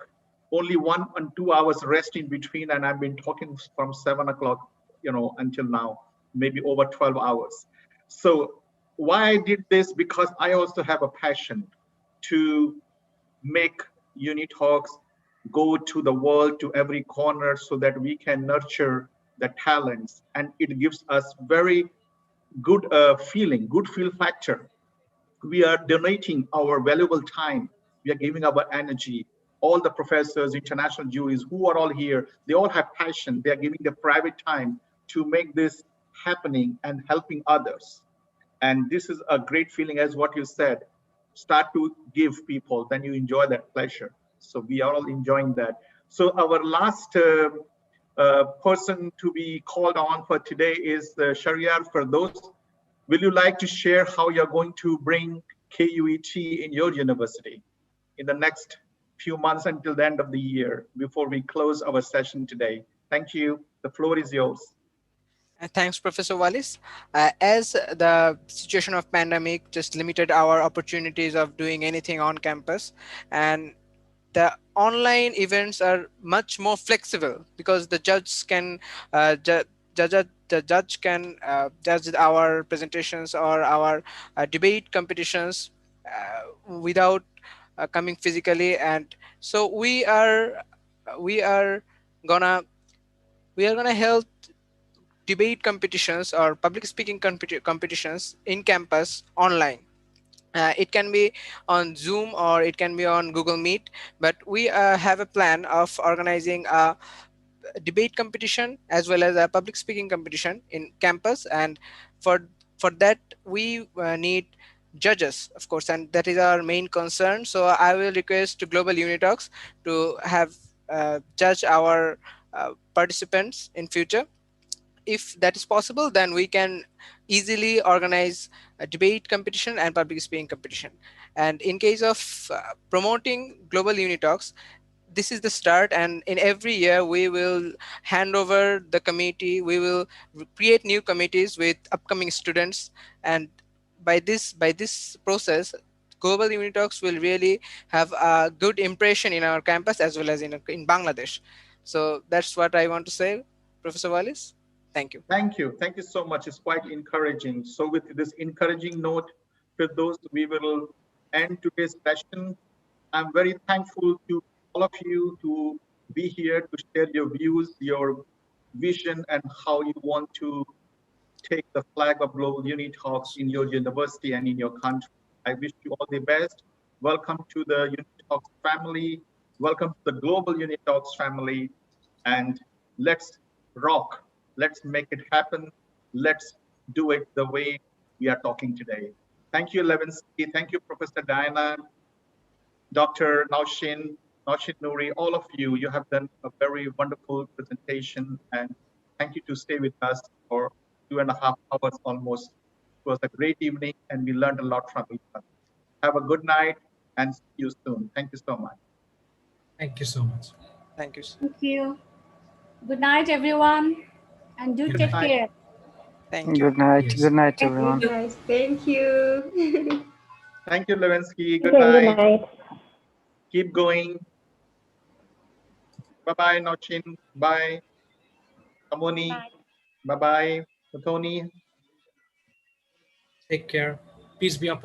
only 1 and 2 hours rest in between, and I've been talking from 7 o'clock, until now, maybe over 12 hours. So why I did this? Because I also have a passion to make UniTalks go to the world, to every corner, so that we can nurture the talents, and it gives us very good feeling, good feel factor. We are donating our valuable time. We are giving our energy. All the professors, international juries who are all here, they all have passion. They are giving their private time to make this happening and helping others. And this is a great feeling, as what you said. Start to give people, then you enjoy that pleasure. So we are all enjoying that. So our last person to be called on for today is Shariar Firdaus. Will you like to share how you're going to bring KUET in your university in the next few months until the end of the year before we close our session today? Thank you. The floor is yours. Thanks, Professor Wallis. As the situation of pandemic just limited our opportunities of doing anything on campus, and the online events are much more flexible because the judge can judge can judge our presentations or our debate competitions without coming physically, and so we are gonna help debate competitions or public speaking competitions in campus online. It can be on Zoom or it can be on Google Meet, but we have a plan of organizing a debate competition as well as a public speaking competition in campus, and for that we need judges, of course, and that is our main concern. So I will request to Global UniTalks to have judge our participants in future. If that is possible, then we can easily organize a debate competition and public speaking competition. And in case of promoting Global UniTalks, this is the start, and in every year we will hand over the committee. We will create new committees with upcoming students, and by this process, Global UniTalks will really have a good impression in our campus as well as in Bangladesh. So that's what I want to say, Professor Wallis. Thank you. Thank you. Thank you so much. It's quite encouraging. So with this encouraging note, for those, we will end today's session. I'm very thankful to all of you to be here to share your views, your vision, and how you want to take the flag of Global UniTalks in your university and in your country. I wish you all the best. Welcome to the UniTalks family. Welcome to the Global UniTalks family. And let's rock. Let's make it happen. Let's do it the way we are talking today. Thank you, Levinsky. Thank you, Professor Diana, Dr. Naushin Nouri, all of you. You have done a very wonderful presentation, and thank you to stay with us for 2.5 hours almost. It was a great evening, and we learned a lot from each other. Have a good night, and see you soon. Thank you so much. Thank you so much. Thank you. Thank you. Good night, everyone, and do take care. Thank you. Good night. Yes. Good night, everyone. Good night. Thank you. Thank you, Levinsky. Good Okay, night. good night. Keep going. Bye-bye, Nochin. Bye. Amoni. Bye-bye. Tony. Take care. Peace be upon